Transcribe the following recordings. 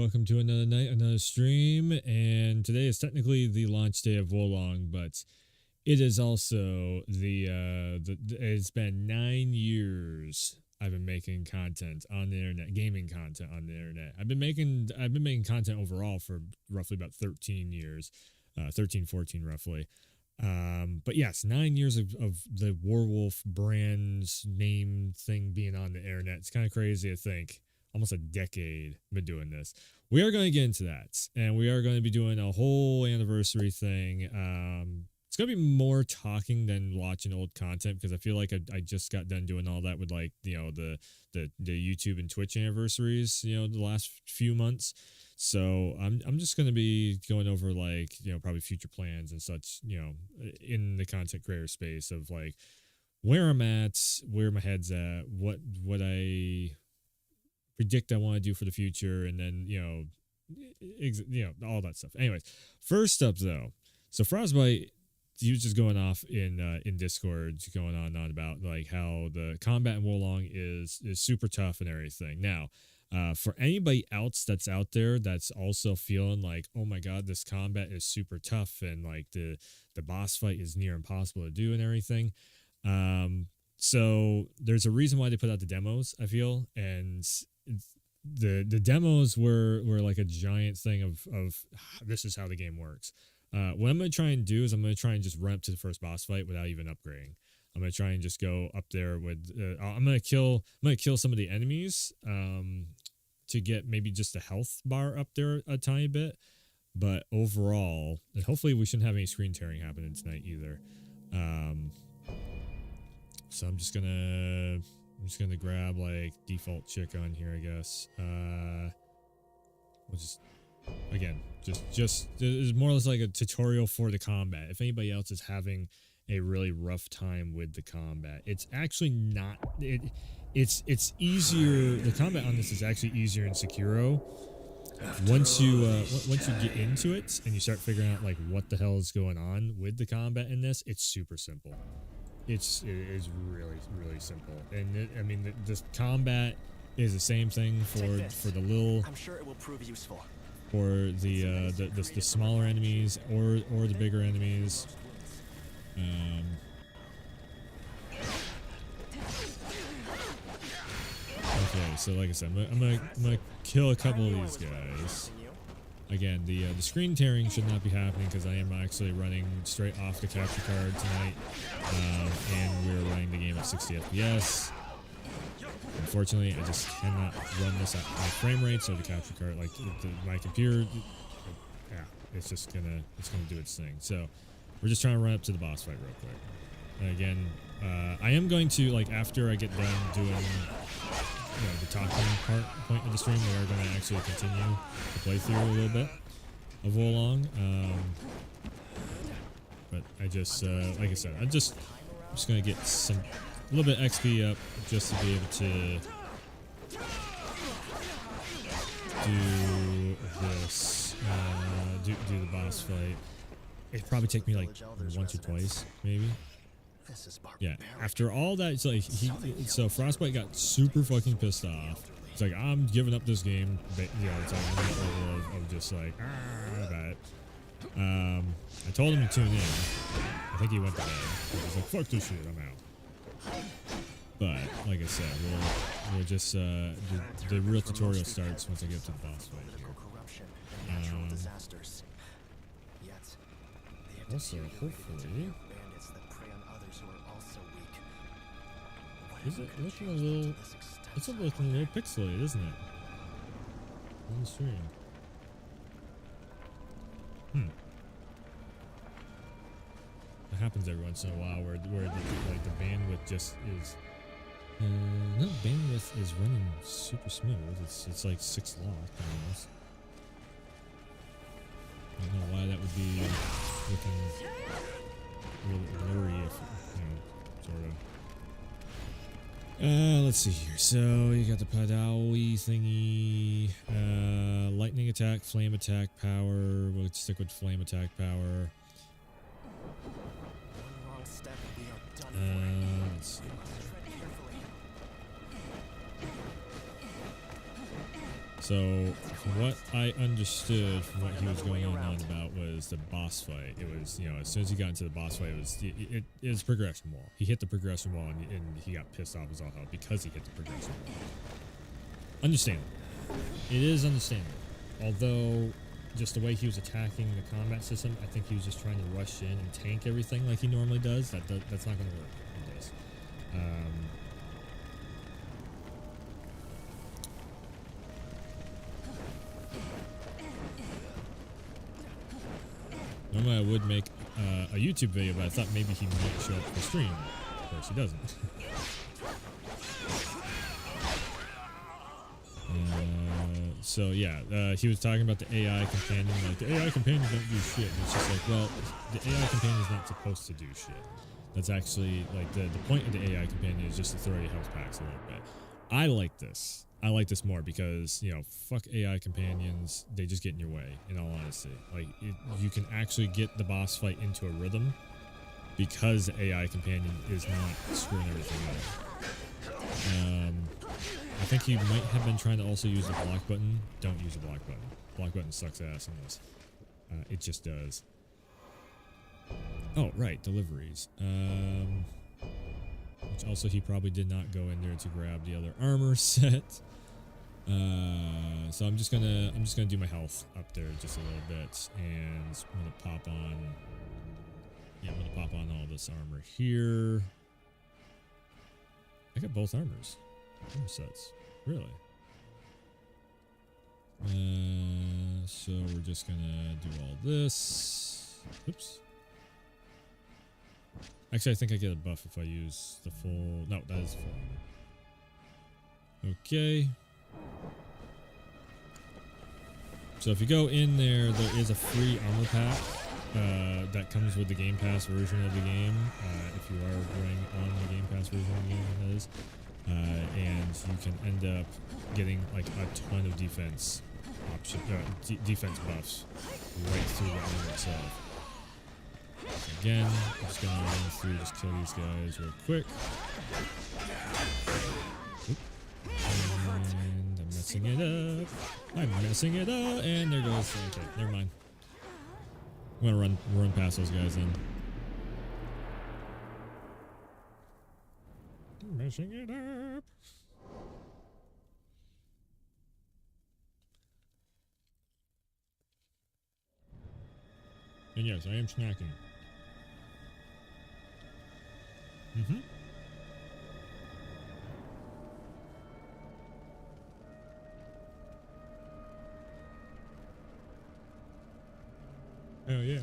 welcome to another night, another stream. And today is technically the launch day of WARWU1F, but it is also it's been 9 years I've been making content on the internet, gaming content on the internet. I've been making content overall for roughly about 13 years, 13, 14 roughly. But yes, 9 years of the WARWU1F brand's name thing being on the internet. It's kind of crazy to think. Almost a decade been doing this. We are going to get into that, and we are going to be doing a whole anniversary thing. It's going to be more talking than watching old content, because I feel like I just got done doing all that with, like, you know, the YouTube and Twitch anniversaries, you know, the last few months. So I'm just going to be going over, like, you know, probably future plans and such, you know, in the content creator space of, like, where I'm at, where my head's at, what I predict I want to do for the future, and then, you know, all that stuff. Anyways, first up though, so Frostbite, he was just going off in Discord, going on and on about, like, how the combat in WARWU1F is super tough and everything. Now, for anybody else that's out there that's also feeling like, oh my god, this combat is super tough and, like, the boss fight is near impossible to do and everything, so there's a reason why they put out the demos, I feel, and the demos were like a giant thing of this is how the game works. What I'm going to try and do is I'm going to try and just run up to the first boss fight without even upgrading. I'm going to try and just go up there with I'm going to kill some of the enemies to get maybe just a health bar up there a tiny bit, but overall, and hopefully we shouldn't have any screen tearing happening tonight either. So I'm just gonna grab, like, default chick on here, I guess. We'll just, again, just it's more or less like a tutorial for the combat. If anybody else is having a really rough time with the combat, it's actually not. It's easier. The combat on this is actually easier in Sekiro. Once you get into it and you start figuring out, like, what the hell is going on with the combat in this, it's super simple. It is really, really simple, and I mean, the combat is the same thing for the little. I'm sure it will prove useful. For the smaller enemies or the bigger enemies. Okay, so like I said, I'm gonna kill a couple of these guys. Again, the screen tearing should not be happening because I am actually running straight off the capture card tonight, and we're running the game at 60 FPS. Unfortunately, I just cannot run this at high frame rates or the capture card. Like, my computer, yeah, it's gonna do its thing. So we're just trying to run up to the boss fight real quick. And again, I am going to, like, after I get done doing, you know, the talking point of the stream, we are going to actually continue the playthrough a little bit of WARWU1F. But I just, like I said, I'm just going to get a little bit XP up just to be able to do this, do the boss fight. It'd probably take me, like, once or twice, maybe. Yeah, after all that, it's like so Frostbite got super fucking pissed off. It's like, I'm giving up this game, but, you know, it's like a level of just like, about it. I told him to tune in. I think he went to bed. He was like, fuck this shit, I'm out. But like I said, we'll just the real tutorial starts once I get to the boss fight here. Also, hopefully, is it looking a little? It's looking a little pixelated, isn't it? On the stream. That happens every once in a while, where the bandwidth just is. No, bandwidth is running super smooth. It's like 6 lock almost. I don't know why that would be looking a little blurry, if, you know, sort of. Let's see here. So you got the Padawi thingy, lightning attack, flame attack, power. We'll stick with flame attack power. Let's see. So, from what I understood from what he was going on about was the boss fight. It was, you know, as soon as he got into the boss fight, it was progression wall. He hit the progression wall and he got pissed off as all hell because he hit the progression wall. Understandable. It is understandable. Although, just the way he was attacking the combat system, I think he was just trying to rush in and tank everything like he normally does. That's not going to work in this. Normally I would make a YouTube video, but I thought maybe he might show up for stream. Of course he doesn't. So yeah, he was talking about the AI companion, like the AI companions don't do shit. And it's just like, well, the AI companion is not supposed to do shit. That's actually like the point of the AI companion is just to throw your health packs a little bit. I like this. I like this more because, you know, fuck AI companions. They just get in your way, in all honesty. Like, you can actually get the boss fight into a rhythm because the AI companion is not screwing everything up. I think he might have been trying to also use the block button. Don't use the block button. Block button sucks ass in this. It just does. Oh, right, deliveries. Which also he probably did not go in there to grab the other armor set. So I'm just gonna do my health up there just a little bit, and I'm gonna pop on. Yeah, I'm gonna pop on all this armor here. I got both armor sets, really. So we're just gonna do all this. Oops. Actually, I think I get a buff if I use the full. No, that is full. Okay. So if you go in there, there is a free armor pack that comes with the Game Pass version of the game. If you are running on the Game Pass version of the game, that is. And you can end up getting like a ton of defense defense buffs right through the armor itself. Again, I'm just gonna run through, just kill these guys real quick. Oop. And I'm messing it up. I'm messing it up, and there goes. Okay, never mind. I'm gonna run past those guys then. Messing it up. And yes, I am snacking. Mm-hmm. Oh yeah.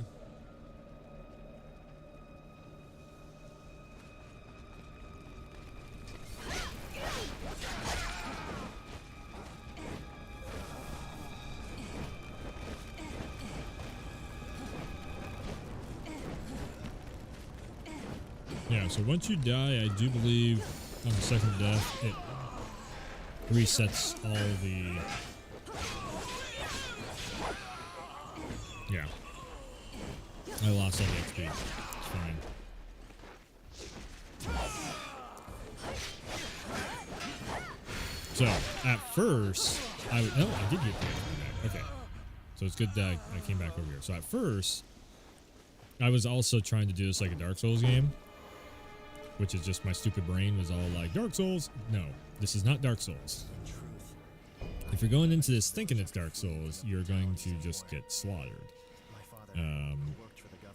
Yeah, so once you die, I do believe on the second death, it resets all the... Yeah. I lost all the XP. It's fine. So, at first, I did get the Okay. So it's good that I came back over here. So at first, I was also trying to do this like a Dark Souls game. Which is just my stupid brain was all like, Dark Souls? No, this is not Dark Souls. If you're going into this thinking it's Dark Souls, you're going to just get slaughtered. There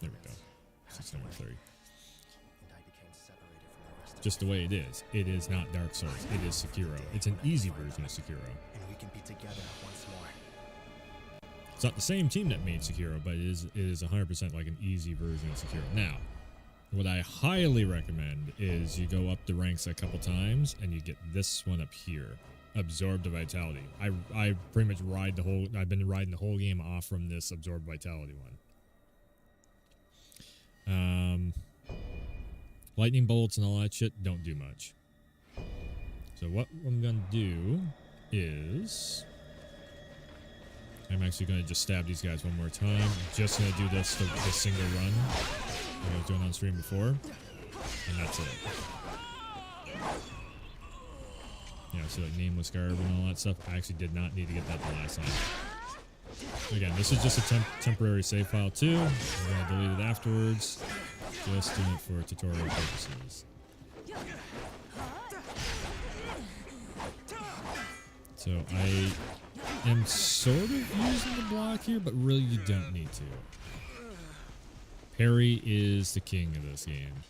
we go. 630. Just the way it is. It is not Dark Souls. It is Sekiro. It's an easy version of Sekiro. It's not the same team that made Sekiro, but it is 100% like an easy version of Sekiro. Now, what I highly recommend is you go up the ranks a couple times and you get this one up here, Absorb the Vitality. I pretty much I've been riding the whole game off from this Absorb Vitality one. Lightning bolts and all that shit don't do much. So what I'm gonna do is I'm actually gonna just stab these guys one more time. I'm just gonna do this single run. I was doing on stream before, and that's it. you know, so like Nameless Garb and all that stuff. I actually did not need to get that the last time. Again, this is just a temporary save file too. I'm gonna delete it afterwards. Just doing it for tutorial purposes. So I am sort of using the block here, but really you don't need to. Parry is the king of this game.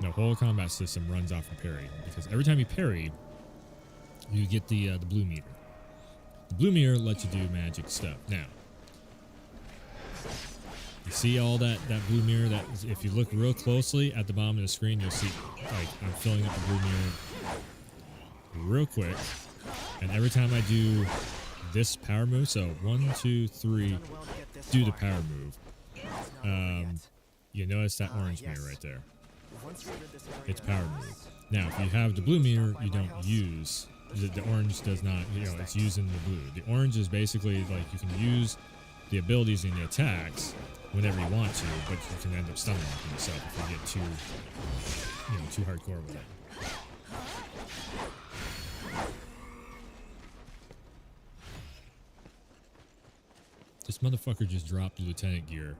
The whole combat system runs off of parry, because every time you parry, you get the blue meter. The blue meter lets you do magic stuff. Now, you see all that blue mirror? That if you look real closely at the bottom of the screen, you'll see like I'm filling up the blue mirror real quick. And every time I do this power move, so 1, 2, 3, do the power move, you notice that orange mirror right there. It's power move. Now, if you have the blue mirror, you don't use the orange. Does not, you know, it's using the blue. The orange is basically like you can use the abilities in the attacks whenever you want to, but you can end up stunning yourself if you get too, you know, too hardcore with it. This motherfucker just dropped the lieutenant gear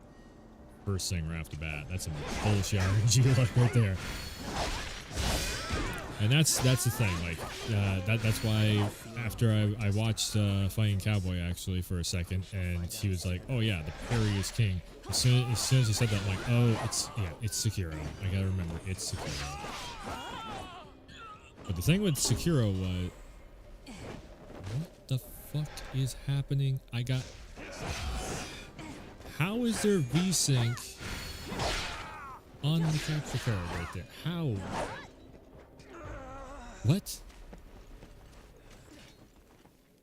first thing right off the bat. That's some bullshit RNG luck right there. And that's the thing. Like that's why after I watched Fighting Cowboy actually for a second, and he was like, "Oh yeah, the parry is king." As soon as he said that, I'm like, "Oh, it's Sekiro. I gotta remember, it's Sekiro." But the thing with Sekiro was, what the fuck is happening? How is there VSync on the capture card right there? How? What?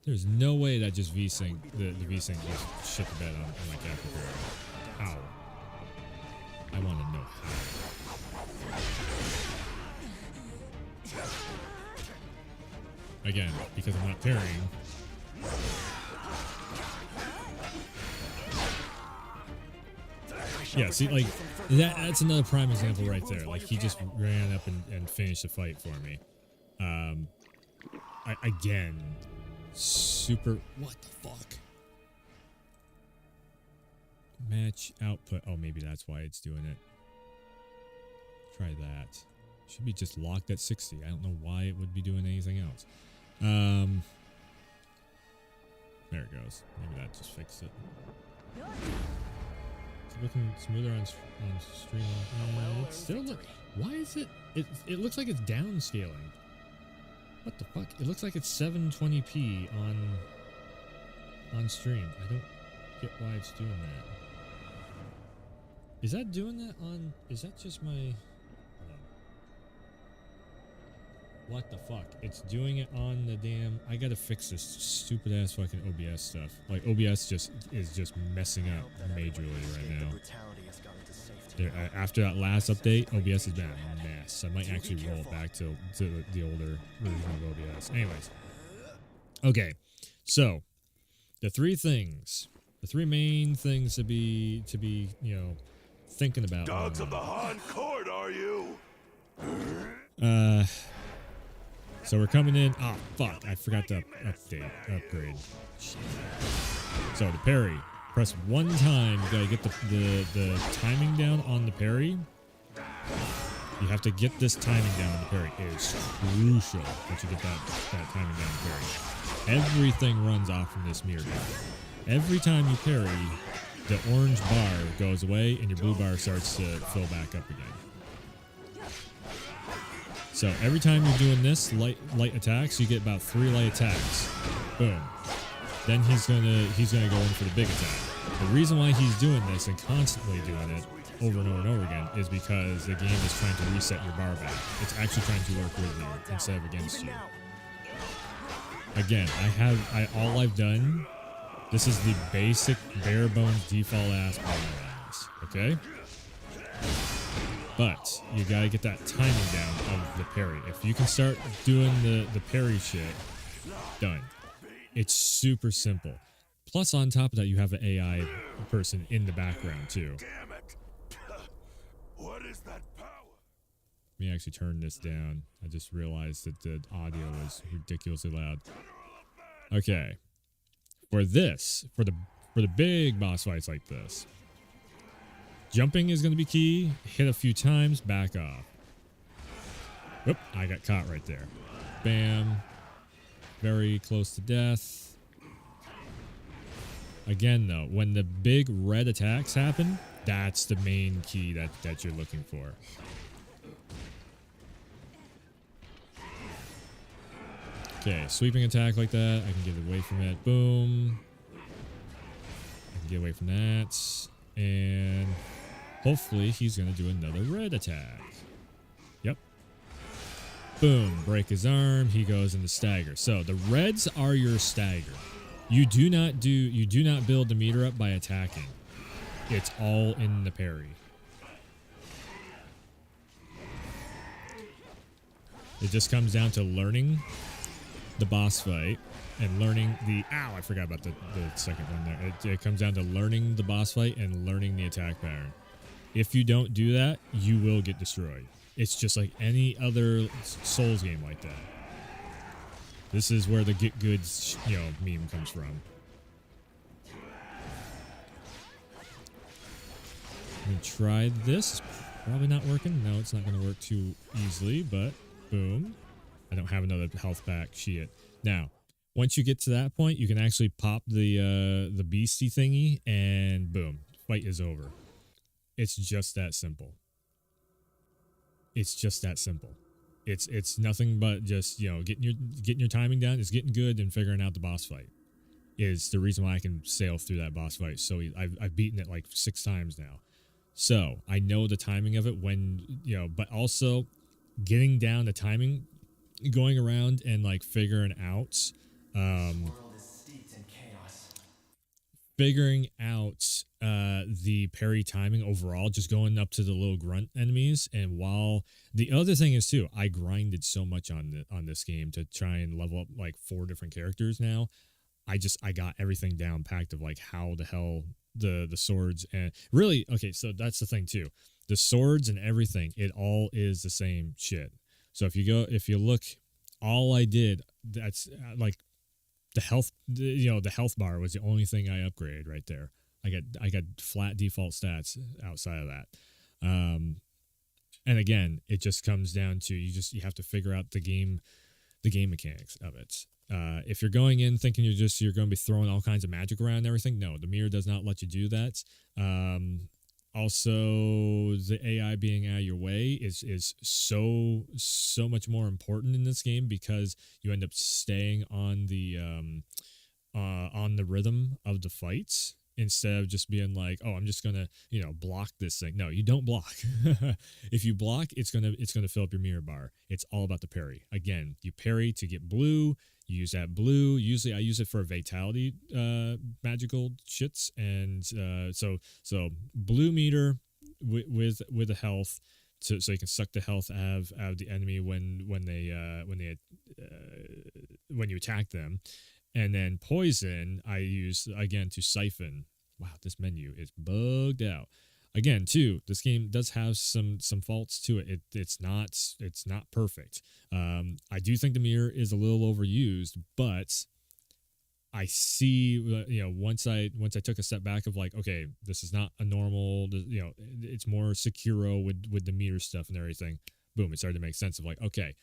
There's no way that just VSync, the VSync just shit the bed on my capture card. How? I want to know how. Again, because I'm not parrying. Yeah, see, like, that's another prime example right there. Like, he just ran up and finished the fight for me. Again, super... What the fuck? Match output. Oh, maybe that's why it's doing it. Try that. Should be just locked at 60. I don't know why it would be doing anything else. There it goes. Maybe that just fixed it. Looking smoother on stream. It still look. Why is it? It looks like it's downscaling. What the fuck? It looks like it's 720p on stream. I don't get why it's doing that. Is that doing that on? Is that just my? What the fuck? It's doing it on the damn... I gotta fix this stupid ass fucking OBS stuff. Like, OBS is just messing up majorly right now. After that last update, OBS has been a mess. I might actually roll it back to the older version of OBS. Anyways. Okay. So, the three main things to be, you know, thinking about. Dogs of the Han Court, are you? So we're coming in. Oh, fuck. I forgot to upgrade. Shit. So the parry. Press one time. You gotta get the timing down on the parry. You have to get this timing down on the parry. It is crucial that you get that timing down on the parry. Everything runs off from this mirror. Every time you parry, the orange bar goes away and your blue bar starts to fill back up again. So every time you're doing this light attacks, you get about 3 light attacks. Boom. Then he's gonna go in for the big attack. The reason why he's doing this and constantly doing it over and over and over again is because the game is trying to reset your bar back. It's actually trying to work with you instead of against you. Again, all I've done. This is the basic bare bones default ass Borderlands. Okay. But you gotta get that timing down of the parry. If you can start doing the parry shit, done. It's super simple. Plus, on top of that, you have an AI person in the background too. Damn it! What is that power? Let me actually turn this down. I just realized that the audio was ridiculously loud. Okay. For the big boss fights like this, jumping is going to be key. Hit a few times, back off. Oop, I got caught right there. Bam. Very close to death. Again, though, when the big red attacks happen, that's the main key that you're looking for. Okay, sweeping attack like that. I can get away from it. Boom. I can get away from that. And hopefully he's going to do another red attack. Yep. Boom. Break his arm. He goes into stagger. So the reds are your stagger. You do not build the meter up by attacking. It's all in the parry. It just comes down to learning the boss fight and learning the I forgot about the second one there. It comes down to learning the boss fight and learning the attack pattern. If you don't do that, you will get destroyed. It's just like any other Souls game like that. This is where the get good, meme comes from. We tried this. Probably not working. No, it's not going to work too easily, but boom. I don't have another health back. Shit. Now, once you get to that point, you can actually pop the beastie thingy, and boom, fight is over. It's just that simple. It's just that simple. It's nothing but just getting your timing down. It's getting good and figuring out the boss fight is the reason why I can sail through that boss fight. So I've beaten it like 6 times now. So I know the timing of it when but also getting down the timing, going around and like figuring out the parry timing overall, just going up to the little grunt enemies. And while the other thing is too, I grinded so much on this game to try and level up like 4 different characters now. I got everything down packed of like how the hell the swords and really okay. So that's the thing too. The swords and everything, it all is the same shit. So if you look, all I did, that's like the health, the health bar was the only thing I upgraded right there. I got flat default stats outside of that. And again, it just comes down to you have to figure out the game mechanics of it. If you're going in thinking you're going to be throwing all kinds of magic around and everything, no, the mirror does not let you do that. Also, the AI being out of your way is so much more important in this game because you end up staying on the rhythm of the fights instead of just being like, oh, I'm just gonna block this thing. No, you don't block. If you block, it's gonna fill up your mirror bar. It's all about the parry. Again, you parry to get blue. You use that blue. Usually, I use it for vitality magical shits, and so blue meter with the health, so you can suck the health out of the enemy when you attack them, and then poison I use again to siphon. Wow, this menu is bugged out. Again, too, this game does have some faults to it. It's not perfect. I do think the mirror is a little overused, but I see once I took a step back of like, okay, this is not a normal. It's more Sekiro with the meter stuff and everything. Boom, it started to make sense of like, okay,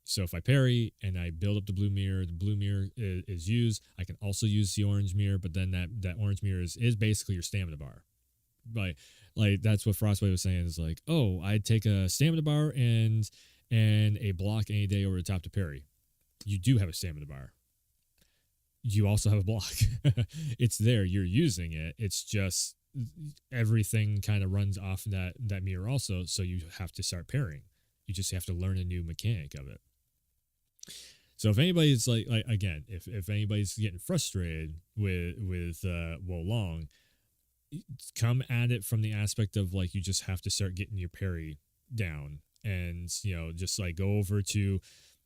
so if I parry and I build up the blue mirror is used. I can also use the orange mirror, but then that orange mirror is basically your stamina bar. Like that's what Frostbite was saying is like, oh, I'd take a stamina bar and a block any day over the top to parry. You do have a stamina bar. You also have a block. It's there. You're using it. It's just everything kind of runs off that mirror also. So you have to start parrying. You just have to learn a new mechanic of it. So if anybody's like again, if anybody's getting frustrated with Wolong, come at it from the aspect of like you just have to start getting your parry down, and just like go over to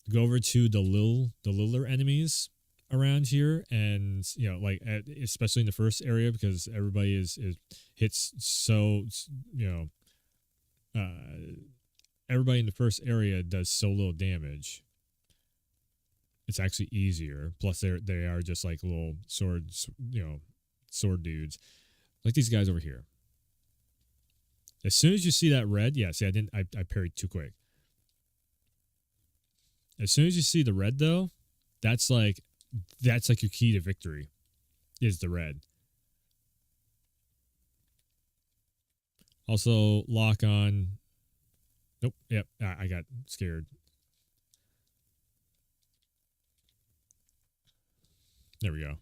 the littler enemies around here, and like especially in the first area because everybody is hits so everybody in the first area does so little damage. It's actually easier. Plus, they are just like little swords, sword dudes, like these guys over here. As soon as you see that red, yeah. See, I parried too quick. As soon as you see the red, though, that's like your key to victory. Is the red. Also, lock on. Nope. Yep. I got scared. There we go.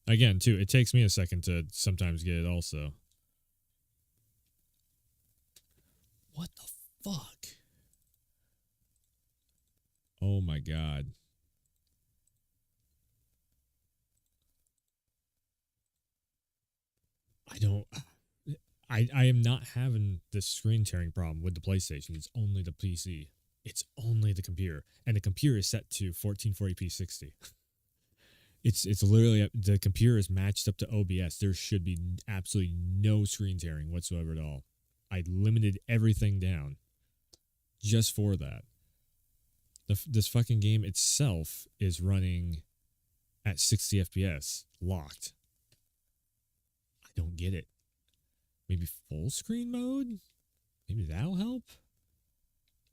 Again, too, it takes me a second to sometimes get it also. What the fuck? Oh my god. I am not having this screen tearing problem with the PlayStation. It's only the PC. It's only the computer. And the computer is set to 1440p 60. It's literally, the computer is matched up to OBS. There should be absolutely no screen tearing whatsoever at all. I limited everything down just for that. This fucking game itself is running at 60 FPS locked. I don't get it. Maybe full screen mode? Maybe that'll help?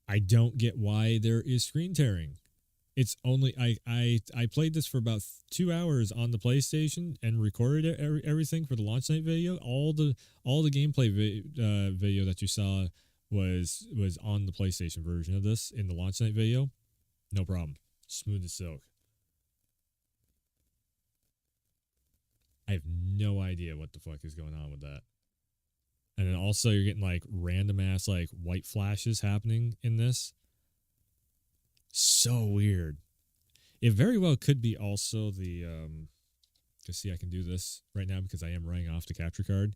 I don't get why there is screen tearing. It's only I played this for about 2 hours on the PlayStation and recorded everything for the launch night video. All the gameplay video that you saw was on the PlayStation version of this in the launch night video. No problem. Smooth as silk. I have no idea what the fuck is going on with that. And then also you're getting like random ass like white flashes happening in this. So weird. It very well could be also the because see, I can do this right now because I am running off the capture card.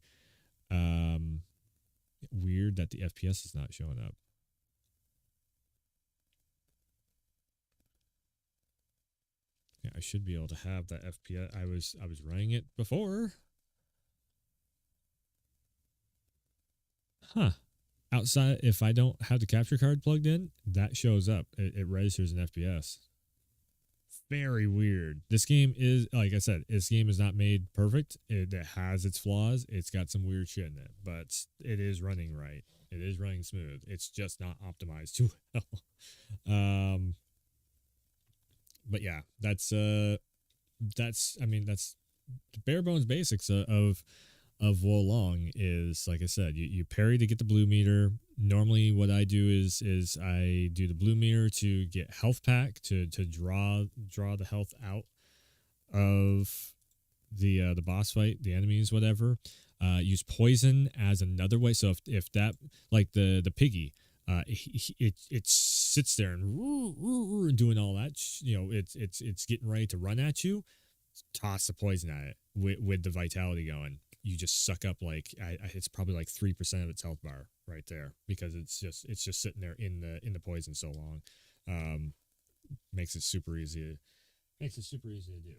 Weird that the FPS is not showing up. Yeah, I should be able to have that FPS. I was running it before. Huh. Outside, if I don't have the capture card plugged in, that shows up. It registers an FPS. Very weird. This game is, like I said, this game is not made perfect. It has its flaws. It's got some weird shit in it, but it is running right. It is running smooth. It's just not optimized too well. But yeah, that's the bare bones basics of WARWU1F is, like I said, you parry to get the blue meter. Normally what I do is I do the blue meter to get health pack to draw the health out of the boss fight, the enemies, whatever. Use poison as another way. So if that, like the piggy, it sits there and doing all that, it's getting ready to run at you. Toss the poison at it with the vitality going. You just suck up like it's probably like 3% of its health bar right there because it's just sitting there in the poison so long. Makes it super easy. To do.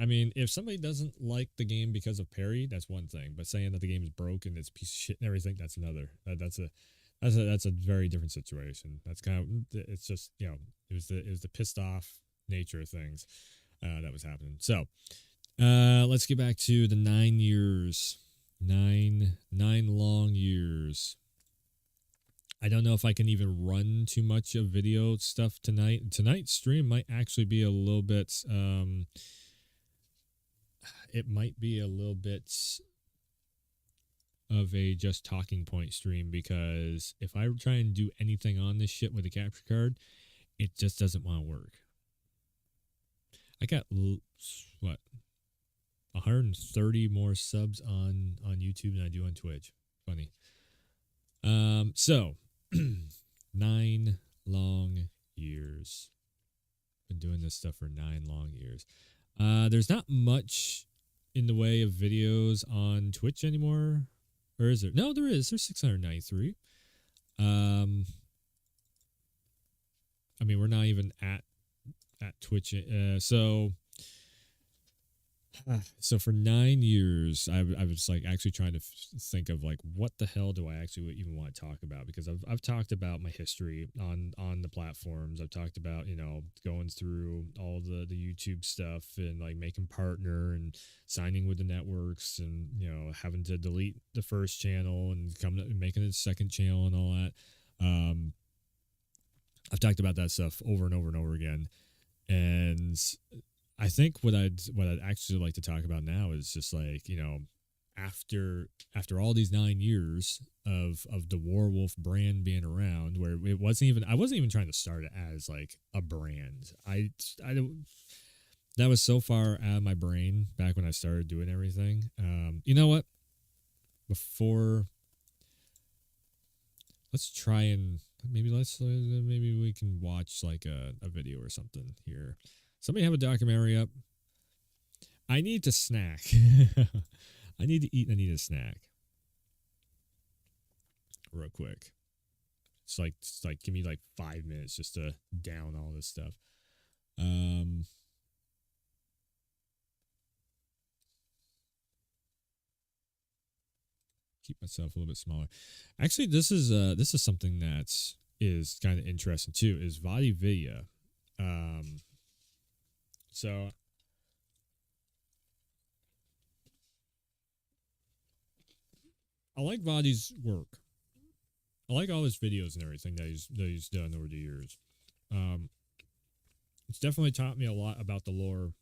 I mean, if somebody doesn't like the game because of parry, that's one thing. But saying that the game is broken, it's a piece of shit and everything, that's another. That's a very different situation. That's kind of, it's just, it was the pissed off nature of things that was happening. So let's get back to the 9 years. 9 long years. I don't know if I can even run too much of video stuff tonight. Tonight's stream might actually be a little bit it might be a little bit of a just talking point stream, because if I try and do anything on this shit with a capture card, it just doesn't want to work. I got what, 130 more subs on YouTube than I do on Twitch. Funny. So 9 long years. Been doing this stuff for 9 long years. There's not much in the way of videos on Twitch anymore. Or is there? No, there is. There's 693. I mean, we're not even at Twitch. So So for 9 years, I was like actually trying to think of like what the hell do I actually even want to talk about, because I've talked about my history on the platforms. I've talked about, going through all the YouTube stuff and like making partner and signing with the networks, and having to delete the first channel and making a second channel and all that. I've talked about that stuff over and over and over again, and I think what I'd actually like to talk about now is just like, after all these 9 years of the Warwolf brand being around, where I wasn't even trying to start it as like a brand. I don't That was so far out of my brain back when I started doing everything. You know what? Before let's try and maybe we can watch like a video or something here. Somebody have a documentary up. I need to snack. I need to eat and I need a snack. Real quick. It's like give me like 5 minutes just to down all this stuff. Keep myself a little bit smaller. Actually, this is something that is kind of interesting too. Is WARWU1F. So I like Vadi's work. I like all his videos and everything that he's done over the years. It's definitely taught me a lot about the lore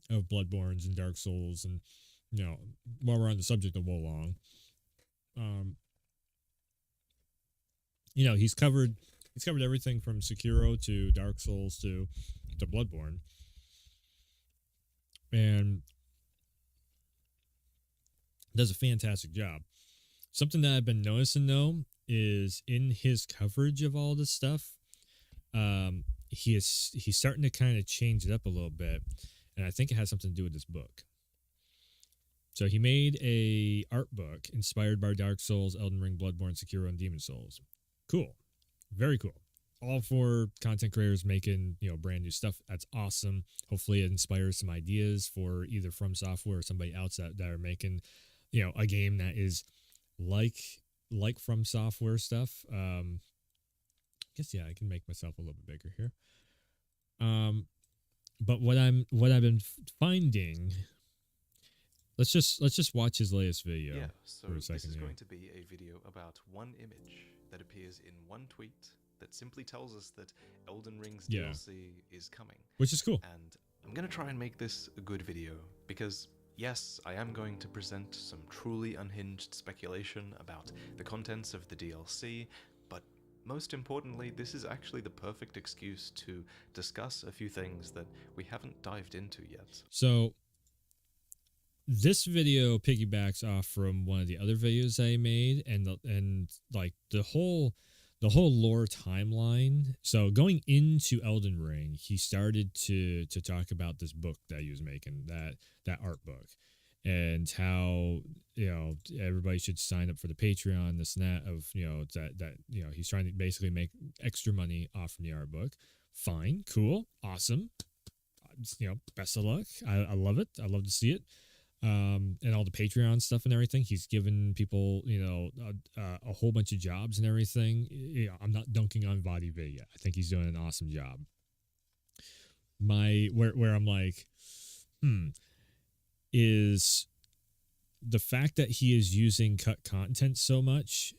of Bloodborns and Dark Souls, and while we're on the subject of Wolong, he's covered everything from Sekiro to Dark Souls to Bloodborne, and does a fantastic job. Something that I've been noticing though is in his coverage of all this stuff, he's starting to kind of change it up a little bit, and I think it has something to do with this book. So he made a art book inspired by Dark Souls, Elden Ring, Bloodborne, Sekiro, and Demon Souls. Cool, very cool. All for content creators making brand new stuff. That's awesome. Hopefully, it inspires some ideas for either From Software or somebody else that are making a game that is like From Software stuff. I guess I can make myself a little bit bigger here. But what I've been finding. Let's just watch his latest video. Yeah, so for a second this is here. going to be a video about one image that appears in one tweet that simply tells us that Elden Ring's DLC is coming. Which is cool. And I'm going to try and make this a good video because, yes, I am going to present some truly unhinged speculation about the contents of the DLC, but most importantly, this is actually the perfect excuse to discuss a few things that we haven't dived into yet. So this video piggybacks off from one of the other videos I made, and like the whole lore timeline. So going into Elden Ring, he started to talk about this book that he was making, that art book, and how everybody should sign up for the Patreon, this and that, of that he's trying to basically make extra money off from the art book. Fine, cool, awesome. Best of luck. I love it. I love to see it. And all the Patreon stuff and everything. He's given people, a whole bunch of jobs and everything. I'm not dunking on WARWU1F yet. I think he's doing an awesome job. Where I'm like, is the fact that he is using cut content so much.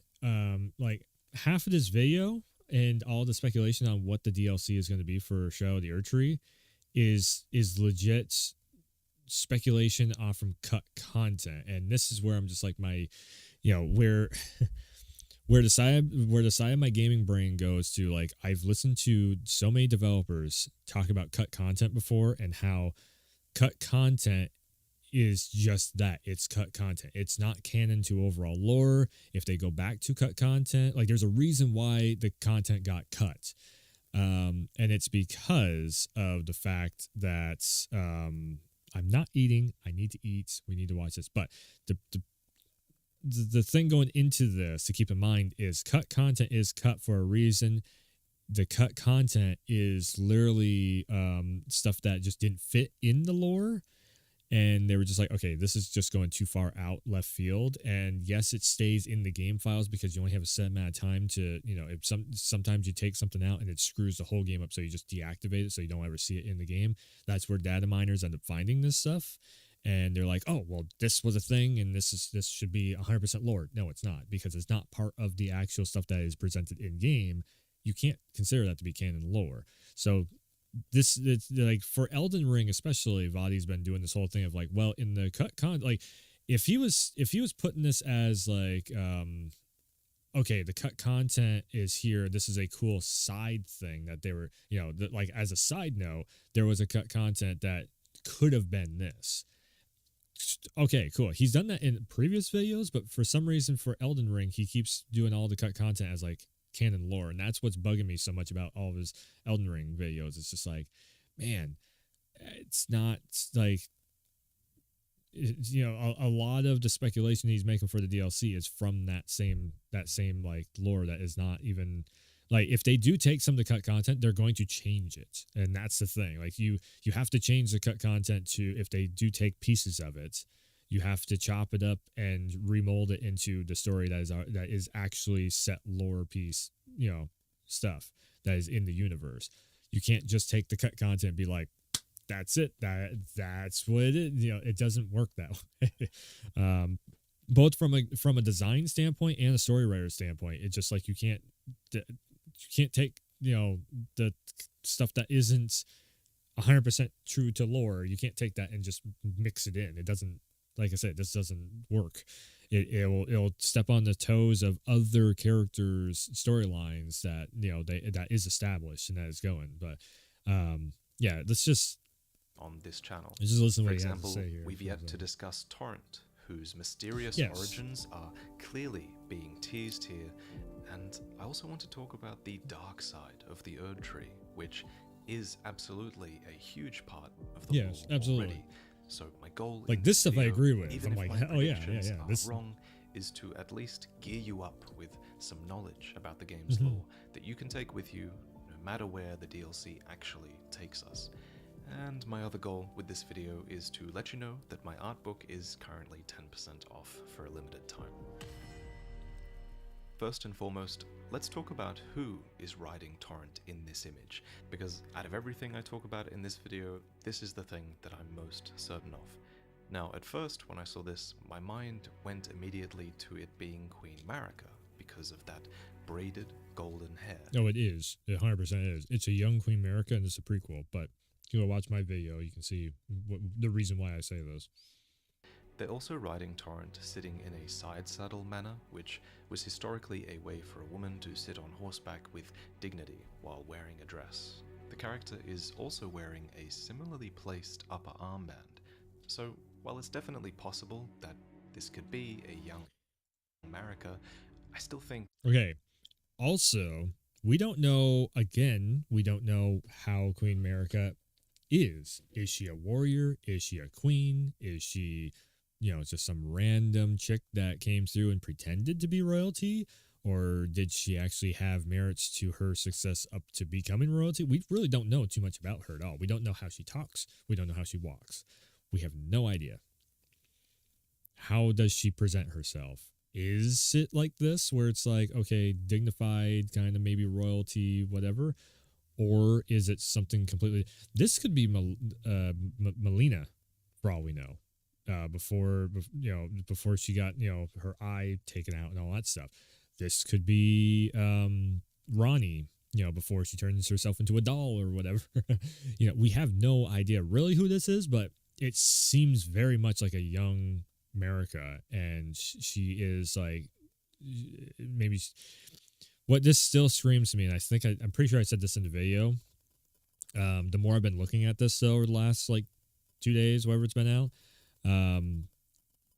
Like half of this video and all the speculation on what the DLC is going to be for Shadow of the Erdtree is legit speculation off from cut content. And this is where I'm just like where the side of my gaming brain goes to, like, I've listened to so many developers talk about cut content before, and how cut content is just that. It's cut content. It's not canon to overall lore. If they go back to cut content, like, there's a reason why the content got cut. And it's because of the fact that I'm not eating. I need to eat. We need to watch this. But the thing going into this to keep in mind is cut content is cut for a reason. The cut content is literally stuff that just didn't fit in the lore. and they were just like, okay, this is just going too far out left field. And yes, it stays in the game files because you only have a set amount of time to, if sometimes you take something out and it screws the whole game up, so you just deactivate it so you don't ever see it in the game. That's where data miners end up finding this stuff. And they're like, oh, well, this was a thing, and this should be 100% lore. No, it's not, because it's not part of the actual stuff that is presented in game. You can't consider that to be canon lore. So it's like for Elden Ring especially, Vadi's been doing this whole thing of like, well, in the cut like if he was putting this as like, okay, the cut content is here, this is a cool side thing that they were, like as a side note, there was a cut content that could have been this. Okay, cool. He's done that in previous videos, but for some reason for Elden Ring, he keeps doing all the cut content as like canon lore, and that's what's bugging me so much about all of his Elden Ring videos. It's just like, man, it's not like, a lot of the speculation he's making for the DLC is from that same like lore that is not even like, if they do take some of the cut content, they're going to change it, and that's the thing. Like you have to change the cut content to, if they do take pieces of it, you have to chop it up and remold it into the story that is actually set lore piece, stuff that is in the universe. You can't just take the cut content and be like, that's it. That's what it is. It doesn't work that way. Both from a design standpoint and a story writer standpoint, it's just like you can't take the stuff that isn't 100% true to lore. You can't take that and just mix it in. It doesn't. Like I said, this doesn't work. It'll step on the toes of other characters' storylines that that is established and that is going. But yeah, let's just on this channel. Let's just listen to For what example, he has to say here. we've yet to discuss Torrent, whose mysterious origins are clearly being teased here, and I also want to talk about the dark side of the Erd Tree, which is absolutely a huge part of the lore absolutely. already. So my goal, like this stuff, video, I agree with. even I'm if like, my oh yeah. This wrong, is to at least gear you up with some knowledge about the game's lore that you can take with you, no matter where the DLC actually takes us. And my other goal with this video is to let you know that my art book is currently 10% off for a limited time. First and foremost, let's talk about who is riding Torrent in this image, because out of everything I talk about in this video, this is the thing that I'm most certain of. Now, at first, when I saw this, my mind went immediately to it being Queen Marika, because of that braided golden hair. No, it is. It 100% is. It's a young Queen Marika, and it's a prequel, but if you go watch my video, you can see the reason why I say this. They're also riding Torrent sitting in a side saddle manner, which was historically a way for a woman to sit on horseback with dignity while wearing a dress. The character is also wearing a similarly placed upper armband, so while it's definitely possible that this could be a young Marika, I still think... Okay, also, we don't know how Queen Marika is. Is she a warrior? Is she a queen? Is she... just some random chick that came through and pretended to be royalty? Or did she actually have merits to her success up to becoming royalty? We really don't know too much about her at all. We don't know how she talks. We don't know how she walks. We have no idea. How does she present herself? Is it like this, where it's like, okay, dignified, kind of maybe royalty, whatever? Or is it something completely... This could be Melina, for all we know. Before she got her eye taken out and all that stuff. This could be Ronnie, before she turns herself into a doll or whatever. We have no idea really who this is, but it seems very much like a young Marika, and she is like maybe what this still screams to me, and I think I'm pretty sure I said this in the video. The more I've been looking at this though over the last like 2 days, whatever it's been out.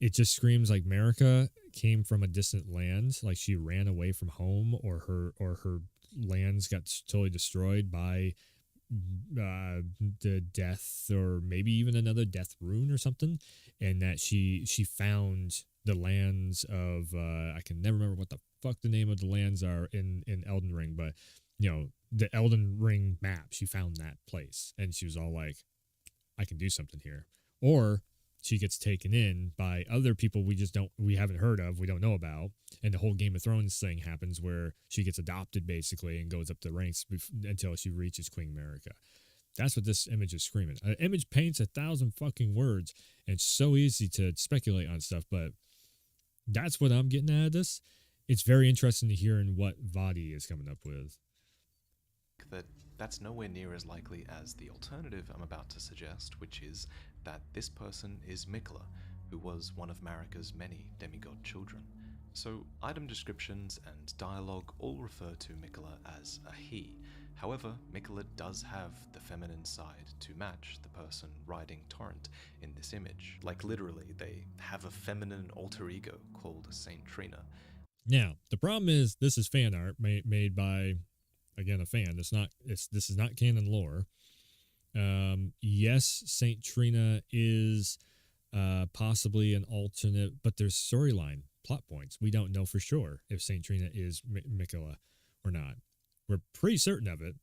It just screams like Marika came from a distant land, like she ran away from home, or her lands got totally destroyed by the death, or maybe even another death rune or something, and that she found the lands of I can never remember what the fuck the name of the lands are in Elden Ring, but the Elden Ring map, she found that place and she was all like, I can do something here. Or she gets taken in by other people we haven't heard of, we don't know about, and the whole Game of Thrones thing happens where she gets adopted basically and goes up the ranks until she reaches Queen America. That's what this image is screaming. An image paints 1,000 fucking words, and it's so easy to speculate on stuff, but that's what I'm getting out of this. It's very interesting to hear in what Vadi is coming up with. That's nowhere near as likely as the alternative I'm about to suggest, which is that this person is Mikola, who was one of Marika's many demigod children. So item descriptions and dialogue all refer to Mikola as a he. However, Mikola does have the feminine side to match the person riding Torrent in this image. Like literally, they have a feminine alter ego called Saint Trina. Now, the problem is this is fan art made by, again, a fan. This is not canon lore. Yes, Saint Trina is possibly an alternate, but there's storyline plot points. We don't know for sure if Saint Trina is Mikola or not. We're pretty certain of it,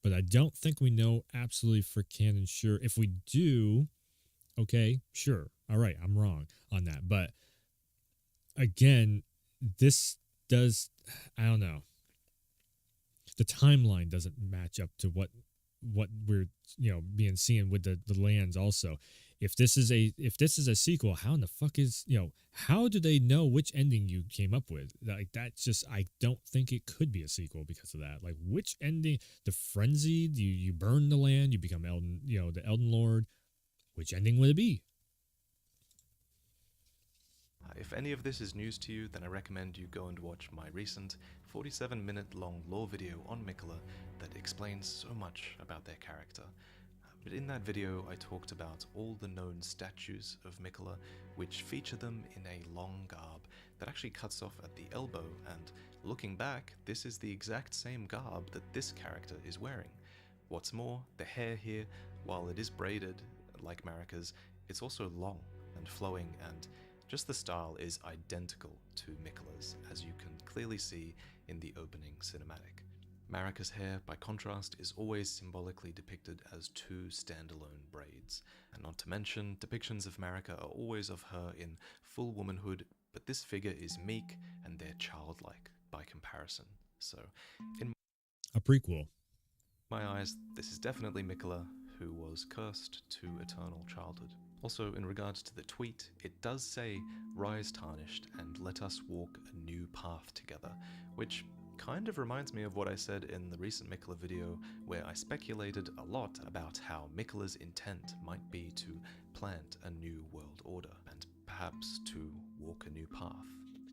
but I don't think we know absolutely for canon sure. If we do, okay, sure. All right, I'm wrong on that. But again, this does, I don't know. The timeline doesn't match up to what we're being seen with the lands also. If this is a sequel, how in the fuck is how do they know which ending you came up with? Like that's just, I don't think it could be a sequel because of that. Like which ending? The frenzied, you burn the land, you become Elden, the Elden Lord. Which ending would it be? If any of this is news to you, then I recommend you go and watch my recent 47-minute long lore video on Mikola that explains so much about their character. But in that video, I talked about all the known statues of Mikola, which feature them in a long garb that actually cuts off at the elbow, and looking back, this is the exact same garb that this character is wearing. What's more, the hair here, while it is braided like Marika's, it's also long and flowing, and just the style is identical to Mikola's, as you can clearly see in the opening cinematic. Marika's hair, by contrast, is always symbolically depicted as two standalone braids, and not to mention, depictions of Marika are always of her in full womanhood, but this figure is meek and they're childlike by comparison. So, in a prequel. my eyes, this is definitely Mikola, who was cursed to eternal childhood. Also, in regards to the tweet, it does say, "Rise tarnished and let us walk a new path together," which kind of reminds me of what I said in the recent Mikola video, where I speculated a lot about how Mikola's intent might be to plant a new world order, and perhaps to walk a new path.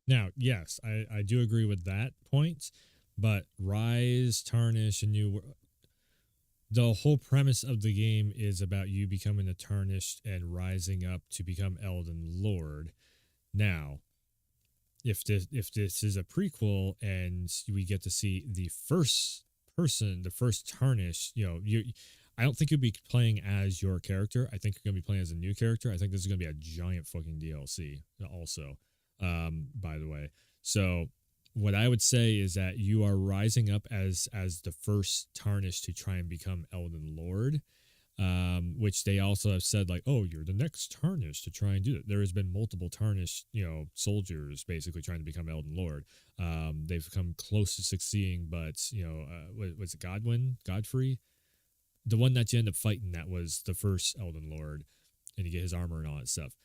Now, yes, I do agree with that point, but rise, tarnish, a new world. The whole premise of the game is about you becoming a tarnished and rising up to become Elden Lord. Now, if this is a prequel and we get to see the first person, the first tarnished, I don't think you'll be playing as your character. I think you're going to be playing as a new character. I think this is going to be a giant fucking DLC also, by the way. So what I would say is that you are rising up as the first tarnished to try and become Elden Lord, which they also have said like, oh, you're the next tarnished to try and do it. There has been multiple tarnished, soldiers basically trying to become Elden Lord. They've come close to succeeding, but was it Godfrey, the one that you end up fighting that was the first Elden Lord, and you get his armor and all that stuff.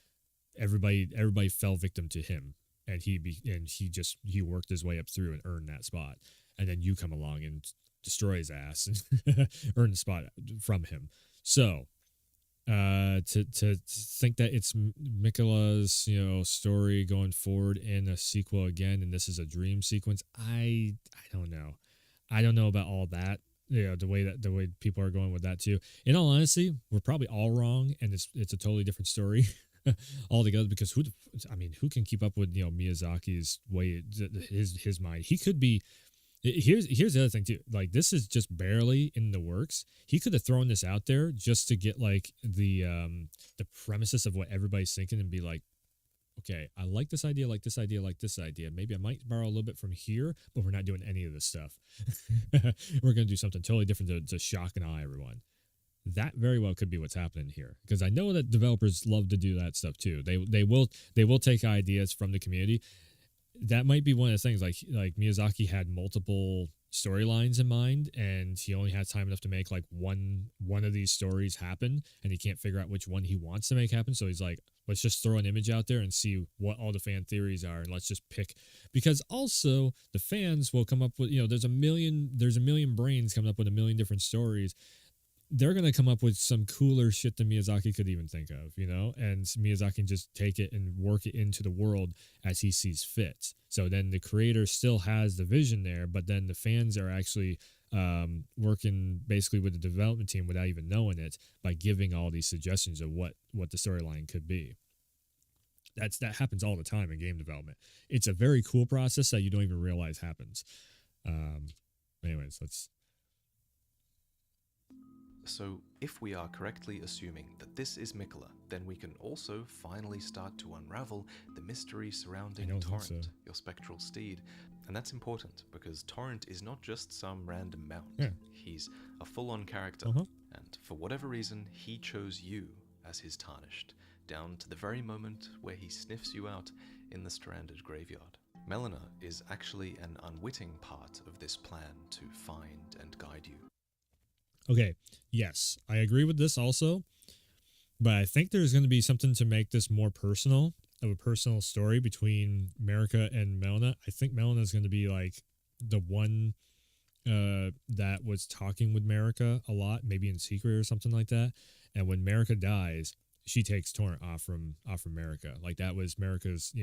Everybody fell victim to him. And he worked his way up through and earned that spot. And then you come along and destroy his ass and earn the spot from him. So to think that it's Mikola's story going forward in a sequel again, and this is a dream sequence, I don't know. I don't know about all that. The way people are going with that too. In all honesty, we're probably all wrong, and it's a totally different story. Altogether, because who can keep up with Miyazaki's way, his mind? He could be. Here's the other thing too. Like, this is just barely in the works. He could have thrown this out there just to get like the premises of what everybody's thinking and be like, okay, I like this idea, like this idea, like this idea. Maybe I might borrow a little bit from here, but we're not doing any of this stuff. We're gonna do something totally different to shock and awe everyone. that very well could be what's happening here, because I know that developers love to do that stuff too. They will take ideas from the community. That might be one of the things, like Miyazaki had multiple storylines in mind, and he only has time enough to make like one of these stories happen, and he can't figure out which one he wants to make happen. So he's like, let's just throw an image out there and see what all the fan theories are, and let's just pick, because also the fans will come up with, there's a million brains coming up with a million different stories. They're going to come up with some cooler shit than Miyazaki could even think of, and Miyazaki can just take it and work it into the world as he sees fit. So then the creator still has the vision there, but then the fans are actually working basically with the development team without even knowing it, by giving all these suggestions of what the storyline could be. That happens all the time in game development. It's a very cool process that you don't even realize happens. Anyways, let's... So, if we are correctly assuming that this is Mikola, then we can also finally start to unravel the mystery surrounding Torrent, your spectral steed. And that's important, because Torrent is not just some random mount. Yeah. He's a full-on character, and for whatever reason, he chose you as his tarnished, down to the very moment where he sniffs you out in the stranded graveyard. Melina is actually an unwitting part of this plan to find and guide you. Okay, yes, I agree with this also, but I think there's going to be something to make this more personal, of a personal story between Marika and Melina. I think Melina is going to be like the one that was talking with Marika a lot, maybe in secret or something like that. And when Marika dies, she takes Torrent off from Marika. Like that was Marika's,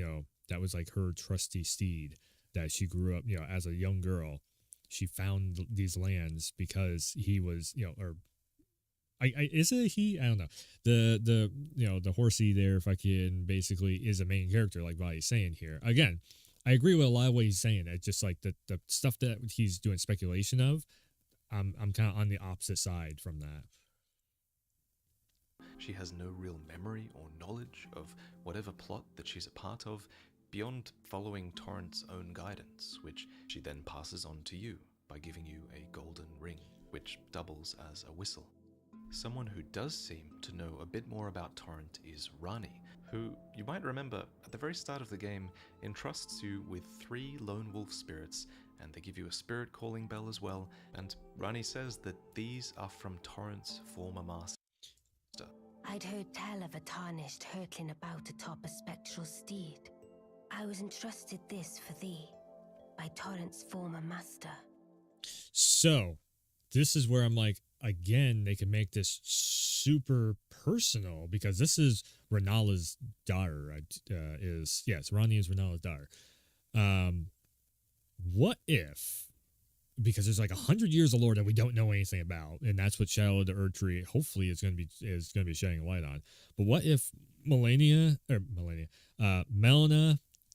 that was like her trusty steed that she grew up, as a young girl. She found these lands because he was, or is it he? I don't know. The horsey there fucking basically is a main character, like Vali's saying here. Again, I agree with a lot of what he's saying. It's just like the stuff that he's doing speculation of, I'm kind of on the opposite side from that. She has no real memory or knowledge of whatever plot that she's a part of, beyond following Torrent's own guidance, which she then passes on to you by giving you a golden ring, which doubles as a whistle. Someone who does seem to know a bit more about Torrent is Rani, who, you might remember, at the very start of the game, entrusts you with 3 lone wolf spirits, and they give you a spirit calling bell as well, and Rani says that these are from Torrent's former master. I'd heard tell of a tarnished hurtling about atop a spectral steed. I was entrusted this for thee, by Torrent's former master. So, this is where I'm like, again, they can make this super personal, because this is Renala's daughter. Rani is Renala's daughter. What if, because there's like 100 years of lore that we don't know anything about, and that's what Shadow of the Erdtree hopefully is going to be shedding a light on. But what if Melina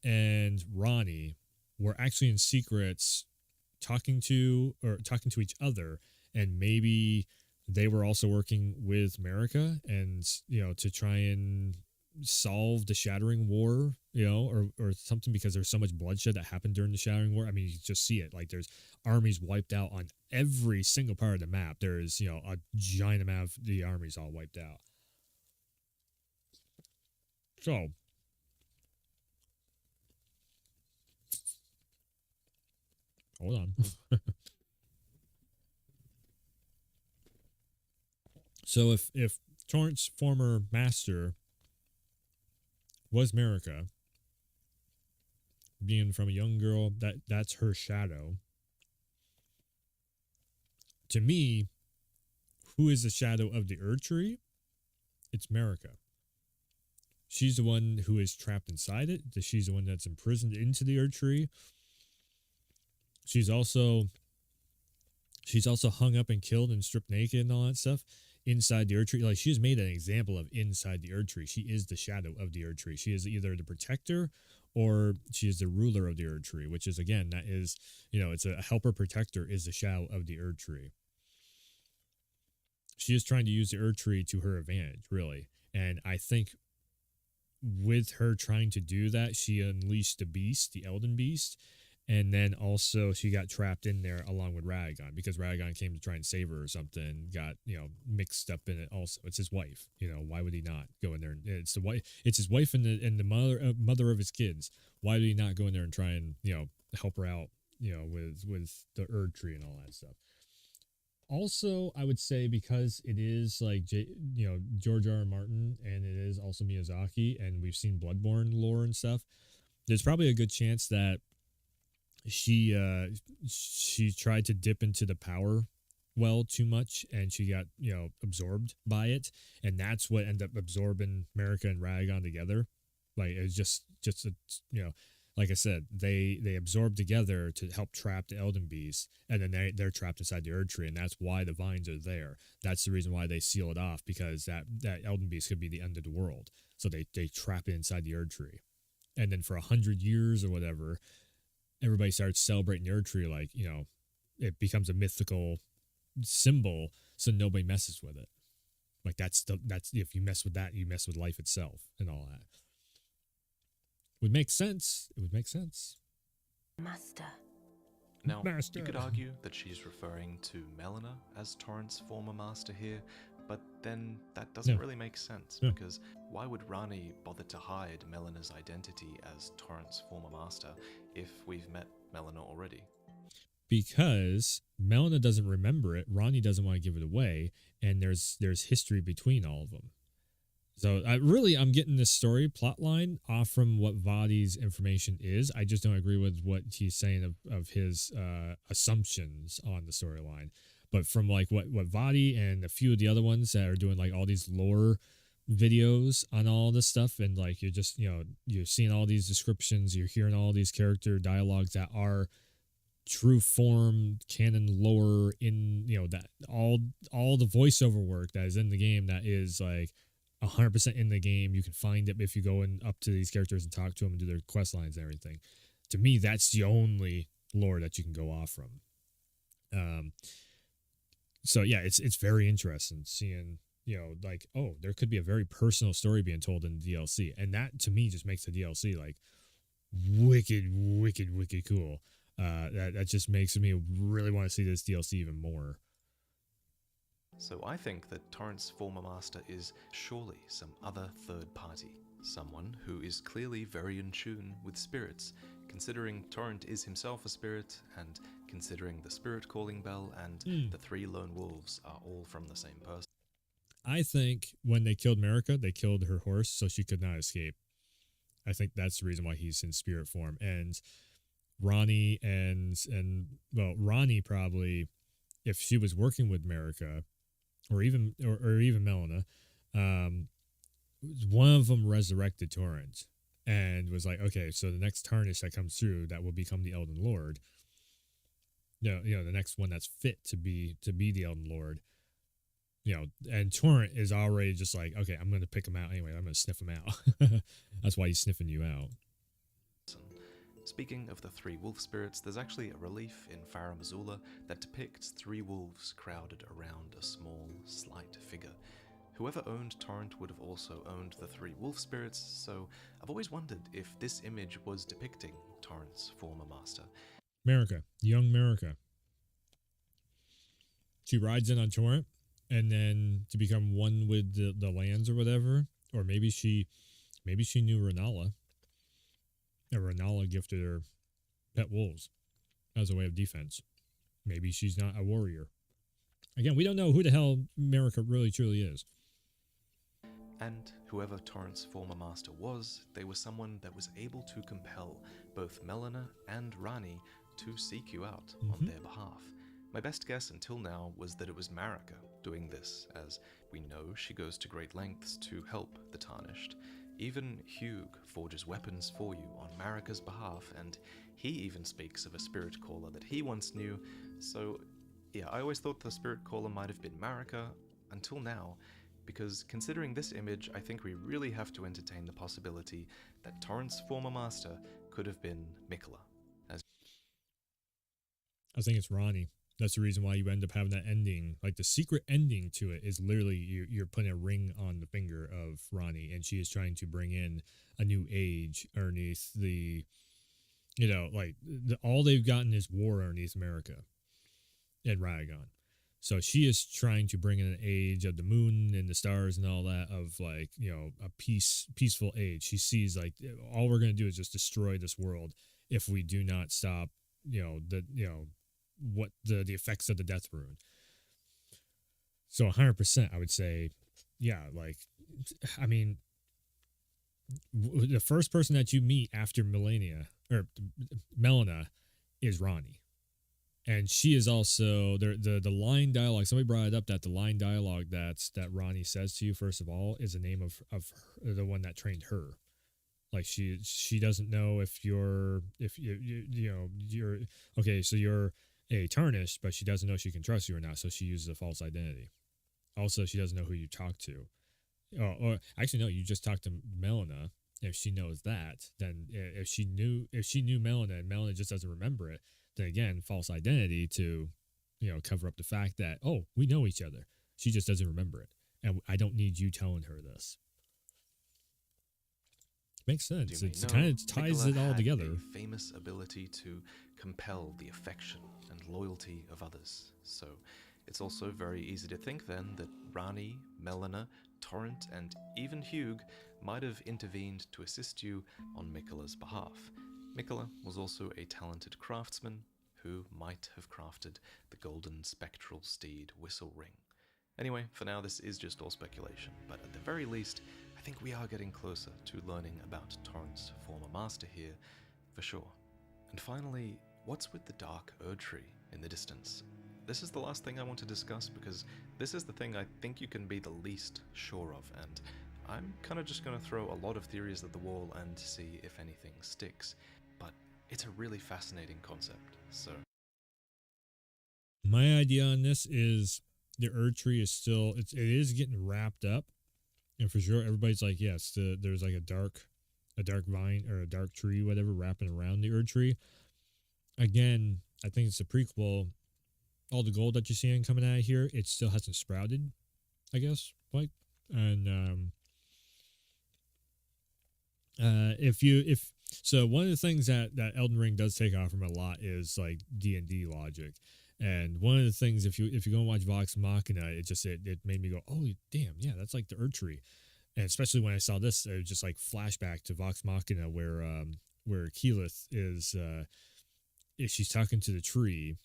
and Rani were actually in secrets talking to each other, and maybe they were also working with Marika, and to try and solve the Shattering War, or something, because there's so much bloodshed that happened during the Shattering War. I mean, you just see it, like there's armies wiped out on every single part of the map. There's a giant amount of the armies all wiped out. So hold on. So if Torrent's former master was Marika, being from a young girl, that's her shadow. To me, who is the shadow of the Erdtree? It's Marika. She's the one who is trapped inside it. She's the one that's imprisoned into the Erdtree. She's also hung up and killed and stripped naked and all that stuff inside the Erdtree. Like, she has made an example of inside the Erdtree. She is the shadow of the Erdtree. She is either the protector or she is the ruler of the Erdtree, which is, again, that is, it's a helper protector is the shadow of the Erdtree. She is trying to use the Erdtree to her advantage, really. And I think with her trying to do that, she unleashed the beast, the Elden Beast, And then also she got trapped in there along with Radagon because Radagon came to try and save her or something. Got mixed up in it. Also, it's his wife. Why would he not go in there? It's the wife. It's his wife and the mother of his kids. Why did he not go in there and try and help her out? With the Erd tree and all that stuff. Also, I would say because it is like George R. R. Martin and it is also Miyazaki, and we've seen Bloodborne lore and stuff. There's probably a good chance that she tried to dip into the power well too much, and she got absorbed by it, and that's what ended up absorbing Marika and Radagon together. Like it was just a, like I said, they absorb together to help trap the Elden Beast, and then they're trapped inside the Erd Tree, and that's why the vines are there. That's the reason why they seal it off, because that Elden Beast could be the end of the world. So they trap it inside the Erd Tree, and then for 100 years or whatever, everybody starts celebrating the Erd Tree like it becomes a mythical symbol, so nobody messes with it. Like that's if you mess with that, you mess with life itself and all that. Would make sense. It would make sense. Master. Now, Master. You could argue that she's referring to Melina as Torrent's former master here, but then that doesn't really make sense, because why would Ranni bother to hide Melina's identity as Torrent's former master if we've met Melina already? Because Melina doesn't remember it, Ranni doesn't want to give it away, and there's history between all of them. So I'm getting this story plot line off from what Vadi's information is. I just don't agree with what he's saying of his assumptions on the storyline. But from like what Vadi and a few of the other ones that are doing like all these lore videos on all this stuff, and like you're just you're seeing all these descriptions, you're hearing all these character dialogues that are true form canon lore in that all the voiceover work that is in the game, that is like 100% in the game. You can find it if you go up to these characters and talk to them and do their quest lines and everything. To me, that's the only lore that you can go off from. So yeah, it's very interesting seeing like, oh, there could be a very personal story being told in the DLC, and that to me just makes the DLC like wicked cool. That just makes me really want to see this DLC even more. So I think that Torrent's former master is surely some other third party, someone who is clearly very in tune with spirits, considering Torrent is himself a spirit, and considering the spirit calling bell and the 3 lone wolves are all from the same person. I think when they killed Marika, they killed her horse so she could not escape. I think that's the reason why he's in spirit form. And Ranni Ranni probably, if she was working with Marika, or even Melina, one of them resurrected Torrent and was like, okay, so the next tarnish that comes through, that will become the Elden Lord. The next one that's fit to be the Elden Lord. And Torrent is already just like, okay, I'm going to pick him out anyway. I'm going to sniff him out. That's why he's sniffing you out. Speaking of the 3 wolf spirits, there's actually a relief in Farum Azula that depicts 3 wolves crowded around a small, slight figure. Whoever owned Torrent would have also owned the 3 wolf spirits, so I've always wondered if this image was depicting Torrent's former master. Marika, young Marika. She rides in on Torrent, and then to become one with the lands or whatever, or maybe she knew Renala. And Renala gifted her pet wolves as a way of defense. Maybe she's not a warrior. Again, we don't know who the hell Marika really truly is. And whoever Torrent's former master was, they were someone that was able to compel both Melina and Ranni to seek you out on their behalf. My best guess until now was that it was Marika doing this, as we know she goes to great lengths to help the Tarnished. Even Hugh forges weapons for you on Marika's behalf, and he even speaks of a spirit caller that he once knew. So yeah, I always thought the spirit caller might have been Marika until now, because considering this image, I think we really have to entertain the possibility that Torrent's former master could have been Miquella. I think it's Ranni. That's the reason why you end up having that ending. Like the secret ending to it is literally you're putting a ring on the finger of Ranni, and she is trying to bring in a new age underneath the You know, like all they've gotten is war underneath America and Radagon. So she is trying to bring in an age of the moon and the stars and all that, of like, you know, a peaceful age. She sees like all we're going to do is just destroy this world if we do not stop, you know, what the effects of the death rune. So 100%, I would say, yeah, like, I mean, the first person that you meet after Melina is Ronnie. And she is also the line dialogue. Somebody brought it up that the line dialogue that Ronnie says to you first of all is the name of her, the one that trained her. Like she doesn't know if you're okay, so you're a tarnished, but she doesn't know she can trust you or not. So she uses a false identity. Also, she doesn't know who you talk to. Or actually, no, you just talked to Melina. If she knows that, then if she knew Melina and Melina just doesn't remember it, then again, false identity to, you know, cover up the fact that, oh, we know each other. She just doesn't remember it, and I don't need you telling her this. Makes sense. It kind of ties it all together. A famous ability to compel the affection and loyalty of others. So it's also very easy to think then that Rani, Melina, Torrent, and even Hugh might have intervened to assist you on Miquella's behalf. Miquella was also a talented craftsman who might have crafted the golden spectral steed whistle ring. Anyway, for now this is just all speculation, but at the very least, I think we are getting closer to learning about Torrent's former master here, for sure. And finally, what's with the dark Erdtree in the distance? This is the last thing I want to discuss because this is the thing I think you can be the least sure of, and I'm kind of just going to throw a lot of theories at the wall and see if anything sticks. But it's a really fascinating concept, so... My idea on this is the Erdtree is still, it is getting wrapped up, and for sure everybody's like, yes, there's like a dark vine or a dark tree, whatever, wrapping around the Erdtree. Again, I think it's a prequel. All the gold that you're seeing coming out of here, it still hasn't sprouted, I guess, like, and so one of the things that Elden Ring does take off from a lot is like D&D logic. And one of the things, if you go and watch Vox Machina, it made me go, oh damn, yeah, that's like the Erdtree. And especially when I saw this, it was just like flashback to Vox Machina, where Keyleth is she's talking to the tree,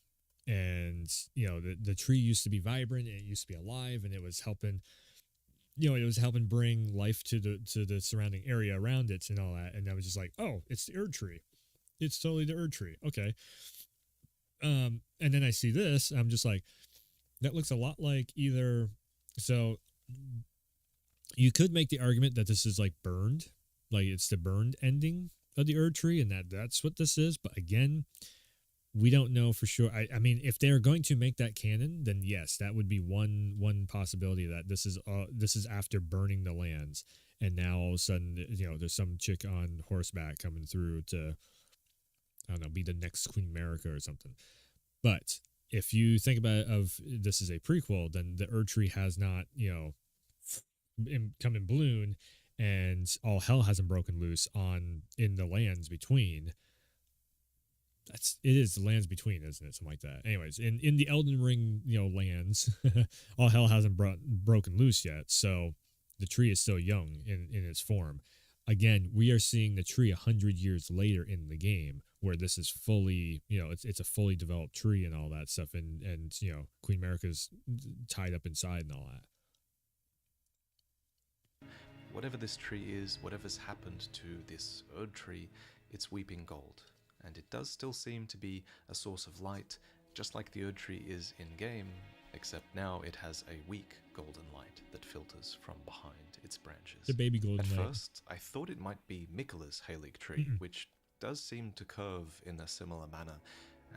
and you know the tree used to be vibrant and it used to be alive, and it was helping, you know, it was helping bring life to the surrounding area around it and all that. And I was just like, oh, it's the Erdtree. It's totally the Erdtree. Okay. And then I see this, I'm just like, that looks a lot like either. So you could make the argument that this is like burned, like it's the burned ending of the Erdtree, and that's what this is. But again, we don't know for sure. I mean, if they're going to make that canon, then yes, that would be one possibility, that this is after burning the lands, and now all of a sudden, you know, there's some chick on horseback coming through to, I don't know, be the next Queen America or something. But if you think about it, of this is a prequel, then the Erdtree has not, you know, come in bloom, and all hell hasn't broken loose in the lands between. It is the lands between, isn't it? Something like that. Anyways, in the Elden Ring, you know, lands, all hell hasn't broken loose yet. So the tree is still young in its form. Again, we are seeing the tree 100 years later in the game, where this is fully, you know, it's a fully developed tree and all that stuff, and you know, Queen America's tied up inside and all that. Whatever this tree is, whatever's happened to this Erdtree, it's weeping gold. And it does still seem to be a source of light, just like the Erdtree is in-game, except now it has a weak golden light that filters from behind its branches. The baby golden light. At first, I thought it might be Miquella's Halig tree, which does seem to curve in a similar manner.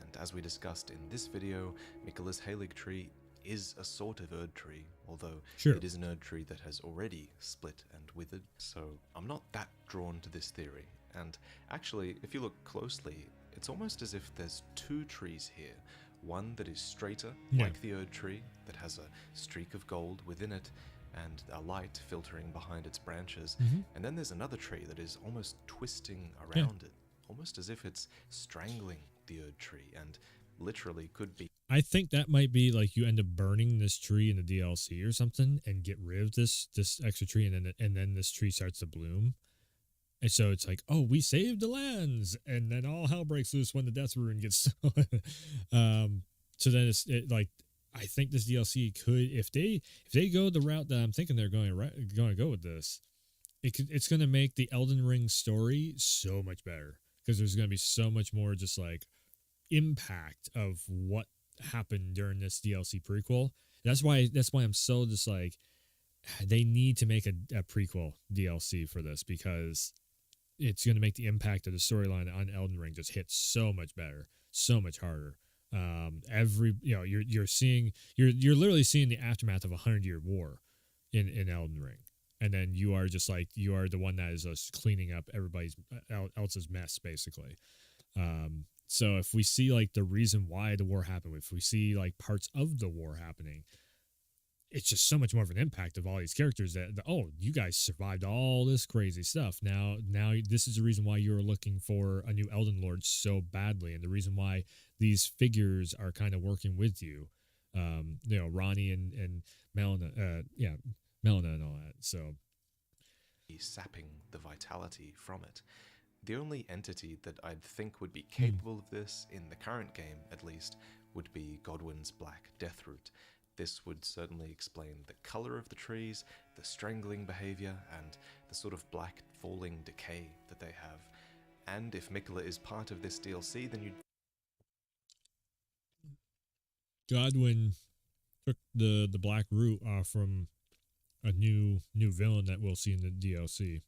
And as we discussed in this video, Miquella's Halig tree is a sort of Erdtree, although it is an Erdtree that has already split and withered, so I'm not that drawn to this theory. And actually, if you look closely, it's almost as if there's two trees here. One that is straighter, like the Erdtree, that has a streak of gold within it, and a light filtering behind its branches. And then there's another tree that is almost twisting around it, almost as if it's strangling the Erd tree and literally could be. I think that might be like you end up burning this tree in the DLC or something and get rid of this extra tree, and then this tree starts to bloom. And so it's like, oh, we saved the lands, and then all hell breaks loose when the Death Rune gets stolen. So then like, I think this DLC could, if they go the route that I'm thinking they're going to go with this, it's going to make the Elden Ring story so much better, because there's going to be so much more just like impact of what happened during this DLC prequel. That's why I'm so just like, they need to make a prequel DLC for this, because it's going to make the impact of the storyline on Elden Ring just hit so much better, so much harder. You're literally seeing the aftermath of 100-year war in Elden Ring, and then you are just like, you are the one that is just cleaning up everybody else's mess, basically. So if we see like the reason why the war happened, if we see like parts of the war happening, it's just so much more of an impact of all these characters that oh, you guys survived all this crazy stuff. Now this is the reason why you're looking for a new Elden Lord so badly, and the reason why these figures are kind of working with you. Ronnie and Melina, Melina and all that. So sapping the vitality from it. The only entity that I'd think would be capable of this, in the current game at least, would be Godwyn's Black Deathroot. This would certainly explain the color of the trees, the strangling behavior, and the sort of black falling decay that they have. And if Miquella is part of this DLC, then you'd... Godwyn took the Black Root off from a new villain that we'll see in the DLC.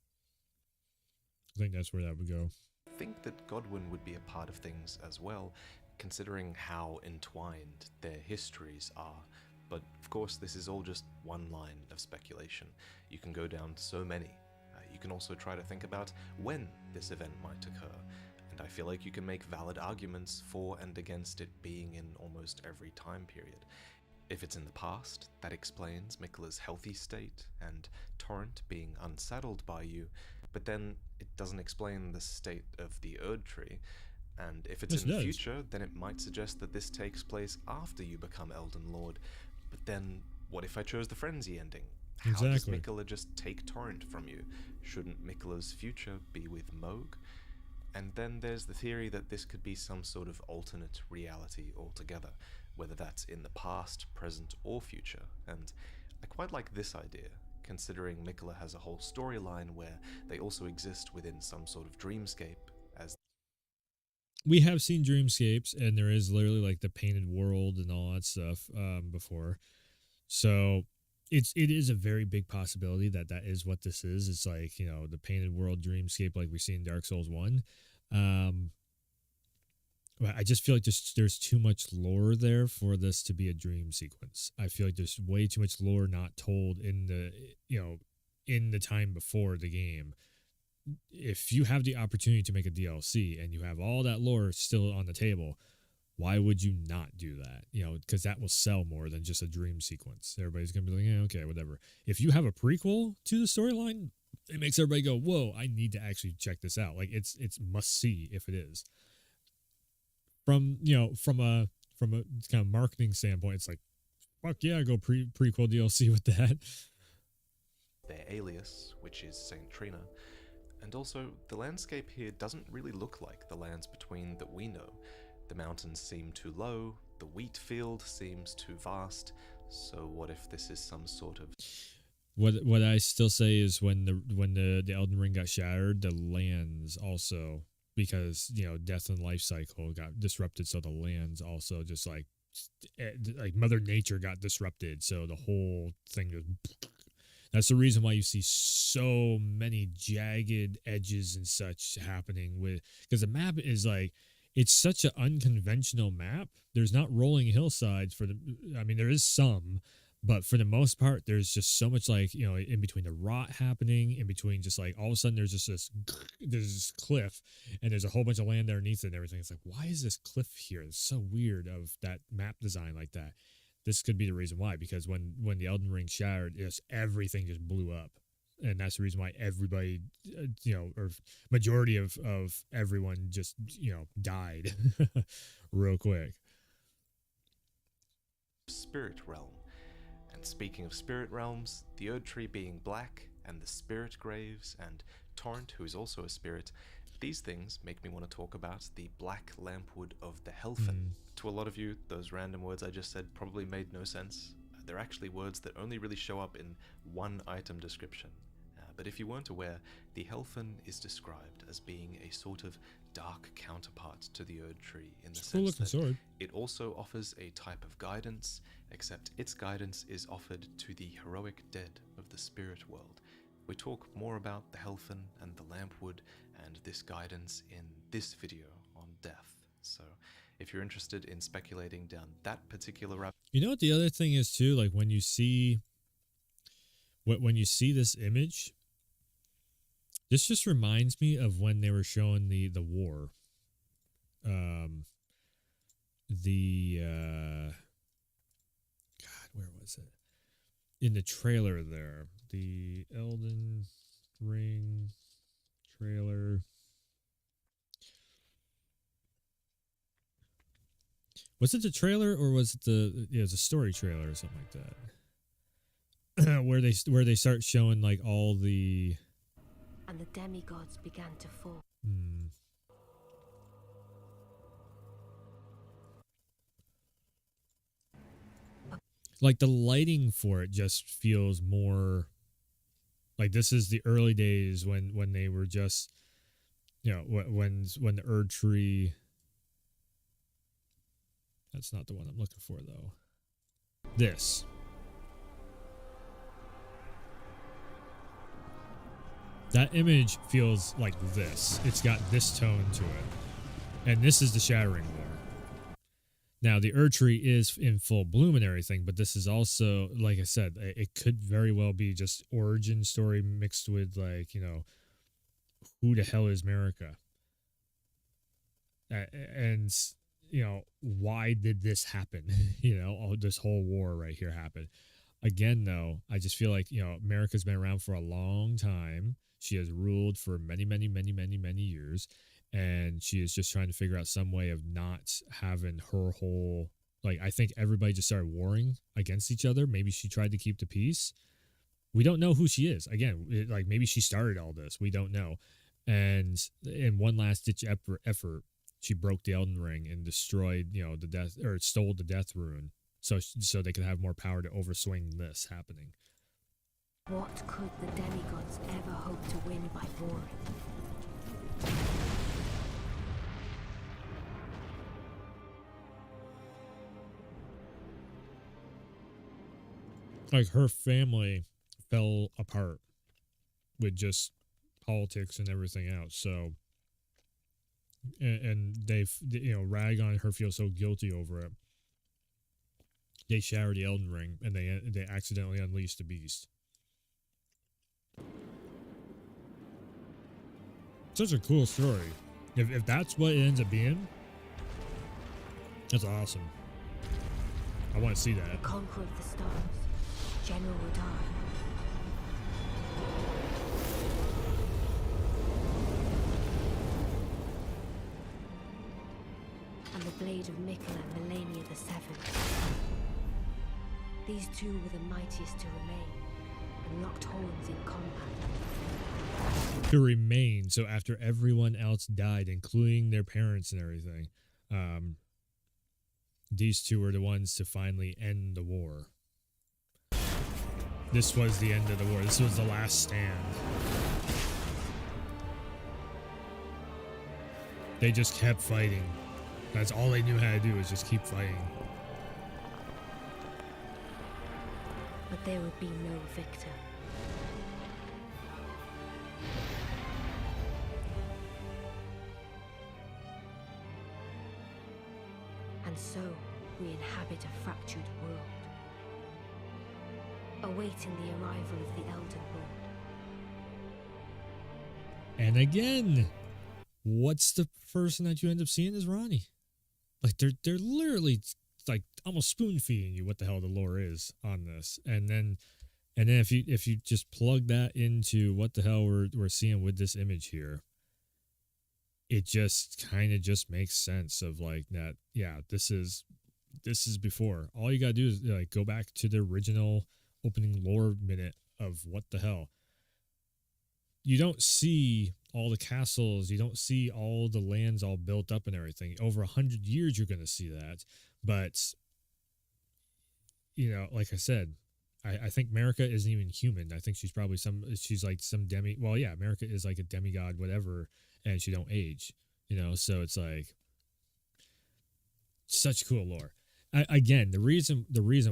I think that's where that would go. I think that Godwyn would be a part of things as well, considering how entwined their histories are. But of course, this is all just one line of speculation. You can go down so many. You can also try to think about when this event might occur, and I feel like you can make valid arguments for and against it being in almost every time period. If it's in the past, that explains Miquella's healthy state and Torrent being unsaddled by you, but then it doesn't explain the state of the Erd tree. And if it's in the future, then it might suggest that this takes place after you become Elden Lord. But then, what if I chose the Frenzy ending? How does Miquella just take Torrent from you? Shouldn't Miquella's future be with Mohg? And then there's the theory that this could be some sort of alternate reality altogether, whether that's in the past, present, or future. And I quite like this idea, considering Miquella has a whole storyline where they also exist within some sort of dreamscape. As we have seen dreamscapes, and there is literally like the painted world and all that stuff before. So it is a very big possibility that is what this is. It's like, the painted world dreamscape like we see in Dark Souls 1. I just feel like there's too much lore there for this to be a dream sequence. I feel like there's way too much lore not told in the time before the game. If you have the opportunity to make a DLC and you have all that lore still on the table, why would you not do that? Because that will sell more than just a dream sequence. Everybody's going to be like, yeah, okay, whatever. If you have a prequel to the storyline, it makes everybody go, whoa, I need to actually check this out. Like it's must see if it is. From a kind of marketing standpoint, it's like, fuck yeah, go prequel DLC with that. Their alias, which is Saint Trina. And also, the landscape here doesn't really look like the lands between that we know. The mountains seem too low, the wheat field seems too vast, so what if this is some sort of... What I still say is when the Elden Ring got shattered, the lands also, because, death and life cycle got disrupted, so the lands also just like Mother Nature got disrupted, so the whole thing just... That's the reason why you see so many jagged edges and such happening because the map is like, it's such an unconventional map. There's not rolling hillsides there is some, but for the most part, there's just so much like, in between the rot happening, in between just like all of a sudden there's just this cliff and there's a whole bunch of land underneath it and everything. It's like, why is this cliff here? It's so weird of that map design like that. This could be the reason why, because when the Elden Ring shattered, everything just blew up. and that's the reason why everybody, or majority of everyone just died real quick. Spirit realm. And speaking of spirit realms, the Erd Tree being black, and the spirit graves, and Torrent, who is also a spirit, these things make me want to talk about the black lampwood of the Helfen. To a lot of you, those random words I just said probably made no sense. They're actually words that only really show up in one item description. But if you weren't aware, the Helfen is described as being a sort of dark counterpart to the Erd Tree in the sense that sword. it also offers a type of guidance, except its guidance is offered to the heroic dead of the spirit world. We talk more about the Helfen and the Lampwood and this guidance in this video on death. So if you're interested in speculating down that particular rabbit, you know what the other thing is too, like when you see this image, this just reminds me of when they were showing the war. God, where was it? In the trailer there. The Elden Ring trailer. Was it the trailer or was it it was a story trailer or something like that? where they start showing like all the, and the demigods began to fall. Like the lighting for it just feels more like this is the early days when they were just, when the Erd Tree. That's not the one I'm looking for though. This. That image feels like this. It's got this tone to it. And this is the Shattering War. Now, the Erd Tree is in full bloom and everything, but this is also, like I said, it could very well be just origin story mixed with, like, who the hell is America? And, why did this happen? This whole war right here happened. Again, though, I just feel like, America's been around for a long time. She has ruled for many, many, many, many, many years. And she is just trying to figure out some way of not having her whole, like, I think everybody just started warring against each other. Maybe she tried to keep the peace. We don't know who she is. Again, maybe she started all this. We don't know. And in one last ditch effort, she broke the Elden Ring and destroyed, the death, or stole the death rune. So they could have more power to overswing this happening. What could the demigods ever hope to win by warring? Like her family fell apart with just politics and everything else. So, and they've, Radagon and her feel so guilty over it. They shatter the Elden Ring and they accidentally unleash the beast. Such a cool story. If that's what it ends up being, that's awesome. I want to see that. The conqueror of the stars, General Radar. And the blade of Mikkel and Melania the Seventh. These two were the mightiest to remain, and locked horns in combat. To remain, so after everyone else died, including their parents and everything, these two were the ones to finally end the war. This was the end of the war. This was the last stand. They just kept fighting. That's all they knew how to do, was just keep fighting. But there would be no victor. And so, we inhabit a fractured world, awaiting the arrival of the Elden Lord. And again, what's the person that you end up seeing is Ronnie? Like, they're literally, like, almost spoon-feeding you what the hell the lore is on this. And then And then if you just plug that into what the hell we're seeing with this image here, it just kind of just makes sense of like that. Yeah, this is before. All you gotta do is like go back to the original opening lore minute of what the hell. You don't see all the castles. You don't see all the lands all built up and everything. Over 100 years, you're going to see that. But, you know, like I said, I think America isn't even human. I think she's probably she's like some well, yeah, America is like a demigod, whatever, and she don't age, you know? So it's like such cool lore. Again, the reason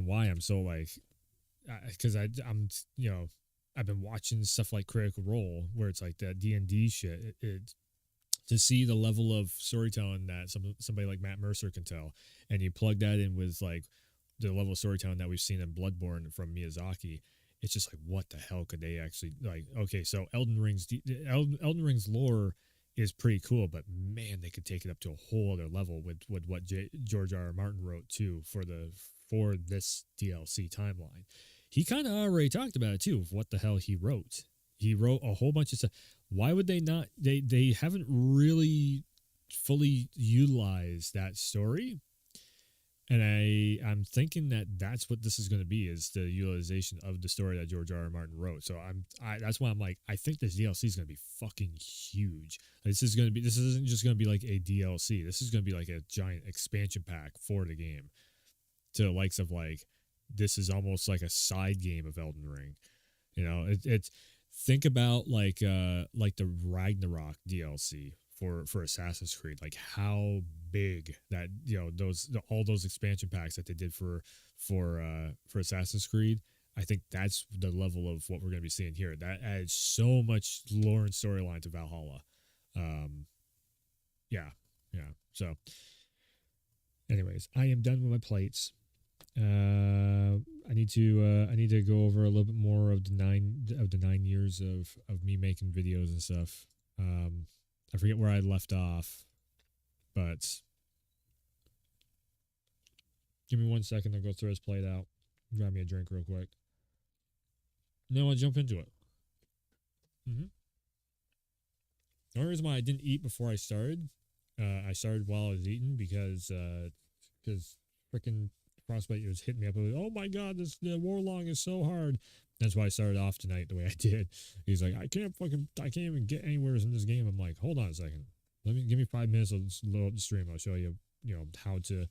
why I'm so like, because I'm, you know, I've been watching stuff like Critical Role, where it's like that D&D shit. To see the level of storytelling that somebody like Matt Mercer can tell, and you plug that in with like the level of storytelling that we've seen in Bloodborne from Miyazaki, it's just like, what the hell could they actually like? Okay, so Elden Ring's lore is pretty cool, but man, they could take it up to a whole other level with what George R. R. Martin wrote too for this DLC timeline. He kind of already talked about it too, of what the hell he wrote. He wrote a whole bunch of stuff. Why would they not? They haven't really fully utilized that story. And I'm thinking that that's what this is going to be, is the utilization of the story that George R. R. Martin wrote. So that's why I'm like, I think this DLC is going to be fucking huge. This isn't just going to be like a DLC. This is going to be like a giant expansion pack for the game, to the likes of like, this is almost like a side game of Elden Ring. You know, it's think about like the Ragnarok DLC for Assassin's Creed, like how big that, you know, all those expansion packs that they did for Assassin's Creed. I think that's the level of what we're going to be seeing here. That adds so much lore and storyline to Valhalla. Yeah. So, anyways, I am done with my plates. I need to go over a little bit more of the 9 years of me making videos and stuff. I forget where I left off, but give me 1 second. I'll go throw this plate out. Grab me a drink real quick. Then I'll jump into it. The only reason why I didn't eat before I started while I was eating because freaking Frostbite was hitting me up. Was, oh my god, the Warlong is so hard. That's why I started off tonight the way I did. He's like, I can't even get anywhere in this game. I'm like, hold on a second. Give me 5 minutes. I'll just load up the stream. I'll show you, you know, how to.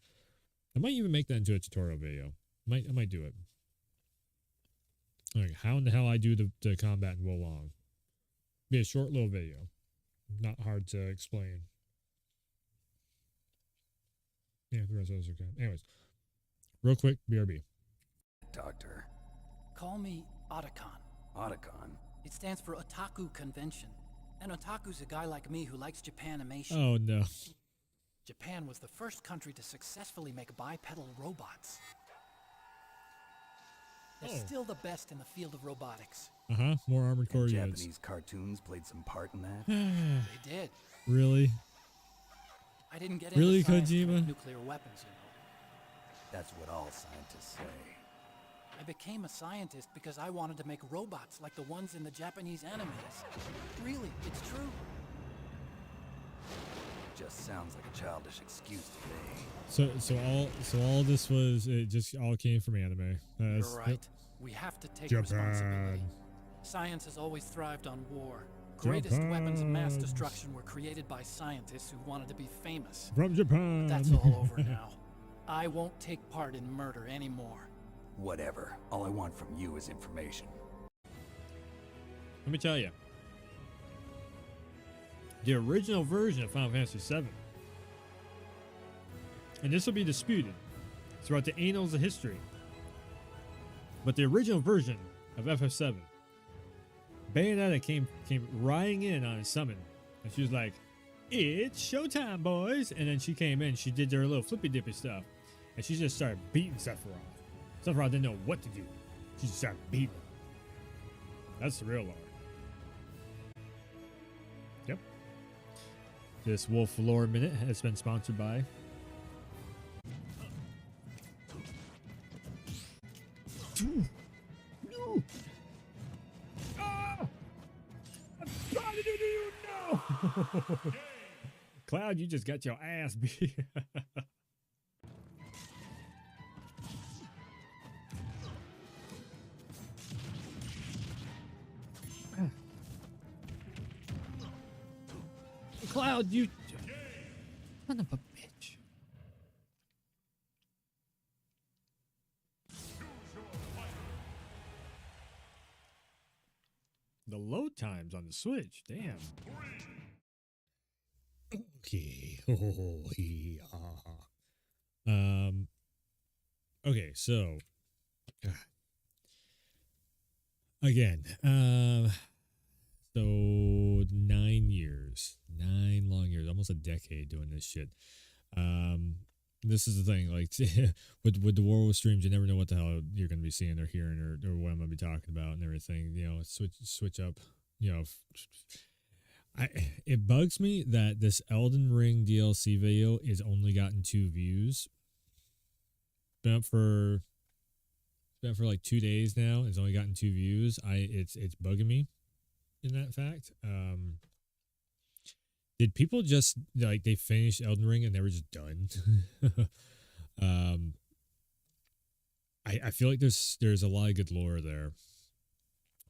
I might even make that into a tutorial video. I might do it. Like, how in the hell I do the combat in Wolong. Be a short little video. Not hard to explain. Yeah, the rest of those are good. Anyways, real quick, BRB. Doctor. Call me Otacon. Otacon? It stands for Otaku Convention. And otaku's a guy like me who likes Japanimation. Oh, no. Japan was the first country to successfully make bipedal robots. They're still the best in the field of robotics. More Armored Core units. Japanese cartoons played some part in that? They did. Really? I didn't get really, into science to Kojima? make nuclear weapons, you know. That's what all scientists say. I became a scientist because I wanted to make robots like the ones in the Japanese animes. Really, it's true. Just sounds like a childish excuse to me. So all this was, it just all came from anime. You're right. We have to take responsibility. Science has always thrived on war. Greatest weapons of mass destruction were created by scientists who wanted to be famous. From Japan. But that's all over now. I won't take part in murder anymore. Whatever. All I want from you is information. Let me tell you. The original version of Final Fantasy VII, and this will be disputed throughout the annals of history, but the original version of FF7, Bayonetta came riding in on a summon, and she was like, "It's showtime, boys!" And then she came in, she did their little flippy dippy stuff, and she just started beating Sephiroth. Sephiroth didn't know what to do. She just started beating him. That's the real lore. Yep. This Wolf Lore Minute has been sponsored by Cloud, you just got your ass beat. Cloud, you son of a bitch. The load times on the Switch, damn. Okay. Oh, yeah. Okay, so God. Again, so 9 long years, almost a decade doing this shit. This is the thing, like with the WARWU streams, you never know what the hell you're going to be seeing or hearing or what I'm going to be talking about and everything. You know, switch up. You know, it bugs me that this Elden Ring DLC video is only gotten 2 views. Been up for like 2 days now. It's only gotten 2 views. It's bugging me in that fact. Did people just like they finished Elden Ring and they were just done? I feel like there's a lot of good lore there.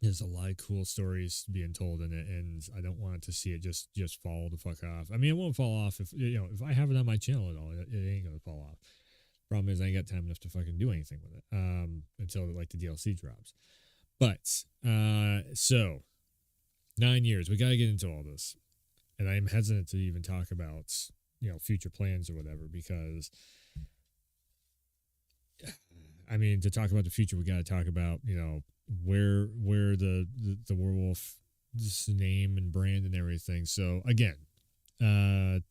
There's a lot of cool stories being told in it, and I don't want to see it just fall the fuck off. I mean, it won't fall off if if I have it on my channel at all. It ain't gonna fall off. Problem is, I ain't got time enough to fucking do anything with it until like the DLC drops. But so 9 years, we gotta get into all this, and I'm hesitant to even talk about future plans or whatever because. I mean, to talk about the future, we got to talk about where the Werewolf name and brand and everything. So again, to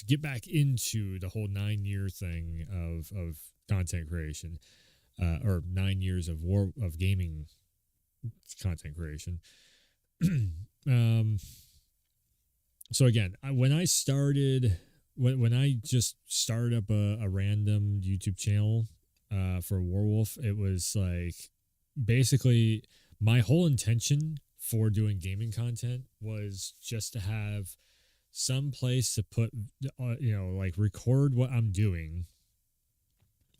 get back into the whole 9-year thing of content creation, or 9 years of gaming content creation. So again, when I started, when I just started up a random YouTube channel for Werewolf, it was like basically my whole intention for doing gaming content was just to have some place to put like record what I'm doing.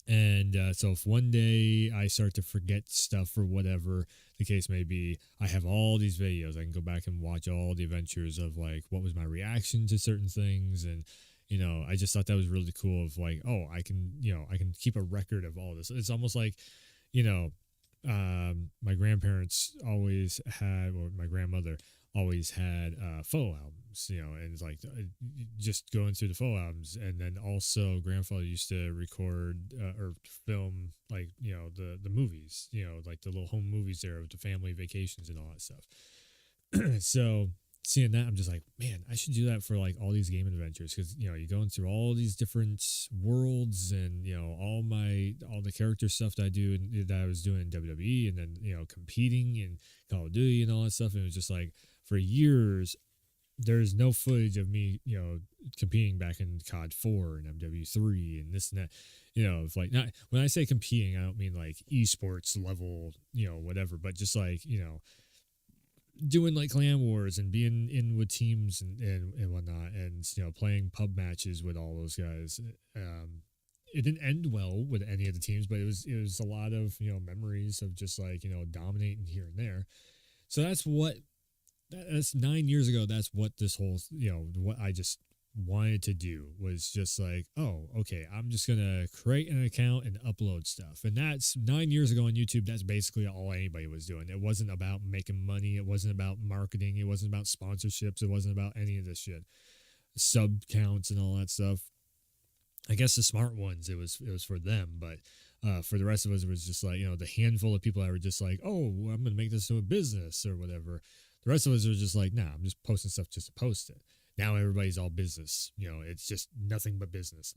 And so if one day I start to forget stuff or whatever the case may be, I have all these videos. I can go back and watch all the adventures of like what was my reaction to certain things. And I just thought that was really cool of like, oh, I can keep a record of all this. It's almost like, my grandparents always had, or my grandmother always had photo albums, and it's like just going through the photo albums. And then also grandfather used to record or film like, the movies, like the little home movies there with the family vacations and all that stuff. So seeing that, I'm just like, man, I should do that for like all these game adventures because you're going through all these different worlds and all the character stuff that I do and that I was doing in WWE, and then competing in Call of Duty and all that stuff. And it was just like for years there's no footage of me competing back in COD 4 and MW3 and this and that. It's like, not when I say competing, I don't mean like esports level whatever, but just like doing like clan wars and being in with teams and whatnot, and playing pub matches with all those guys. It didn't end well with any of the teams, but it was a lot of memories of just like dominating here and there. So that's 9 years ago. That's what this whole what I just wanted to do was just like, oh, okay, I'm just gonna create an account and upload stuff. And that's 9 years ago on YouTube. That's basically all anybody was doing. It wasn't about making money. It wasn't about marketing. It wasn't about sponsorships. It wasn't about any of this shit, sub counts and all that stuff. I guess the smart ones, it was for them, but for the rest of us, it was just like the handful of people that were just like, oh, I'm gonna make this into a business or whatever. The rest of us are just like, nah, I'm just posting stuff just to post it. Now everybody's all business. It's just nothing but business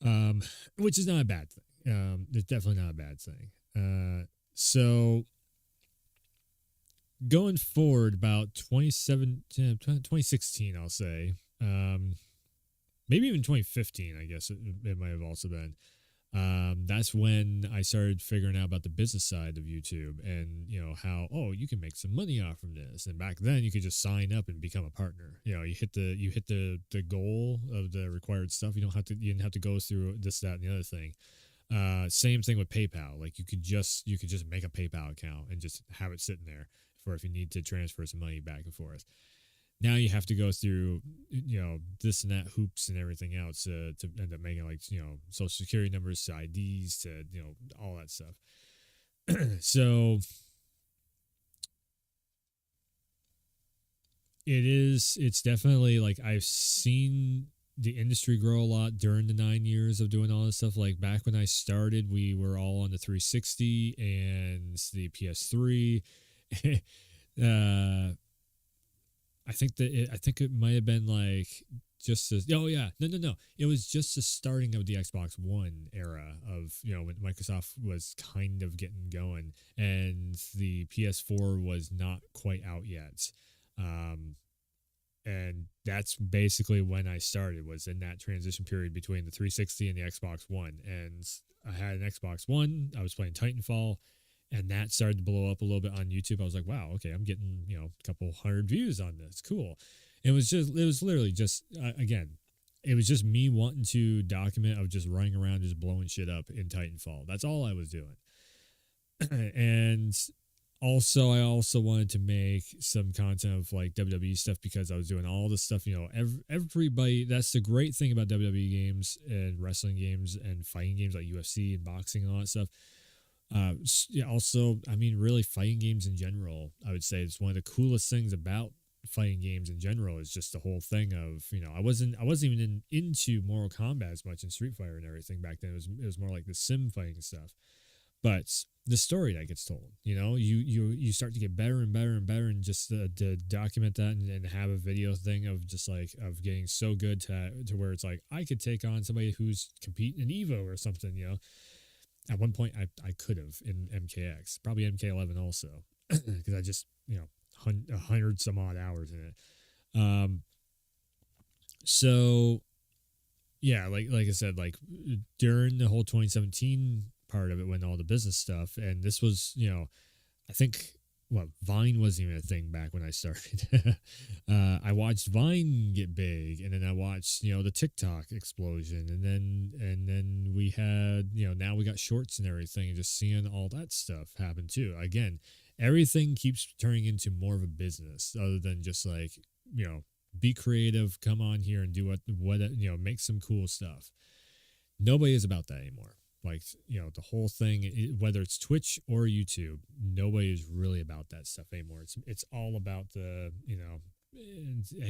now, which is not a bad thing. It's definitely not a bad thing. So going forward, about 2016, I'll say, maybe even 2015, I guess it might have also been. That's when I started figuring out about the business side of YouTube and, how, you can make some money off from this. And back then you could just sign up and become a partner. You hit the goal of the required stuff. You didn't have to go through this, that, and the other thing. Same thing with PayPal. Like you could just make a PayPal account and just have it sitting there for if you need to transfer some money back and forth. Now you have to go through, this and that hoops and everything else to end up making social security numbers to IDs to, all that stuff. So it's definitely like I've seen the industry grow a lot during the 9 years of doing all this stuff. Like back when I started, we were all on the 360 and the PS3. I think it might have been like just as, no, it was just the starting of the Xbox One era of, when Microsoft was kind of getting going and the PS4 was not quite out yet. And that's basically when I started, was in that transition period between the 360 and the Xbox One. And I had an Xbox One, I was playing Titanfall, and that started to blow up a little bit on YouTube. I was like, wow, okay, I'm getting, a couple hundred views on this. Cool. It was literally just, again, it was just me wanting to document of just running around, just blowing shit up in Titanfall. That's all I was doing. And also, I also wanted to make some content of like WWE stuff because I was doing all this stuff, everybody, that's the great thing about WWE games and wrestling games and fighting games like UFC and boxing and all that stuff. Also, I mean, really fighting games in general, I would say it's one of the coolest things about fighting games in general is just the whole thing of, I wasn't even into Mortal Kombat as much in Street Fighter and everything back then. It was more like the sim fighting stuff. But the story that gets told, you start to get better and better and better, and just to document that and have a video thing of just like of getting so good to where it's like I could take on somebody who's competing in Evo or something. At one point I could have in MKX, probably MK11 also, because I just 100 some odd hours in it. So yeah, like I said, like during the whole 2017 part of it when all the business stuff, and this was, I think Vine wasn't even a thing back when I started. I watched Vine get big, and then I watched, the TikTok explosion, and then we had, now we got shorts and everything, and just seeing all that stuff happen too. Again, everything keeps turning into more of a business other than just like, be creative, come on here and do what make some cool stuff. Nobody is about that anymore. Like, the whole thing, whether it's Twitch or YouTube, nobody is really about that stuff anymore. It's all about the,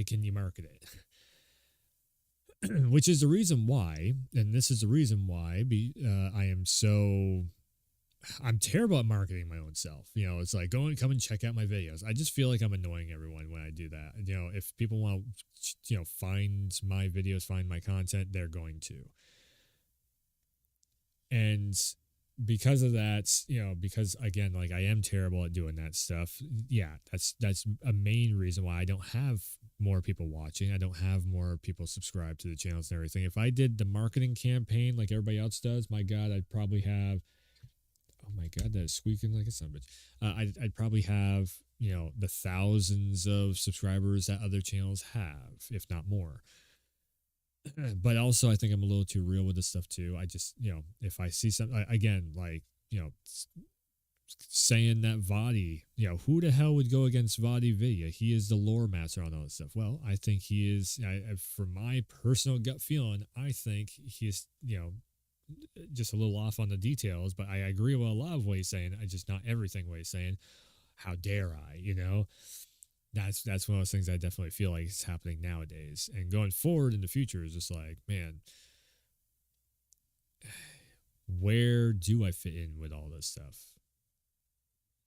can you market it? Which is the reason why, and this is the reason why I'm terrible at marketing my own self. It's like, come and check out my videos. I just feel like I'm annoying everyone when I do that. If people want to, find my videos, find my content, they're going to. And because of that, because again, like I am terrible at doing that stuff. Yeah, that's a main reason why I don't have more people watching. I don't have more people subscribe to the channels and everything. If I did the marketing campaign like everybody else does, my God, I'd probably have, oh my God, that is squeaking like a son of a bitch. I'd probably have, the thousands of subscribers that other channels have, if not more. But also, I think I'm a little too real with this stuff too. I just, if I see something, again, like, saying that Vadi, who the hell would go against Vadi Vidya? He is the lore master on all this stuff. Well, I think he is, for my personal gut feeling, I think he's, just a little off on the details, but I agree with a lot of what he's saying. I just not everything what he's saying. How dare I, That's one of those things I definitely feel like is happening nowadays. And going forward in the future is just like, man, where do I fit in with all this stuff?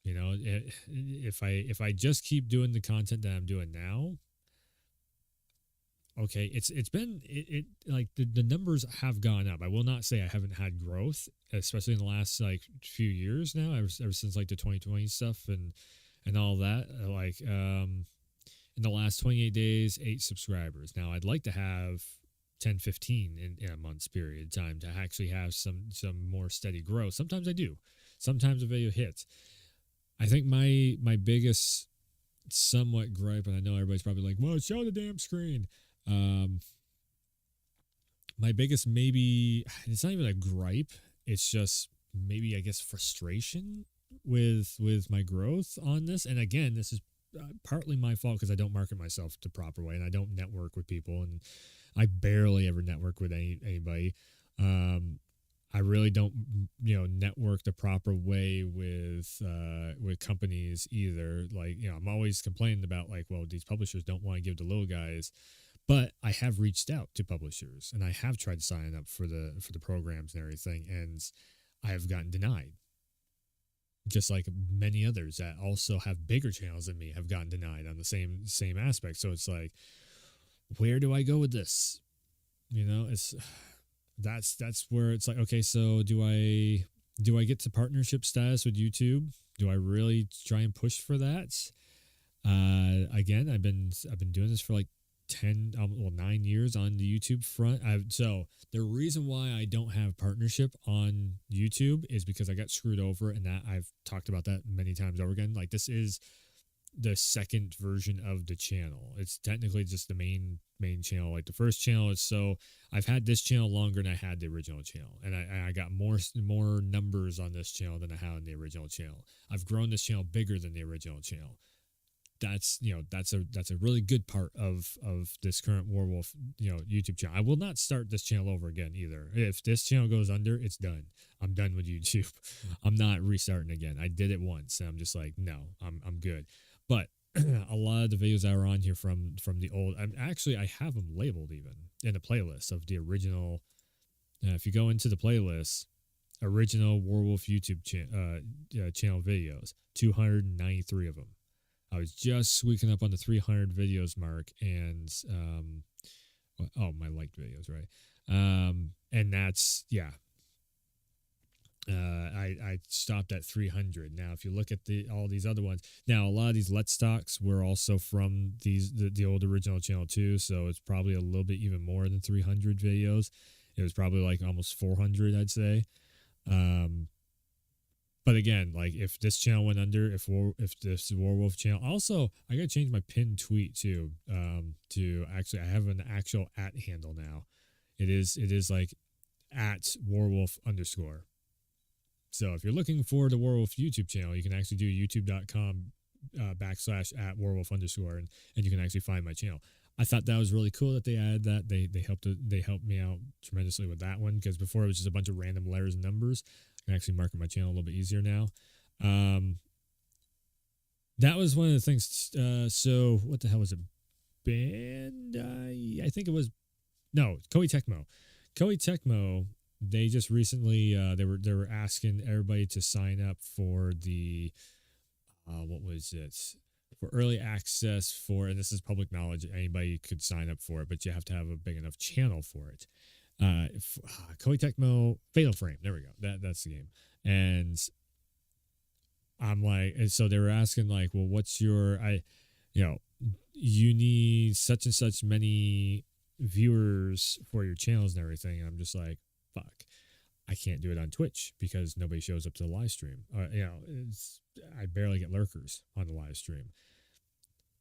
If I just keep doing the content that I'm doing now, okay, it's been like the numbers have gone up. I will not say I haven't had growth, especially in the last like few years now, ever since like the 2020 stuff and all that. Like in the last 28 days, 8 subscribers. Now I'd like to have 10, 15 in a month's period of time to actually have some more steady growth. Sometimes I do. Sometimes a video hits. I think my biggest somewhat gripe, and I know everybody's probably like, well, show the damn screen. My biggest, maybe, it's not even a gripe. It's just maybe, I guess, frustration with my growth on this. And again, this is partly my fault because I don't market myself the proper way, and I don't network with people, and I barely ever network with anybody. I really don't, network the proper way with companies either. Like, I'm always complaining about like, well, these publishers don't want to give the little guys, but I have reached out to publishers and I have tried to sign up for the programs and everything, and I have gotten denied. Just like many others that also have bigger channels than me have gotten denied on the same aspect. So it's like, where do I go with this? It's that's where it's like, okay, so do I get to partnership status with YouTube? Do I really try and push for that? Again, I've been doing this for like 9 years on the YouTube front. So the reason why I don't have partnership on YouTube is because I got screwed over, and that I've talked about that many times over again. Like, this is the second version of the channel. It's technically just the main channel. Like, the first channel is, so I've had this channel longer than I had the original channel, and I got more numbers on this channel than I had on the original channel. I've grown this channel bigger than the original channel. That's a really good part of this current WARWU1F YouTube channel. I will not start this channel over again either. If this channel goes under, it's done. I'm done with YouTube. I'm not restarting again. I did it once, and I'm just like, no, I'm good. But a lot of the videos that are on here from the old, I have them labeled even in the playlist of the original. If you go into the playlist, original WARWU1F YouTube channel videos, 293 of them. I was just squeaking up on the 300 videos mark, and my liked videos, right? And that's, yeah. I stopped at 300. Now, if you look at all these other ones, now a lot of these Let's Talks were also from the old original channel too, so it's probably a little bit even more than 300 videos. It was probably like almost 400, I'd say. But again, like, if this channel went under, if this WARWU1F channel, also I gotta change my pinned tweet too. To actually, I have an actual @ handle now. It is like @WARWU1F_. So if you're looking for the WARWU1F YouTube channel, you can actually do youtube.com /@WARWU1F_, and you can actually find my channel. I thought that was really cool that they added that. They helped me out tremendously with that one, because before it was just a bunch of random letters and numbers. I can actually market my channel a little bit easier now. That was one of the things. So what the hell was it? Bandai? I think it was, no, Koei Tecmo. Koei Tecmo. They just recently they were asking everybody to sign up for the what was it? For early access for, and this is public knowledge, anybody could sign up for it, but you have to have a big enough channel for it. Koei Tecmo Fatal Frame, there we go. That's the game. And I'm like, and so they were asking like, well, what's your, you need such and such many viewers for your channels and everything. And I'm just like, fuck, I can't do it on Twitch because nobody shows up to the live stream. I barely get lurkers on the live stream.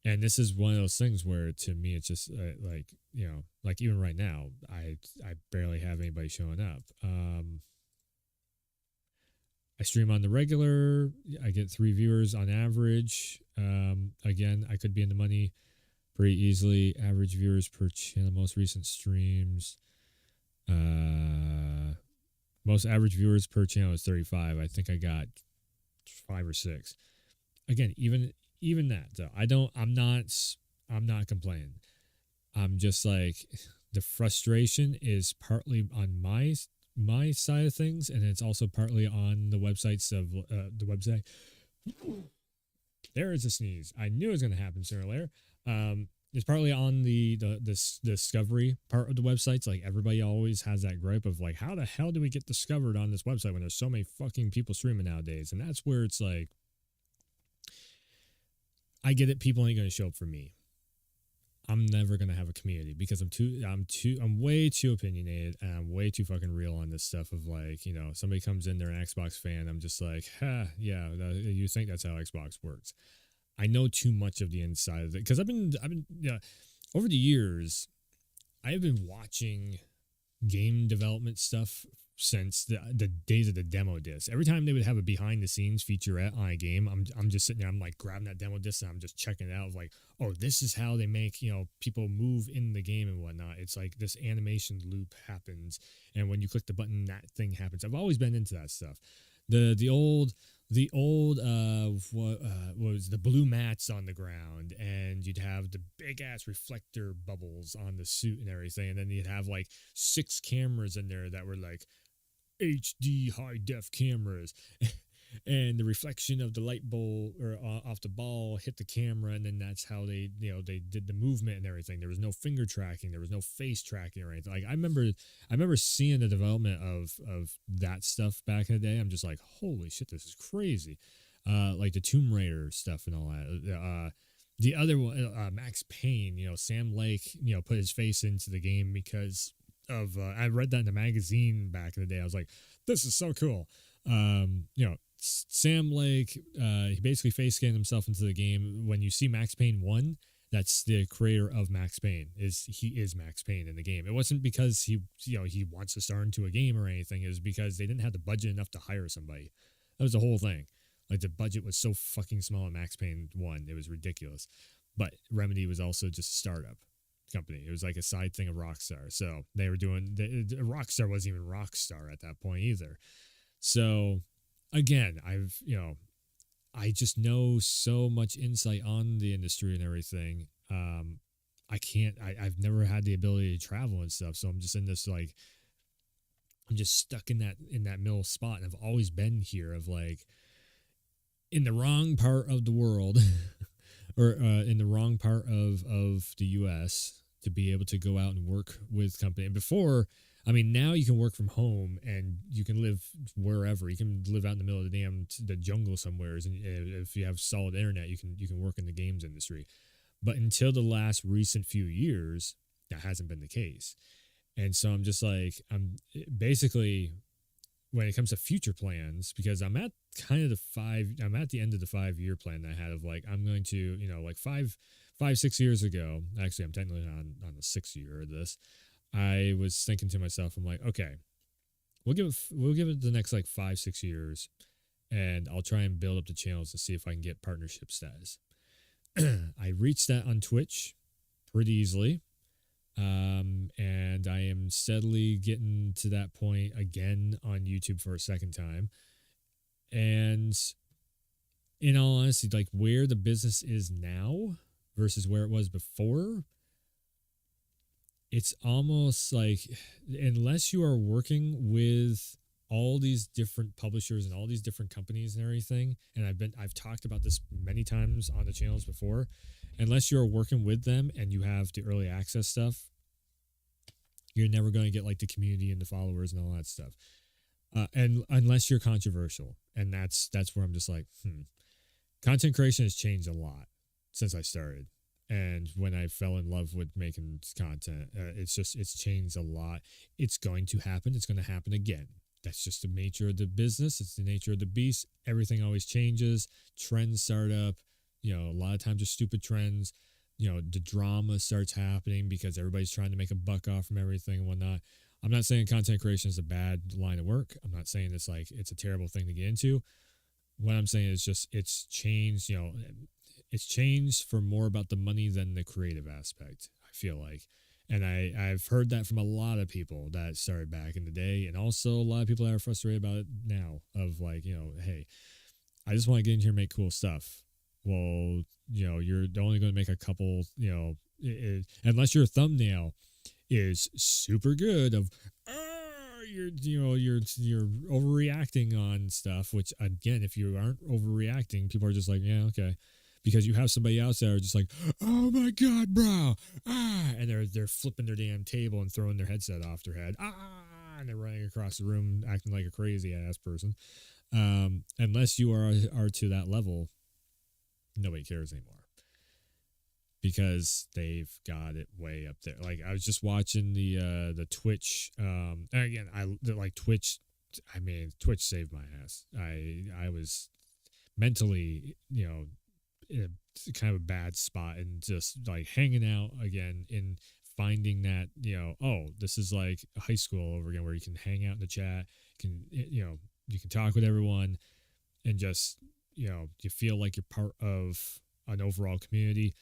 And this is one of those things where, to me, it's just like even right now, I barely have anybody showing up. I stream on the regular. I get 3 viewers on average. Again, I could be in the money pretty easily. Average viewers per channel. Most recent streams. Most average viewers per channel is 35. I think I got 5 or 6. Again, even that though, I'm not complaining. I'm just like, the frustration is partly on my side of things, and it's also partly on the websites of the website. There is a sneeze. I knew it was going to happen sooner or later. It's partly on the discovery part of the websites. Like, everybody always has that gripe of like, how the hell do we get discovered on this website when there's so many fucking people streaming nowadays? And that's where it's like, I get it. People ain't going to show up for me. I'm never gonna have a community because I'm way too opinionated and I'm way too fucking real on this stuff of like, you know, somebody comes in, they're an Xbox fan, I'm just like, yeah, you think that's how Xbox works. I know too much of the inside of it because I've been yeah, over the years, I've been watching game development stuff since the days of the demo disc. Every time they would have a behind the scenes featurette on a game, I'm just sitting there, I'm like grabbing that demo disc and I'm just checking it out of like, oh, this is how they make, you know, people move in the game and whatnot. It's like this animation loop happens, and when you click the button, that thing happens. I've always been into that stuff. The old what was the blue mats on the ground, and you'd have the big ass reflector bubbles on the suit and everything, and then you'd have like 6 cameras in there that were like HD high def cameras, and the reflection of the light bulb or off the ball hit the camera, and then that's how they, you know, they did the movement and everything. There was no finger tracking, there was no face tracking or anything. Like I remember seeing the development of that stuff back in the day. I'm just like, holy shit, this is crazy. Like the Tomb Raider stuff and all that. The other one, Max Payne, you know, Sam Lake, you know, put his face into the game because of I read that in the magazine back in the day. I was like, this is so cool. You know, Sam Lake, he basically face scanned himself into the game. When you see Max Payne 1, that's the creator of Max Payne. He is Max Payne in the game. It wasn't because he wants to star into a game or anything. It was because they didn't have the budget enough to hire somebody. That was the whole thing. Like the budget was so fucking small in Max Payne 1. It was ridiculous. But Remedy was also just a startup company. It was like a side thing of Rockstar. So they were doing Rockstar wasn't even Rockstar at that point either. So again, I just know so much insight on the industry and everything. I've never had the ability to travel and stuff. So I'm just in this like, I'm just stuck in that middle spot. And I've always been here of like in the wrong part of the world or in the wrong part of the US to be able to go out and work with company. And before, I mean, now you can work from home and you can live wherever. You can live out in the middle of the jungle somewhere. And if you have solid internet, you can work in the games industry. But until the last recent few years, that hasn't been the case. And so I'm just like, I'm basically, when it comes to future plans, because I'm at the end of the 5-year plan that I had of like, I'm going to, you know, like 6 years ago, actually I'm technically on the 6th year of this, I was thinking to myself, I'm like, okay, we'll give it the next like 5-6 years, and I'll try and build up the channels to see if I can get partnership status. I reached that on Twitch pretty easily, and I am steadily getting to that point again on YouTube for a second time. And in all honesty, like where the business is now versus where it was before, it's almost like, unless you are working with all these different publishers and all these different companies and everything, and I've talked about this many times on the channels before, unless you're working with them and you have the early access stuff, you're never going to get like the community and the followers and all that stuff. And unless you're controversial, and that's where I'm just like, content creation has changed a lot since I started. And when I fell in love with making content, it's changed a lot. It's going to happen. It's going to happen again. That's just the nature of the business. It's the nature of the beast. Everything always changes. Trends start up. You know, a lot of times there's stupid trends. You know, the drama starts happening because everybody's trying to make a buck off from everything and whatnot. I'm not saying content creation is a bad line of work. I'm not saying it's like it's a terrible thing to get into. What I'm saying is just it's changed, you know, it's changed for more about the money than the creative aspect, I feel like. And I've heard that from a lot of people that started back in the day, and also a lot of people that are frustrated about it now of like, you know, hey, I just want to get in here and make cool stuff. Well, you know, you're only going to make a couple, you know, unless your thumbnail is super good of, you're overreacting on stuff, which again, if you aren't overreacting, people are just like, yeah, okay. Because you have somebody else that are just like, oh my God, bro, and they're flipping their damn table and throwing their headset off their head, and they're running across the room acting like a crazy ass person. Unless you are to that level, nobody cares anymore. because they've got it way up there. Like I was just watching the Twitch. And again, like Twitch. I mean, Twitch saved my ass. I was mentally, in a kind of a bad spot, and just like hanging out again in finding that, oh, this is like high school over again, where you can hang out in the chat, you can talk with everyone, and just, you feel like you're part of an overall community.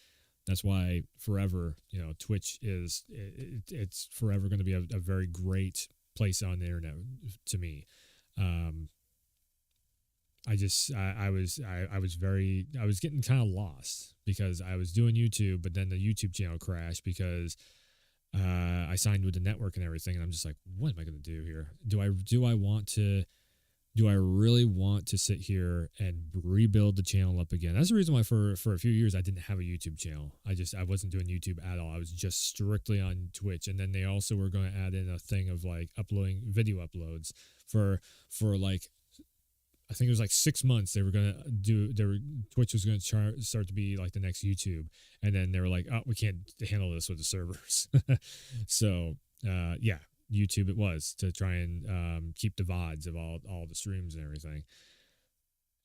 That's why forever, Twitch it's forever going to be a very great place on the internet to me. I was getting kind of lost because I was doing YouTube, but then the YouTube channel crashed because I signed with the network and everything, and I'm just like, what am I going to do here? Do I really want to sit here and rebuild the channel up again? That's the reason why for a few years I didn't have a YouTube channel. I wasn't doing YouTube at all. I was just strictly on Twitch. And then they also were going to add in a thing of like uploading video uploads for like, I think it was like 6 months. They were going to Twitch was going to start to be like the next YouTube. And then they were like, oh, we can't handle this with the servers. So, yeah. YouTube it was to try and keep the VODs of all the streams and everything.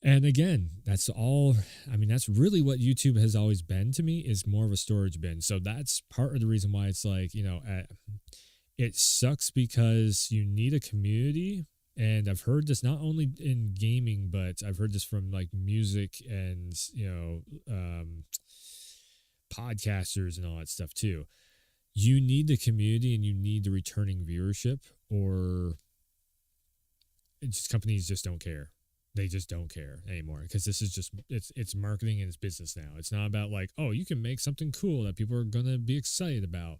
And again, that's all. I mean, that's really what YouTube has always been to me, is more of a storage bin. So that's part of the reason why it's like, it sucks because you need a community. And I've heard this not only in gaming, but I've heard this from like music and, podcasters and all that stuff too. You need the community and you need the returning viewership, or companies just don't care. They just don't care anymore, because this is just, it's marketing and it's business now. It's not about like, oh, you can make something cool that people are going to be excited about.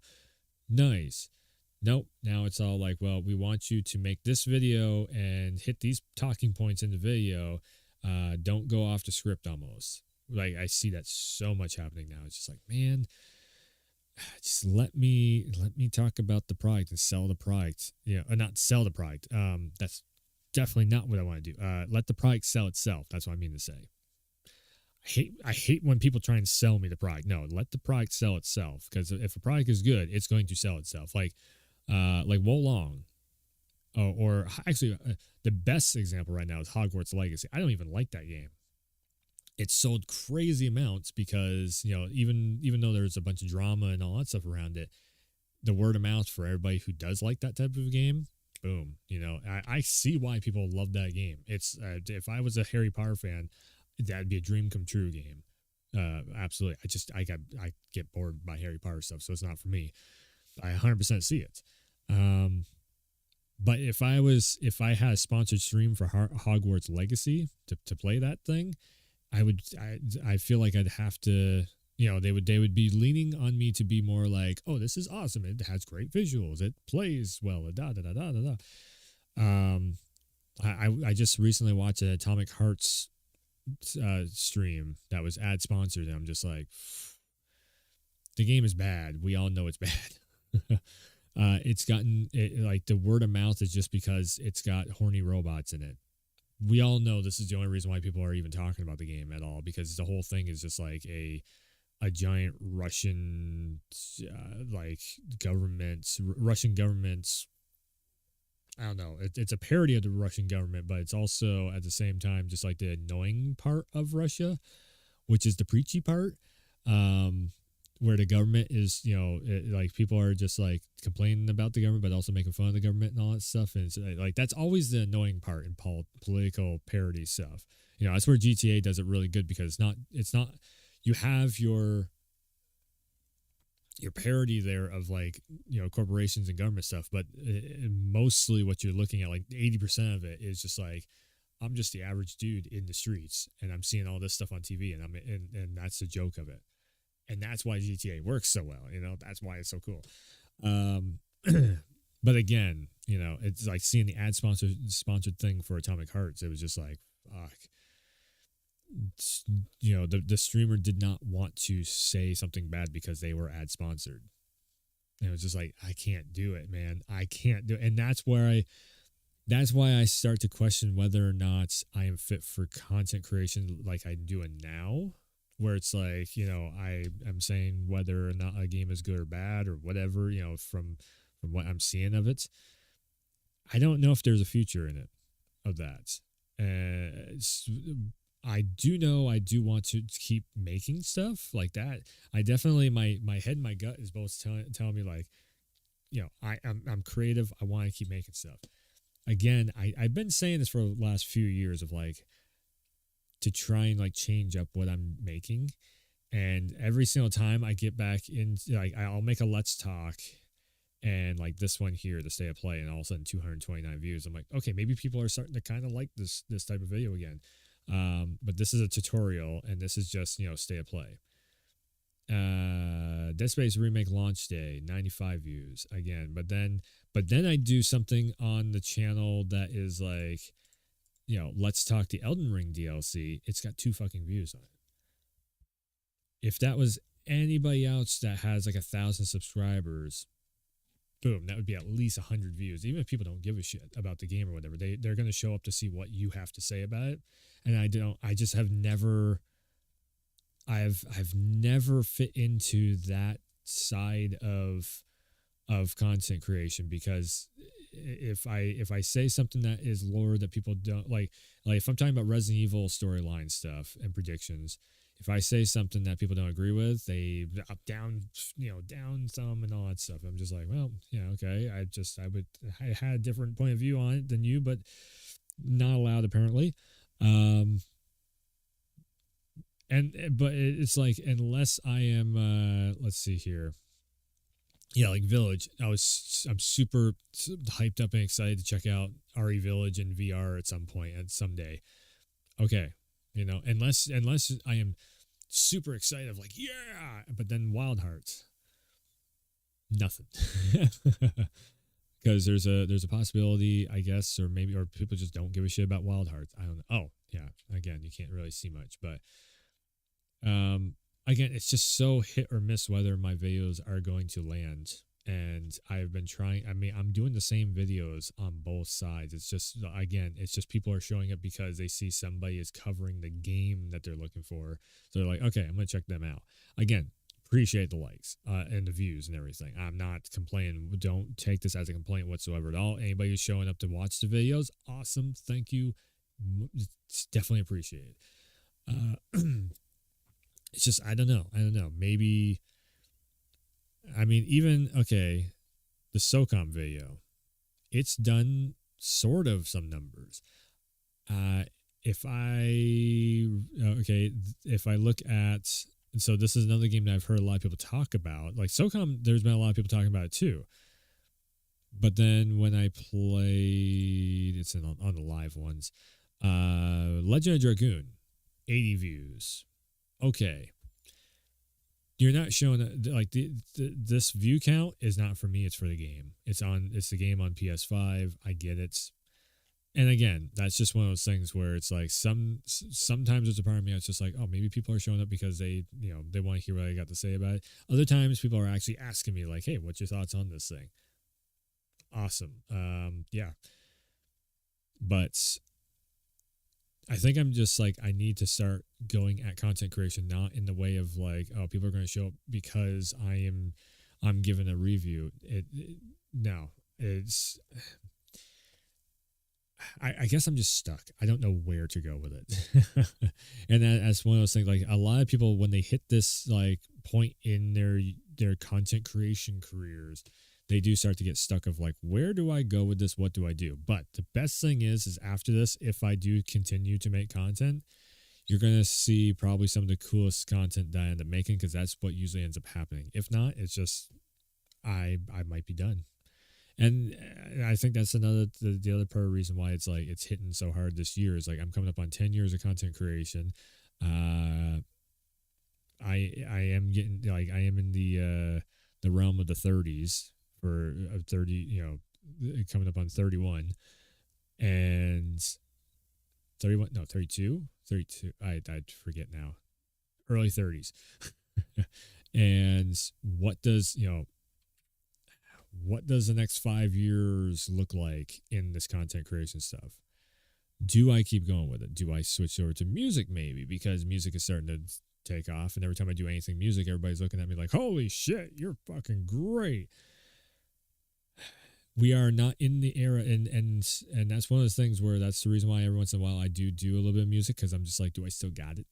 Nice. Nope. Now it's all like, well, we want you to make this video and hit these talking points in the video. Don't go off the script almost. Like I see that so much happening now. It's just like, man, just let me talk about the product and sell the product. Not sell the product. That's definitely not what I want to do. Let the product sell itself. That's what I mean to say. I hate when people try and sell me the product. No, let the product sell itself, because if a product is good, it's going to sell itself. Like WARWU1F. Or actually, the best example right now is Hogwarts Legacy. I don't even like that game. It sold crazy amounts because, even though there's a bunch of drama and all that stuff around it, the word of mouth for everybody who does like that type of game, boom. I see why people love that game. It's if I was a Harry Potter fan, that'd be a dream come true game. Absolutely. I get bored by Harry Potter stuff, so it's not for me. I 100% see it. But if I had a sponsored stream for Hogwarts Legacy to play that thing, I feel like I'd have to, they would be leaning on me to be more like, oh, this is awesome. It has great visuals. It plays well. I just recently watched an Atomic Hearts stream that was ad sponsored, and I'm just like, the game is bad. We all know it's bad. It's gotten like the word of mouth is just because it's got horny robots in it. We all know this is the only reason why people are even talking about the game at all, because the whole thing is just like a giant Russian Russian government's. I don't know. It's a parody of the Russian government, but it's also at the same time just like the annoying part of Russia, which is the preachy part, where the government is, like people are just like complaining about the government, but also making fun of the government and all that stuff. And it's like that's always the annoying part in political parody stuff. That's where GTA does it really good, because it's not. You have your parody there of like, corporations and government stuff, but mostly what you're looking at, like 80% of it is just like, I'm just the average dude in the streets and I'm seeing all this stuff on TV, and that's the joke of it. And that's why GTA works so well. That's why it's so cool. But again, it's like seeing the ad sponsored thing for Atomic Hearts. It was just like, fuck. The streamer did not want to say something bad because they were ad sponsored. And it was just like, I can't do it, man. I can't do it. And that's why I start to question whether or not I am fit for content creation like I'm doing now. where it's like, you know, I am saying whether or not a game is good or bad or whatever, you know, from what I'm seeing of it. I don't know if there's a future in it of that. I do know I do want to keep making stuff like that. I definitely my head and my gut is both telling me like, you know, I'm creative. I want to keep making stuff. Again, I've been saying this for the last few years of like to try and like change up what I'm making. And every single time I get back in, like I'll make a Let's Talk and like this one here, the State of Play, and all of a sudden 229 views. I'm like, okay, maybe people are starting to kind of like this type of video again. But this is a tutorial and this is just, you know, State of Play. Dead Space remake launch day, 95 views again. But then I do something on the channel that is like, you know, Let's Talk the Elden Ring DLC. It's got 2 fucking views on it. If that was anybody else that has like 1,000 subscribers, boom, that would be at least 100 views. Even if people don't give a shit about the game or whatever, they're going to show up to see what you have to say about it. And I just have never, I've never fit into that side of content creation, because if I say something that is lore that people don't like if I'm talking about Resident Evil storyline stuff and predictions, if I say something that people don't agree with, they up down, you know, down some and all that stuff. I'm just like, well, yeah, okay. I had a different point of view on it than you, but not allowed apparently. But it's like, unless I am, let's see here. Yeah, like Village. I'm super hyped up and excited to check out RE Village in VR at some point, at someday. Okay, you know, unless I am super excited of like, yeah, but then Wild Hearts, nothing. Because there's a possibility, I guess, or people just don't give a shit about Wild Hearts. I don't know. Oh, yeah. Again, you can't really see much, but again, it's just so hit or miss whether my videos are going to land. And I've been trying. I mean, I'm doing the same videos on both sides. It's just, again, it's just people are showing up because they see somebody is covering the game that they're looking for. So they're like, okay, I'm going to check them out. Again, appreciate the likes and the views and everything. I'm not complaining. Don't take this as a complaint whatsoever at all. Anybody who's showing up to watch the videos, awesome. Thank you. It's definitely appreciated. It's just, I don't know. Maybe, I mean, even, okay, the SOCOM video, it's done sort of some numbers. If I look at, so this is another game that I've heard a lot of people talk about. Like SOCOM, there's been a lot of people talking about it too. But then when I played, it's on the live ones, Legend of Dragoon, 80 views. Okay, you're not showing like this view count is not for me. It's for the game. It's the game on PS5. I get it. And again, that's just one of those things where it's like sometimes there's a part of me that's just like, oh, maybe people are showing up because they want to hear what I got to say about it. Other times people are actually asking me like, hey, what's your thoughts on this thing? Awesome. Yeah. But I think I'm just like, I need to start going at content creation, not in the way of like, oh, people are going to show up because I'm giving a review. No, it's, I guess I'm just stuck. I don't know where to go with it. And that's one of those things, like a lot of people, when they hit this like point in their content creation careers, they do start to get stuck of like, where do I go with this? What do I do? But the best thing is after this, if I do continue to make content, you're going to see probably some of the coolest content that I end up making, because that's what usually ends up happening. If not, it's just, I might be done. And I think that's the other part of the reason why it's like, it's hitting so hard this year is like, I'm coming up on 10 years of content creation. I am getting like, I am in the realm of the 30s. For 30, coming up on 31 and 31, no, 32, I forget now, early 30s. And what does the next 5 years look like in this content creation stuff? Do I keep going with it? Do I switch over to music maybe? Because music is starting to take off. And every time I do anything music, everybody's looking at me like, holy shit, you're fucking great. We are not in the era, and that's one of those things where that's the reason why every once in a while I do a little bit of music, because I'm just like, do I still got it?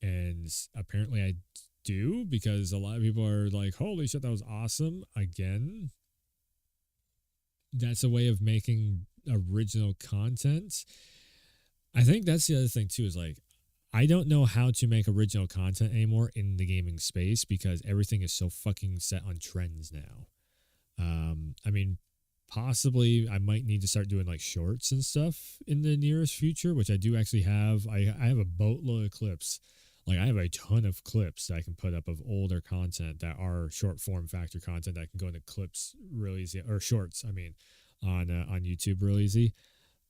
And apparently I do, because a lot of people are like, holy shit, that was awesome. Again, that's a way of making original content. I think that's the other thing too, is like, I don't know how to make original content anymore in the gaming space, because everything is so fucking set on trends now. I mean, possibly I might need to start doing like shorts and stuff in the nearest future, which I do actually have. I have a boatload of clips. Like, I have a ton of clips that I can put up of older content that are short form factor content that can go into clips real easy, or shorts, I mean, on YouTube real easy.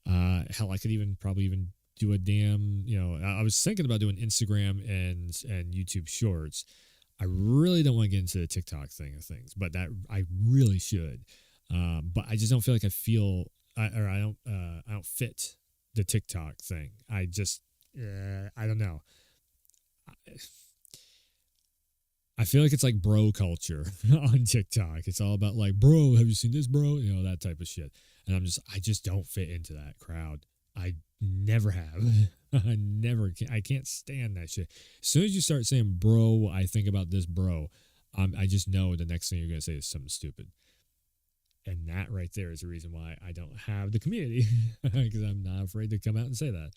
Hell, I could probably even do a damn, I was thinking about doing Instagram and YouTube shorts. I really don't want to get into the TikTok thing of things, but that I really should. But I just don't feel like I don't fit the TikTok thing. I just, I don't know. I feel like it's like bro culture on TikTok. It's all about like, bro, have you seen this, bro? That type of shit. And I just don't fit into that crowd. I never have. I can't stand that shit. As soon as you start saying bro, I think about this bro. I just know the next thing you're going to say is something stupid. And that right there is the reason why I don't have the community, because I'm not afraid to come out and say that.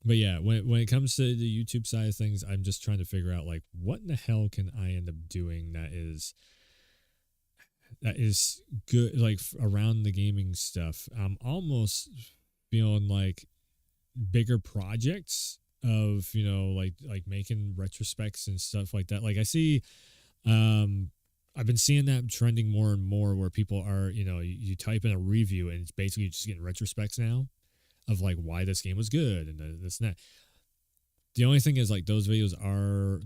But yeah, when it comes to the YouTube side of things, I'm just trying to figure out like, what in the hell can I end up doing that is good, like around the gaming stuff. I'm almost feeling like bigger projects of, like making retrospects and stuff like that. Like, I see, I've been seeing that trending more and more, where people are, you type in a review and it's basically just getting retrospects now of like why this game was good and this and that. The only thing is, like, those videos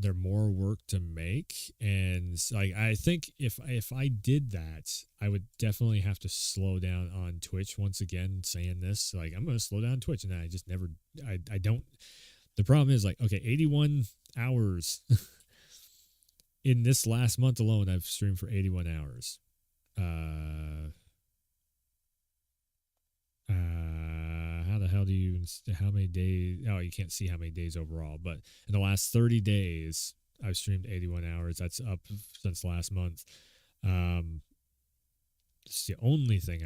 they're more work to make, and like, I think if I did that, I would definitely have to slow down on Twitch. Once again, saying this, like, I'm going to slow down Twitch, and I just never, I don't. The problem is, like, okay, 81 hours in this last month alone, I've streamed for 81 hours. How the hell how many days? Oh, you can't see how many days overall, but in the last 30 days, I've streamed 81 hours. That's up since last month. It's the only thing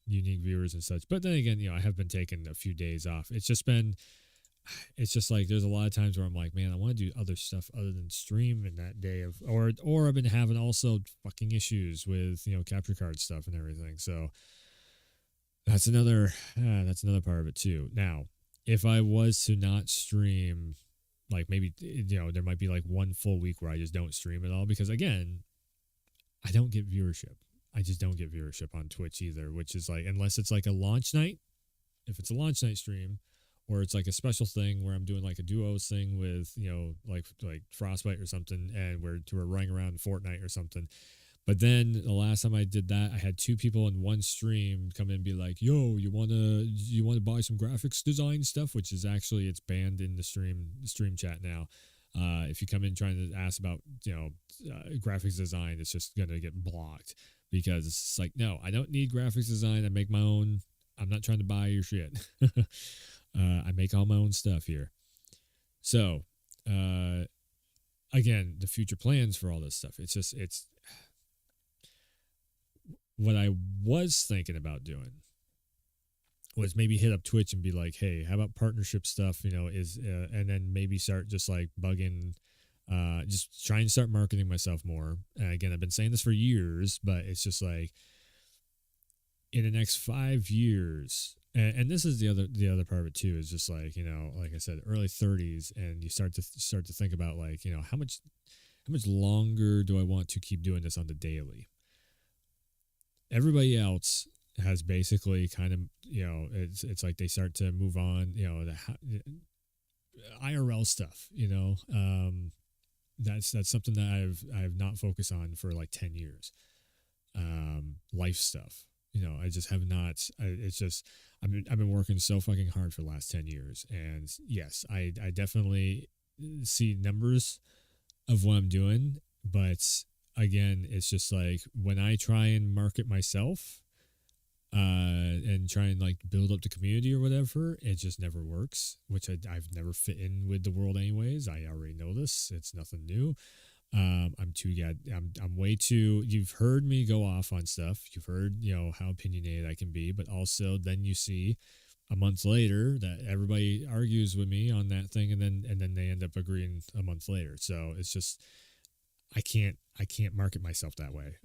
unique viewers and such. But then again, I have been taking a few days off. It's just like, there's a lot of times where I'm like, man, I want to do other stuff other than stream in that day or I've been having also fucking issues with, capture card stuff and everything. So that's another part of it too. Now, if I was to not stream, like, maybe, there might be like one full week where I just don't stream at all, because again, I don't get viewership. I just don't get viewership on Twitch either, which is like, unless it's like a launch night, if it's a launch night stream, or it's like a special thing where I'm doing like a duos thing with, like Frostbite or something, and we're running around in Fortnite or something. But then the last time I did that, I had two people in one stream come in and be like, yo, you wanna buy some graphics design stuff, which is actually, it's banned in the stream chat now. If you come in trying to ask about, graphics design, it's just going to get blocked, because it's like, no, I don't need graphics design. I make my own. I'm not trying to buy your shit. I make all my own stuff here. So, again, the future plans for all this stuff, it's what I was thinking about doing was maybe hit up Twitch and be like, hey, how about partnership stuff, and then maybe start just like bugging, just trying to start marketing myself more. And again, I've been saying this for years, but it's just like, in the next 5 years, and this is the other part of it too, is just like, like I said, early 30s, and you start to think about like, how much longer do I want to keep doing this on the daily? Everybody else has basically kind of, it's like they start to move on, the IRL stuff, that's something that I've not focused on for like 10 years. Life stuff. I just have not. It's just I've been working so fucking hard for the last 10 years, and yes, I definitely see numbers of what I'm doing, but again, it's just like when I try and market myself, and try and like build up the community or whatever, it just never works. Which I've never fit in with the world anyways. I already know this. It's nothing new. I'm way too. You've heard me go off on stuff. You've heard how opinionated I can be, but also then you see a month later that everybody argues with me on that thing, and then they end up agreeing a month later. So it's just I can't market myself that way.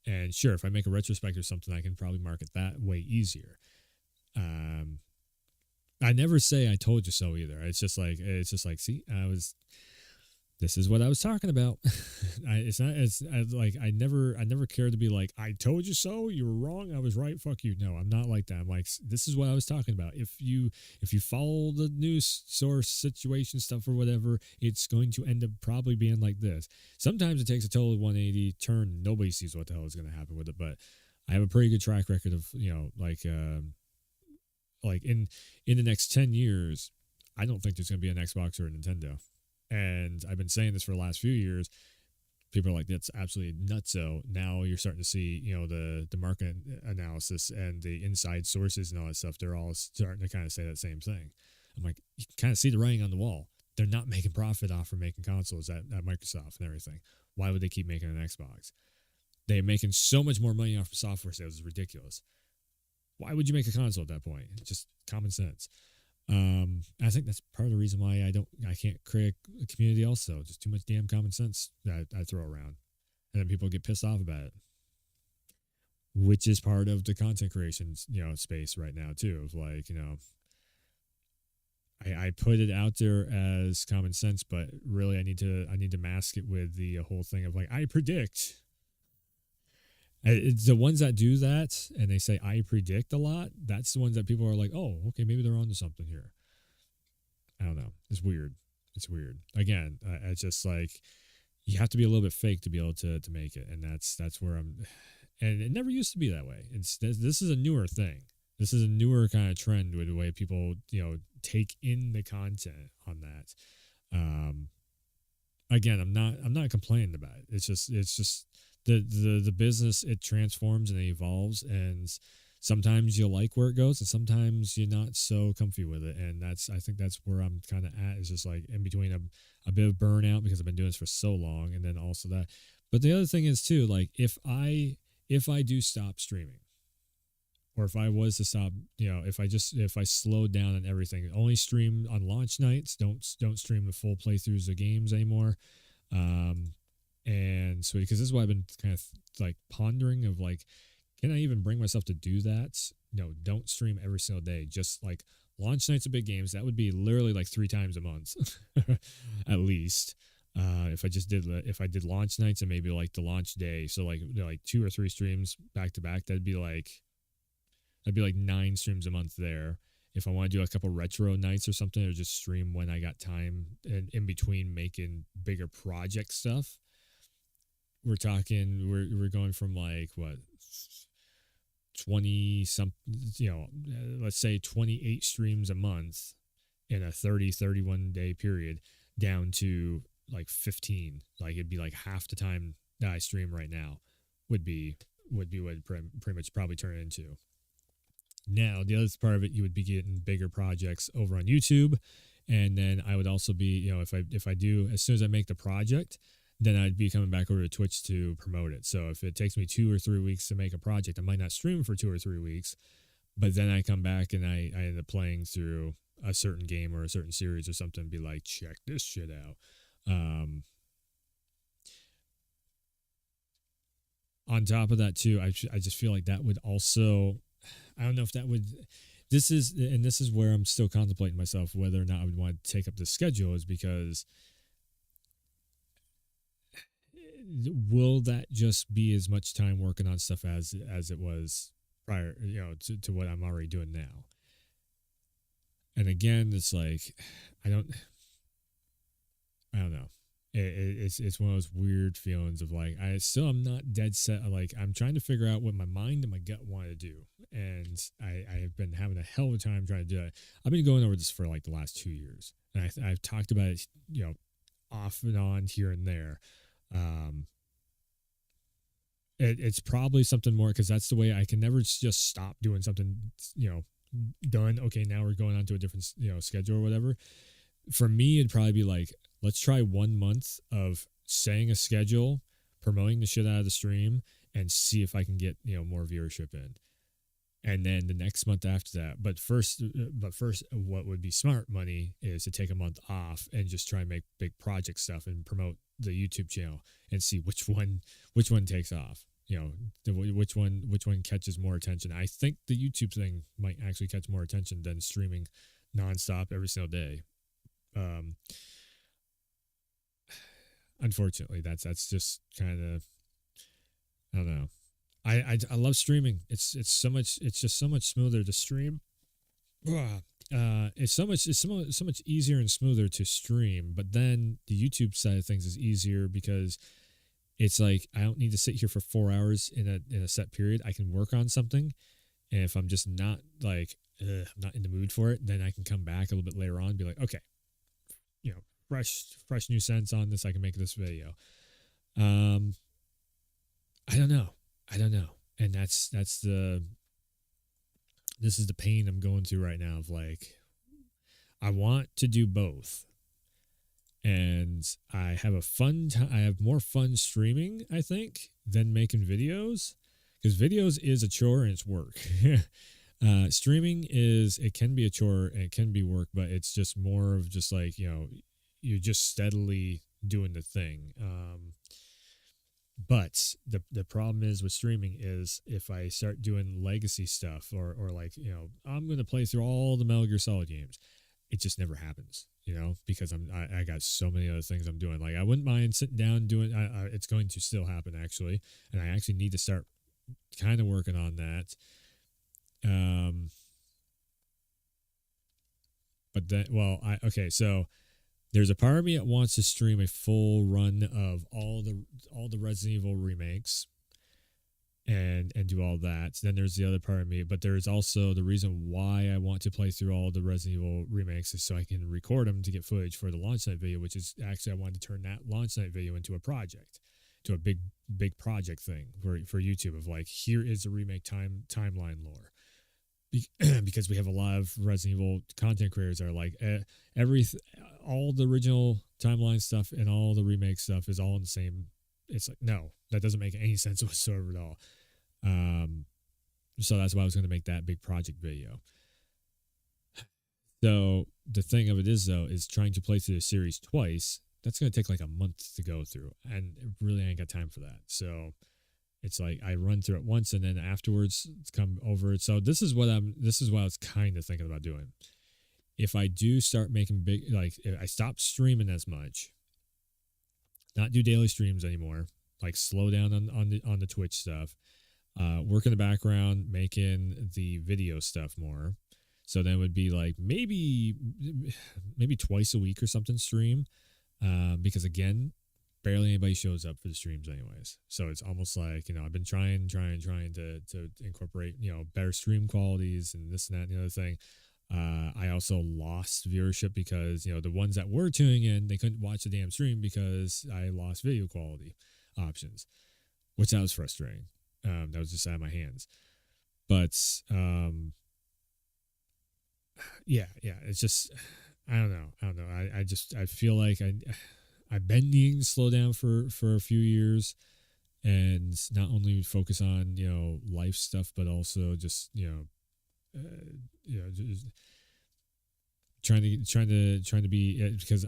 And sure, if I make a retrospect or something, I can probably market that way easier. I never say I told you so either. It's just like see, this is what I was talking about. I never cared to be like, I told you so, you were wrong, I was right, fuck you. No, I'm not like that. I'm like, this is what I was talking about. If you follow the news source situation stuff or whatever, it's going to end up probably being like this. Sometimes it takes a total 180 turn. Nobody sees what the hell is going to happen with it, but I have a pretty good track record of, like in the next 10 years, I don't think there's going to be an Xbox or a Nintendo. And I've been saying this for the last few years. People are like, that's absolutely nutso. Now you're starting to see, the market analysis and the inside sources and all that stuff. They're all starting to kind of say that same thing. I'm like, you can kind of see the writing on the wall. They're not making profit off of making consoles at Microsoft and everything. Why would they keep making an Xbox? They're making so much more money off of software sales. It's ridiculous. Why would you make a console at that point? Just common sense. I think that's part of the reason why I can't create a community also. Just too much damn common sense that I throw around. And then people get pissed off about it. Which is part of the content creation, space right now too. Of like, I put it out there as common sense, but really I need to mask it with the whole thing of like, I predict. It's the ones that do that and they say I predict a lot. That's the ones that people are like, oh, okay, maybe they're onto something here. I don't know. It's weird. Again, it's just like you have to be a little bit fake to be able to make it, and that's where I'm. And it never used to be that way. This is a newer thing. This is a newer kind of trend with the way people take in the content on that. Again, I'm not complaining about it. It's just. The business, it transforms and it evolves, and sometimes you like where it goes and sometimes you're not so comfy with it, and I think that's where I'm kind of at. Is just like in between a bit of burnout because I've been doing this for so long, and then also that. But the other thing is too, like if I do stop streaming, or if I was to stop, if I slowed down on everything, only stream on launch nights, don't stream the full playthroughs of games anymore. And so, because this is what I've been kind of like pondering of like, can I even bring myself to do that? No, don't stream every single day. Just like launch nights of big games. That would be literally like 3 times a month, at least. If I did launch nights and maybe like the launch day, so like 2 or 3 streams back to back, that'd be like 9 streams a month there. If I want to do a couple retro nights or something, or just stream when I got time and in between making bigger project stuff. We're talking, we're going from like what 20 some, let's say 28 streams a month in a 31 day period down to like 15. Like it'd be like half the time that I stream right now would be what it'd pretty much probably turn it into. Now, the other part of it, you would be getting bigger projects over on YouTube. And then I would also be, if I do, as soon as I make the project, then I'd be coming back over to Twitch to promote it. So if it takes me 2 or 3 weeks to make a project, I might not stream for 2 or 3 weeks, but then I come back and I end up playing through a certain game or a certain series or something and be like, check this shit out. On top of that too, I just feel like that would also, I don't know if that would, this is where I'm still contemplating myself whether or not I would want to take up the schedule, is because will that just be as much time working on stuff as it was prior, to what I'm already doing now? And again, it's like, I don't know. It's one of those weird feelings of like I still am not dead set. Like I'm trying to figure out what my mind and my gut want to do, and I have been having a hell of a time trying to do it. I've been going over this for like the last 2 years, and I've talked about it, off and on here and there. It's probably something more because that's the way I can never just stop doing something. Done. Okay, now we're going on to a different schedule or whatever. For me, it'd probably be like, let's try 1 month of saying a schedule, promoting the shit out of the stream, and see if I can get more viewership in. And then the next month after that. But first, what would be smart money is to take a month off and just try and make big project stuff and promote the YouTube channel and see which one takes off. Which one catches more attention. I think the YouTube thing might actually catch more attention than streaming nonstop every single day. Unfortunately, that's just kind of, I don't know. I love streaming. It's just so much smoother to stream. It's so much easier and smoother to stream. But then the YouTube side of things is easier because it's like I don't need to sit here for 4 hours in a set period. I can work on something, and if I'm just not like I'm not in the mood for it, then I can come back a little bit later on and be like, okay, fresh new sense on this. I can make this video. I don't know, and this is the pain I'm going through right now. Of like, I want to do both. And I have I have more fun streaming, I think, than making videos, because videos is a chore and it's work. Streaming it can be a chore and it can be work, but it's just more of just like, you're just steadily doing the thing. But the problem is with streaming is if I start doing legacy stuff or like, I'm going to play through all the Metal Gear Solid games, it just never happens. Because I got so many other things I'm doing. Like I wouldn't mind sitting down doing. It's going to still happen actually, and I actually need to start kind of working on that. But then, so there's a part of me that wants to stream a full run of all the Resident Evil remakes. And do all that. Then there's the other part of me, but there's also the reason why I want to play through all the Resident Evil remakes is so I can record them to get footage for the launch night video, which is actually I wanted to turn that launch night video into a project, to a big project thing for YouTube of like, here is the remake timeline lore. Because we have a lot of Resident Evil content creators that are like all the original timeline stuff and all the remake stuff is all in the same. It's like, no, that doesn't make any sense whatsoever at all. So that's why I was going to make that big project video. So the thing of it is, though, is trying to play through the series twice. That's going to take like a month to go through, and really I ain't got time for that. So it's like I run through it once, and then afterwards come over it. So this is what I was kind of thinking about doing. If I do start making big, like if I stop streaming as much, not do daily streams anymore, like slow down on the Twitch stuff, work in the background, making the video stuff more. So then it would be like maybe twice a week or something stream, because again, barely anybody shows up for the streams anyways. So it's almost like, I've been trying to incorporate, better stream qualities and this and that and the other thing. I also lost viewership because, the ones that were tuning in, they couldn't watch the damn stream because I lost video quality options, which that was frustrating. That was just out of my hands. But, yeah, it's just, I don't know. I feel like I've been needing to slow down for a few years and not only focus on, life stuff, but also just, just trying to be, because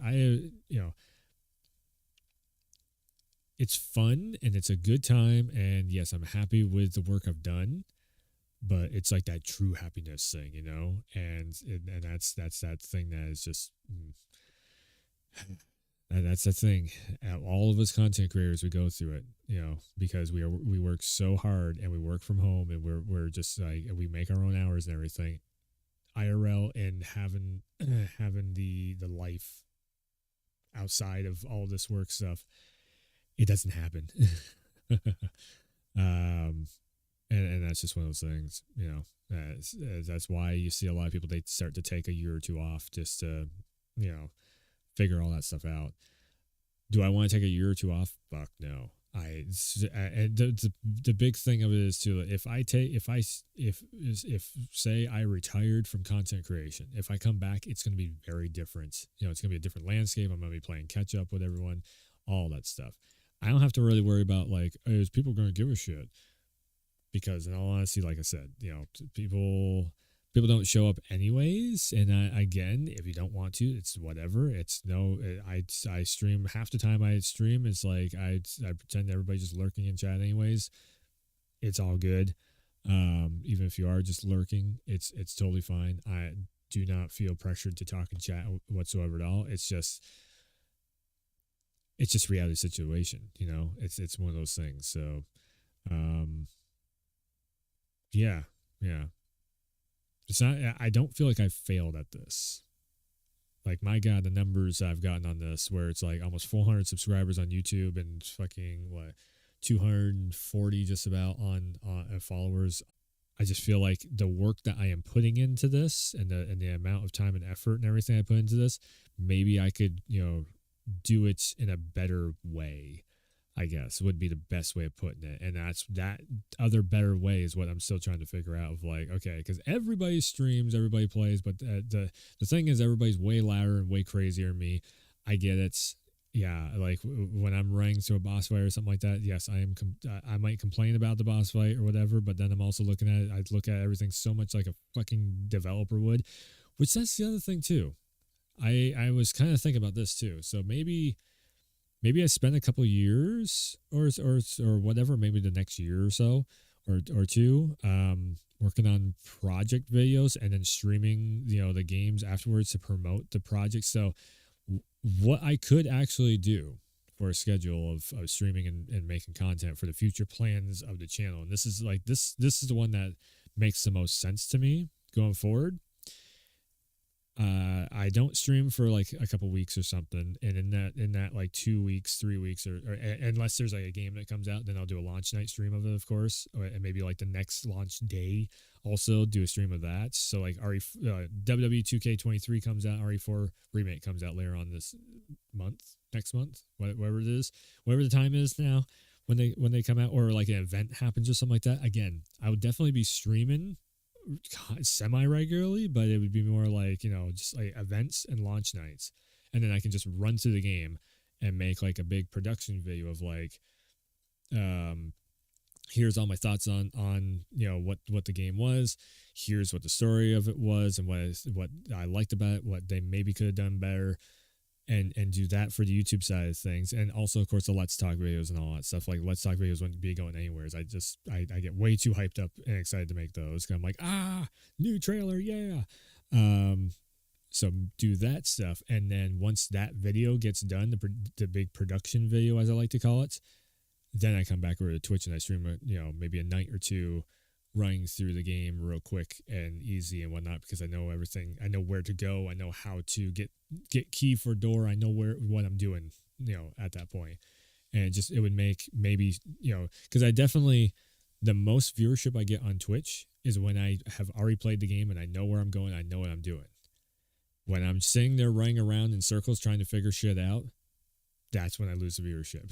it's fun and it's a good time, and yes, I'm happy with the work I've done, but it's like that true happiness thing, and that's that thing that is just. And that's the thing. All of us content creators, we go through it, because we work so hard and we work from home and we're just like, we make our own hours and everything. IRL and having the life outside of all this work stuff, it doesn't happen. And that's just one of those things, you know. That's why you see a lot of people, they start to take a year or two off just to, you know, figure all that stuff out. Do I want to take a year or two off? Fuck no. The big thing of it is too, if say I retired from content creation, if I come back, it's going to be very different. You know, it's going to be a different landscape. I'm going to be playing catch up with everyone, all that stuff. I don't have to really worry about like, is people going to give a shit? Because in all honesty, like I said, you know, people don't show up anyways. And again, if you don't want to, it's whatever. It's no, I stream half the time I stream. It's like I pretend everybody's just lurking in chat anyways. It's all good. Even if you are just lurking, it's totally fine. I do not feel pressured to talk in chat whatsoever at all. It's just reality situation, you know. It's one of those things. So, yeah. It's not. I don't feel like I failed at this. Like, my God, the numbers I've gotten on this, where it's like almost 400 subscribers on YouTube and fucking 240 just about on followers. I just feel like the work that I am putting into this and the amount of time and effort and everything I put into this, maybe I could, you know, do it in a better way, I guess, would be the best way of putting it. And that other better way is what I'm still trying to figure out of like, okay, because everybody streams, everybody plays, but the thing is, everybody's way louder and way crazier than me. I get it. Yeah, like when I'm running through a boss fight or something like that, yes, I might complain about the boss fight or whatever, but then I'm also looking at it, I look at everything so much like a fucking developer would, which that's the other thing too. I was kind of thinking about this too. So maybe I spend a couple years or whatever, maybe the next year or so or two, working on project videos and then streaming, you know, the games afterwards to promote the project. So what I could actually do for a schedule of streaming and making content for the future plans of the channel. And this is like, this is the one that makes the most sense to me going forward. I don't stream for like a couple weeks or something, and in that like 2 weeks, 3 weeks, or unless there's like a game that comes out, then I'll do a launch night stream of it, of course, and maybe like the next launch day also do a stream of that. So like WWE 2K23 comes out, RE4 remake comes out later on this month, next month, whatever it is, whatever the time is now when they come out, or like an event happens or something like that. Again, I would definitely be streaming semi-regularly, but it would be more like, you know, just like events and launch nights, and then I can just run through the game and make like a big production video of like, here's all my thoughts on you know what the game was, here's what the story of it was, and what I liked about it, what they maybe could have done better, and do that for the YouTube side of things. And also, of course, the Let's Talk videos and all that stuff. Like, Let's Talk videos wouldn't be going anywhere. I get way too hyped up and excited to make those. I'm like, new trailer, yeah. So do that stuff. And then once that video gets done, the big production video, as I like to call it, then I come back over to Twitch and I stream, you know, maybe a night or two, running through the game real quick and easy and whatnot, because I know everything. I know where to go. I know how to get key for door. I know what I'm doing, you know, at that point. And it would make maybe, you know, because I definitely, the most viewership I get on Twitch is when I have already played the game and I know where I'm going. I know what I'm doing. When I'm sitting there running around in circles trying to figure shit out, that's when I lose the viewership.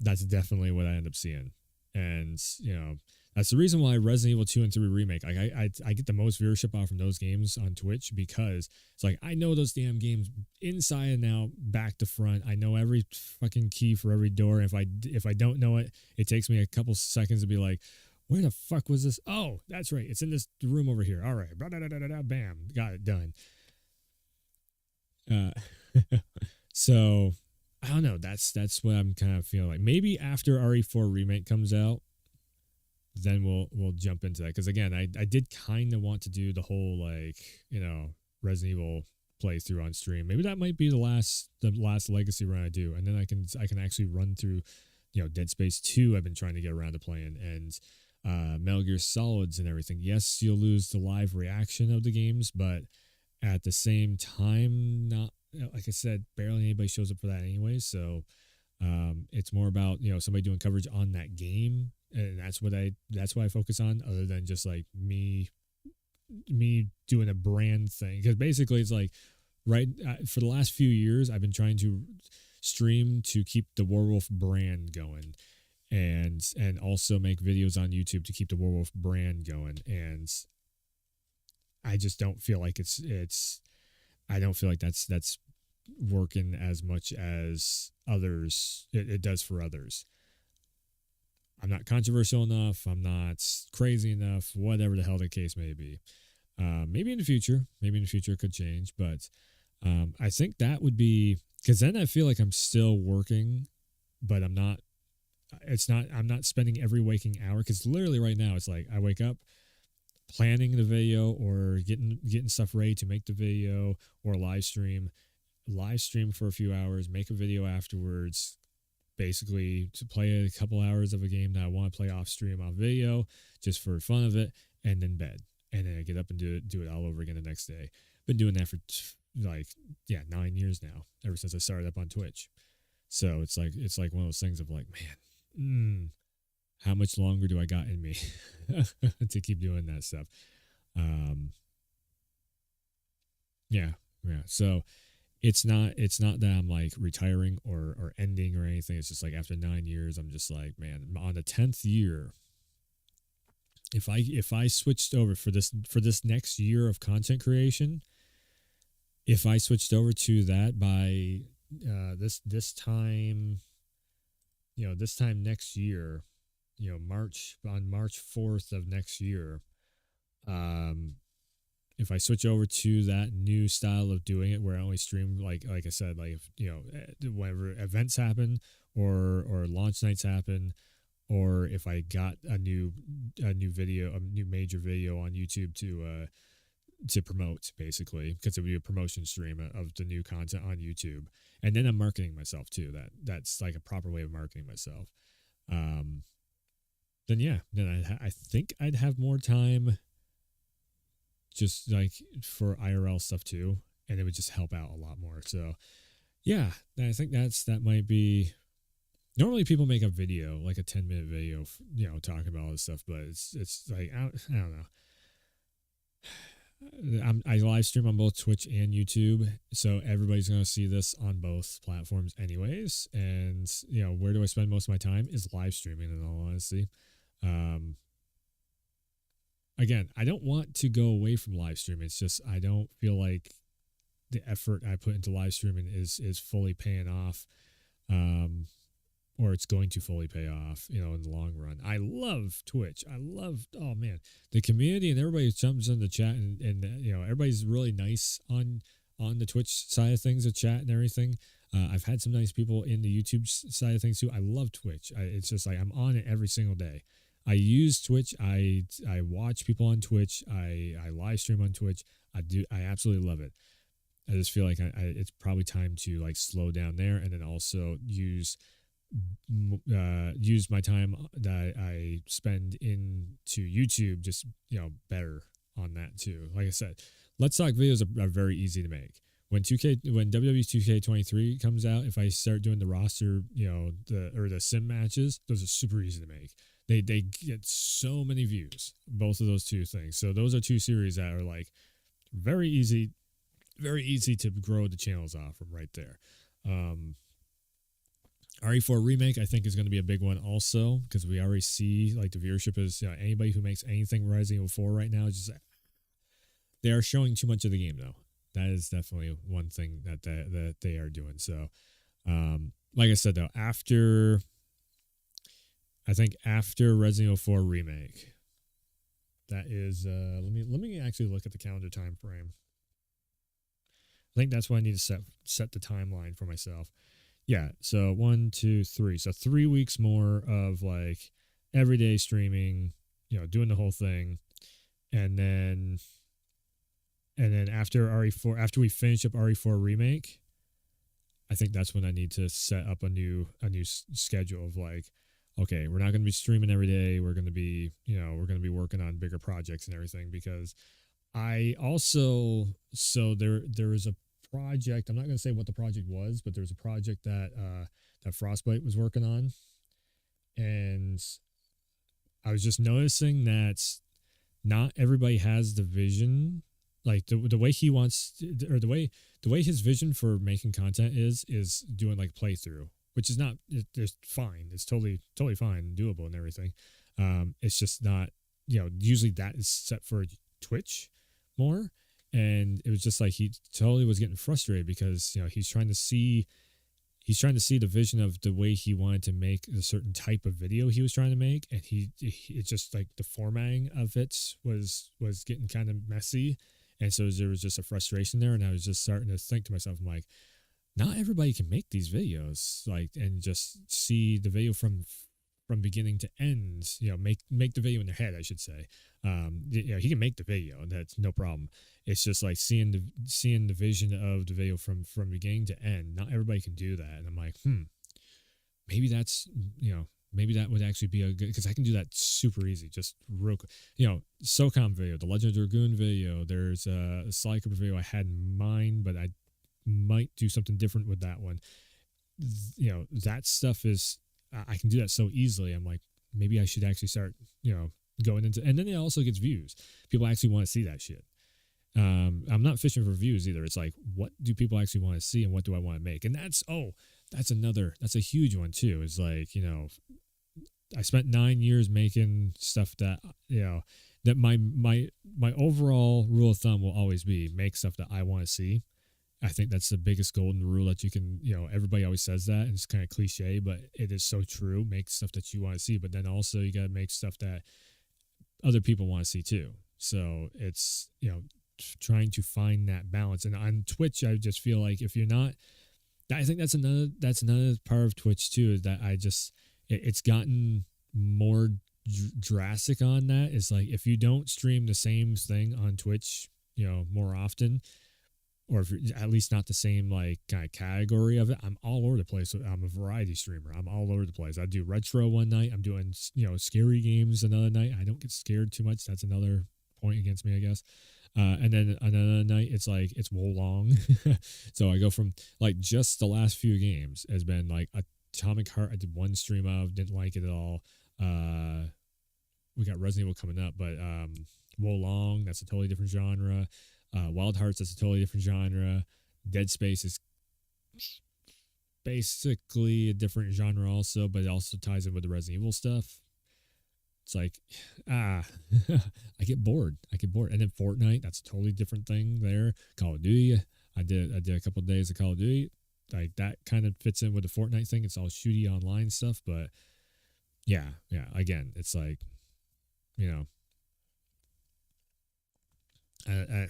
That's definitely what I end up seeing. And, you know, that's the reason why Resident Evil 2 and 3 Remake, like I get the most viewership off from those games on Twitch, because it's like, I know those damn games inside and out, back to front. I know every fucking key for every door. If I don't know it, it takes me a couple seconds to be like, where the fuck was this? Oh, that's right. It's in this room over here. All right. Bam. Got it done. So I don't know. That's what I'm kind of feeling like. Maybe after RE4 Remake comes out, then we'll jump into that. Because again, I did kind of want to do the whole, like, you know, Resident Evil playthrough on stream. Maybe that might be the last legacy run I do, and then I can actually run through, you know, Dead Space 2. I've been trying to get around to playing, and Metal Gear Solids and everything. Yes, you'll lose the live reaction of the games, but at the same time, not like I said, barely anybody shows up for that anyway. So it's more about, somebody doing coverage on that game, and that's what I focus on, other than just like me doing a brand thing. Because basically it's like, right, for the last few years I've been trying to stream to keep the Werewolf brand going, and also make videos on YouTube to keep the Werewolf brand going. And I just don't feel like I don't feel like that's working as much as others it does for others. I'm not controversial enough. I'm not crazy enough. Whatever the hell the case may be. Maybe in the future it could change. But I think that would be, because then I feel like I'm still working, but I'm not. I'm not spending every waking hour, because literally right now it's like I wake up planning the video or getting stuff ready to make the video, or live stream for a few hours, make a video afterwards, basically to play a couple hours of a game that I want to play off stream on video just for fun of it, and then bed, and then I get up and do it all over again the next day. Been doing that for 9 years now, ever since I started up on Twitch. So it's like one of those things of like, man, how much longer do I got in me to keep doing that stuff? Yeah. So it's not that I'm like retiring or ending or anything. It's just like after 9 years, I'm just like, man, on the 10th year, if I switched over for this next year of content creation, if I switched over to that by this time next year, on March 4th of next year, if I switch over to that new style of doing it, where I only stream like I said, like whenever events happen or launch nights happen, or if I got a new major video on YouTube to promote, basically, because it would be a promotion stream of the new content on YouTube, and then I'm marketing myself too. That's like a proper way of marketing myself. Then I think I'd have more time just like for IRL stuff too, and it would just help out a lot more. So yeah, I think that might be. Normally people make a video, like a 10-minute video, talking about all this stuff, but it's like I don't know. I live stream on both Twitch and YouTube, so everybody's going to see this on both platforms anyways. And where do I spend most of my time is live streaming, in all honesty. Again, I don't want to go away from live streaming. It's just I don't feel like the effort I put into live streaming is fully paying off, or it's going to fully pay off, in the long run. I love Twitch. Oh man, the community and everybody jumps in the chat, and everybody's really nice on the Twitch side of things, the chat and everything. I've had some nice people in the YouTube side of things too. I love Twitch. It's just like I'm on it every single day. I use Twitch. I watch people on Twitch. I live stream on Twitch. I absolutely love it. I just feel like it's probably time to like slow down there, and then also use my time that I spend into YouTube just better on that too. Like I said, Let's Talk videos are very easy to make. When WWE 2K23 comes out, if I start doing the roster, the sim matches, those are super easy to make. They get so many views, both of those two things. So those are two series that are like very easy to grow the channels off from right there. RE4 Remake, I think, is going to be a big one also, because we already see like the viewership is anybody who makes anything Resident Evil 4 right now is just they are showing too much of the game though. That is definitely one thing that they are doing. So, like I said though, after Resident Evil 4 Remake, that is let me actually look at the calendar time frame. I think that's what I need to set the timeline for myself. Yeah, so 1, 2, 3. So 3 weeks more of like everyday streaming, doing the whole thing. And then after RE4, after we finish up RE4 Remake, I think that's when I need to set up a new schedule of like, okay, we're not going to be streaming every day. We're going to be, working on bigger projects and everything, because I also, so there is a project. I'm not going to say what the project was, but there was a project that that Frostbite was working on, and I was just noticing that not everybody has the vision, like the way he wants to, or the way his vision for making content is doing like playthrough, which is not it's fine. It's totally fine, doable and everything. It's just not, usually that is set for Twitch more. And it was just like he totally was getting frustrated because he's trying to see the vision of the way he wanted to make a certain type of video he was trying to make, and it's just like the formatting of it was getting kind of messy, and so there was just a frustration there. And I was just starting to think to myself, I'm like, not everybody can make these videos, like, and just see the video from beginning to end. Make the video in their head, I should say. He can make the video, and that's no problem. It's just like seeing the vision of the video from beginning to end. Not everybody can do that, and I'm like, maybe that's maybe that would actually be a good, because I can do that super easy, just real quick. SOCOM video, the Legend of Dragoon video. There's a Sly Cooper video I had in mind, but I might do something different with that one. That stuff is, I can do that so easily. I'm like, maybe I should actually start, going into, and then it also gets views. People actually want to see that shit. I'm not fishing for views either. It's like, what do people actually want to see, and what do I want to make? And that's a huge one too. It's like, I spent 9 years making stuff that, that my overall rule of thumb will always be make stuff that I want to see. I think that's the biggest golden rule that you can, everybody always says that, and it's kind of cliche, but it is so true. Make stuff that you want to see, but then also you got to make stuff that other people want to see too. So it's, trying to find that balance. And on Twitch, I just feel like if you're not, I think that's another part of Twitch too, is that it's gotten more drastic on that. It's like, if you don't stream the same thing on Twitch, more often, or if you're at least not the same like kind of category of it, I'm all over the place. I'm a variety streamer. I'm all over the place. I do retro one night. I'm doing, scary games another night. I don't get scared too much. That's another point against me, I guess. And then another night, it's like, it's Wolong. So I go from like, just the last few games has been like Atomic Heart. I did one stream of, didn't like it at all. We got Resident Evil coming up, but Wolong, that's a totally different genre. Wild Hearts, that's a totally different genre. Dead Space is basically a different genre also, but it also ties in with the Resident Evil stuff. It's like, I get bored. And then Fortnite, that's a totally different thing there. Call of Duty, I did a couple of days of Call of Duty. Like, that kind of fits in with the Fortnite thing. It's all shooty online stuff, but yeah. Again, it's like, I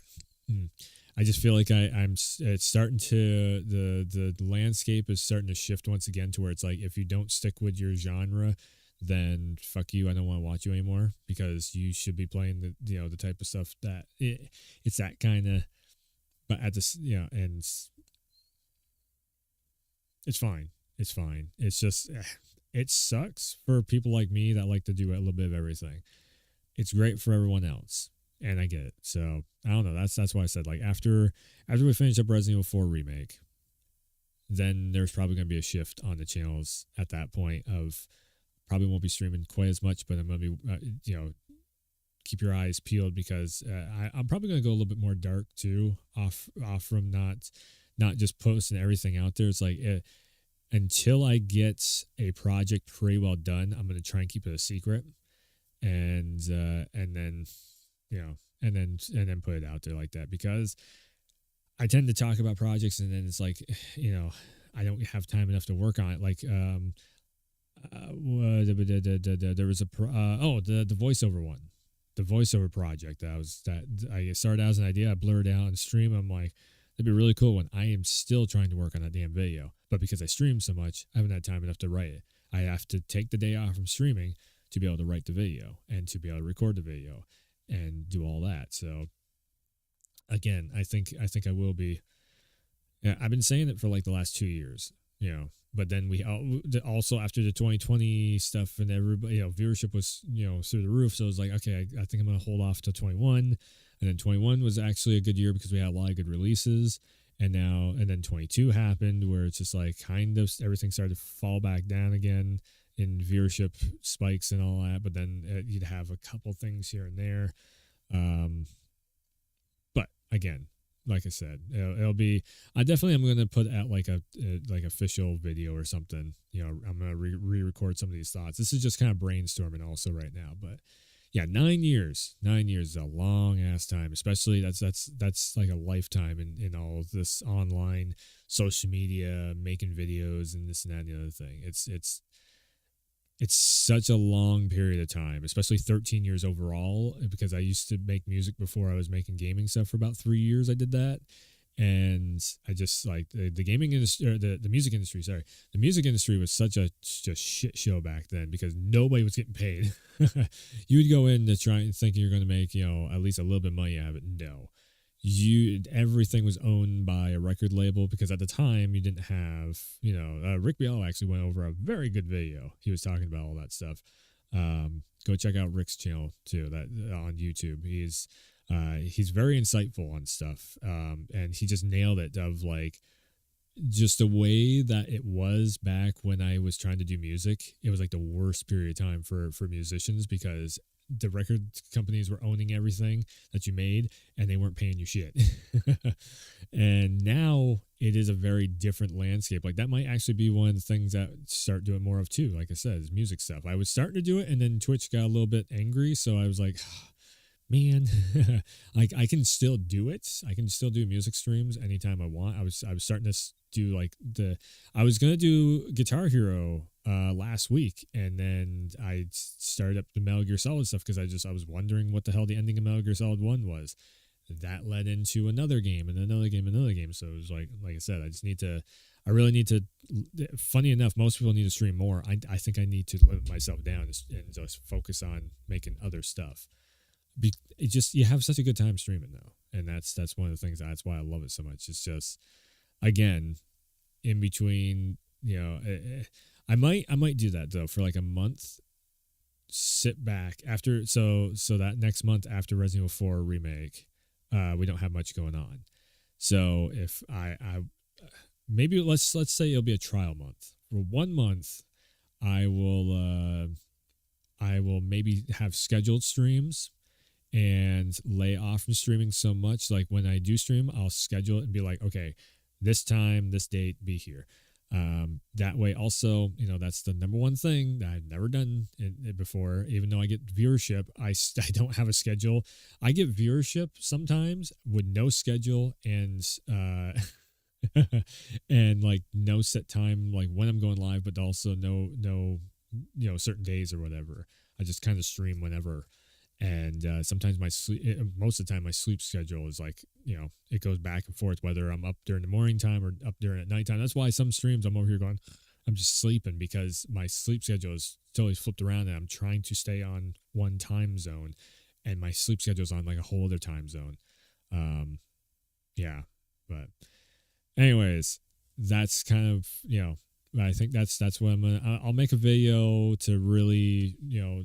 just feel like it's starting to, the landscape is starting to shift once again to where it's like, if you don't stick with your genre, then fuck you, I don't want to watch you anymore, because you should be playing the type of stuff that it's that kind of, but at this, and it's fine. It's just, it sucks for people like me that like to do a little bit of everything. It's great for everyone else, and I get it. So I don't know. That's why I said, like, after we finish up Resident Evil 4 remake, then there's probably going to be a shift on the channels at that point of, probably won't be streaming quite as much, but I'm going to be, keep your eyes peeled, because I'm probably going to go a little bit more dark too, off from not just posting everything out there. It's like, until I get a project pretty well done, I'm going to try and keep it a secret, and then put it out there like that, because I tend to talk about projects and then it's like, I don't have time enough to work on it. Like, there was the voiceover one, the voiceover project that I started out as an idea. I blurred out on stream. I'm like, that'd be a really cool one. I am still trying to work on that damn video, but because I stream so much, I haven't had time enough to write it. I have to take the day off from streaming to be able to write the video and to be able to record the video and do all that. So again, I think I will be. Yeah, I've been saying it for like the last 2 years, but then we also, after the 2020 stuff and everybody, viewership was, through the roof. So it was like, okay, I think I'm going to hold off till 21. And then 21 was actually a good year because we had a lot of good releases. and then 22 happened, where it's just like kind of everything started to fall back down again in viewership spikes and all that. But then you'd have a couple things here and there. But again, like I said, it'll be. I definitely am going to put out like a like official video or something. You know, I'm going to re-record some of these thoughts. This is just kind of brainstorming also right now. But yeah, 9 years. 9 years is a long ass time. Especially that's like a lifetime in all of this online social media, making videos and this and that and the other thing. It's such a long period of time, especially 13 years overall, because I used to make music before I was making gaming stuff. For about 3 years I did that. And I just like the gaming industry, or the music industry, sorry. The music industry was such a just shit show back then because nobody was getting paid. You would go in to try and thinking you're going to make, you know, at least a little bit of money out of it. No. Everything was owned by a record label, because at the time you didn't have, you know, Rick Biel actually went over a very good video. He was talking about all that stuff. Go check out Rick's channel too, that on YouTube. He's very insightful on stuff. And he just nailed it of like just the way that it was back when I was trying to do music. It was like the worst period of time for musicians, because the record companies were owning everything that you made and they weren't paying you shit. And now it is a very different landscape. Like that might actually be one of the things that start doing more of too. Like I said, is music stuff. I was starting to do it, and then Twitch got a little bit angry. So I was like, man, like I can still do it. I can still do music streams anytime I want. I was starting to do like I was going to do Guitar Hero last week, and then I started up the Metal Gear Solid stuff because I was wondering what the hell the ending of Metal Gear Solid 1 was. That led into another game and another game, another game. So it was like I said, I really need to, funny enough, most people need to stream more. I think I need to limit myself down and just focus on making other stuff. You have such a good time streaming though. And that's one of the things, that's why I love it so much. It's just, again, in between, you know, I might do that though for like a month, sit back after, so that next month after Resident Evil 4 remake, we don't have much going on. So if I maybe let's say it'll be a trial month. For 1 month, I will maybe have scheduled streams and lay off from streaming so much. Like when I do stream, I'll schedule it and be like, okay, this time, this date, be here. That way also, you know, that's the number one thing that I've never done before. Even though I get viewership, I don't have a schedule. I get viewership sometimes with no schedule and and like no set time, like when I'm going live, but also no you know, certain days or whatever. I just kind of stream whenever. And sometimes most of the time my sleep schedule is like, you know, it goes back and forth, whether I'm up during the morning time or up during at nighttime. That's why some streams I'm over here going, I'm just sleeping, because my sleep schedule is totally flipped around and I'm trying to stay on one time zone and my sleep schedule is on like a whole other time zone. Yeah, but anyways, that's kind of, you know, I think that's what I'll make a video to really, you know,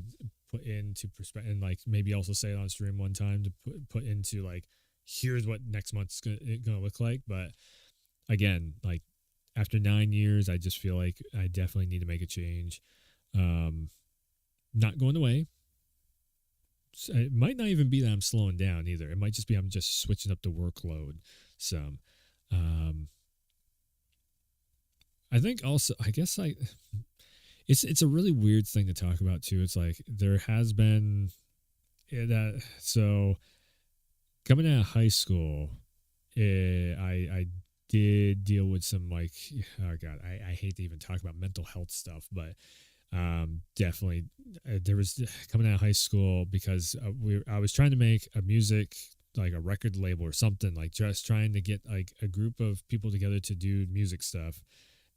put into perspective, and like maybe also say it on stream one time to put into like, here's what next month's gonna look like. But again, like after 9 years, I just feel like I definitely need to make a change. Not going away. It might not even be that I'm slowing down either. It might just be I'm just switching up the workload some. I think also, I guess it's a really weird thing to talk about too. It's like there has been that. So coming out of high school, I did deal with some like, oh God, I hate to even talk about mental health stuff, but definitely there was coming out of high school because I was trying to make a music, like a record label or something, like just trying to get like a group of people together to do music stuff.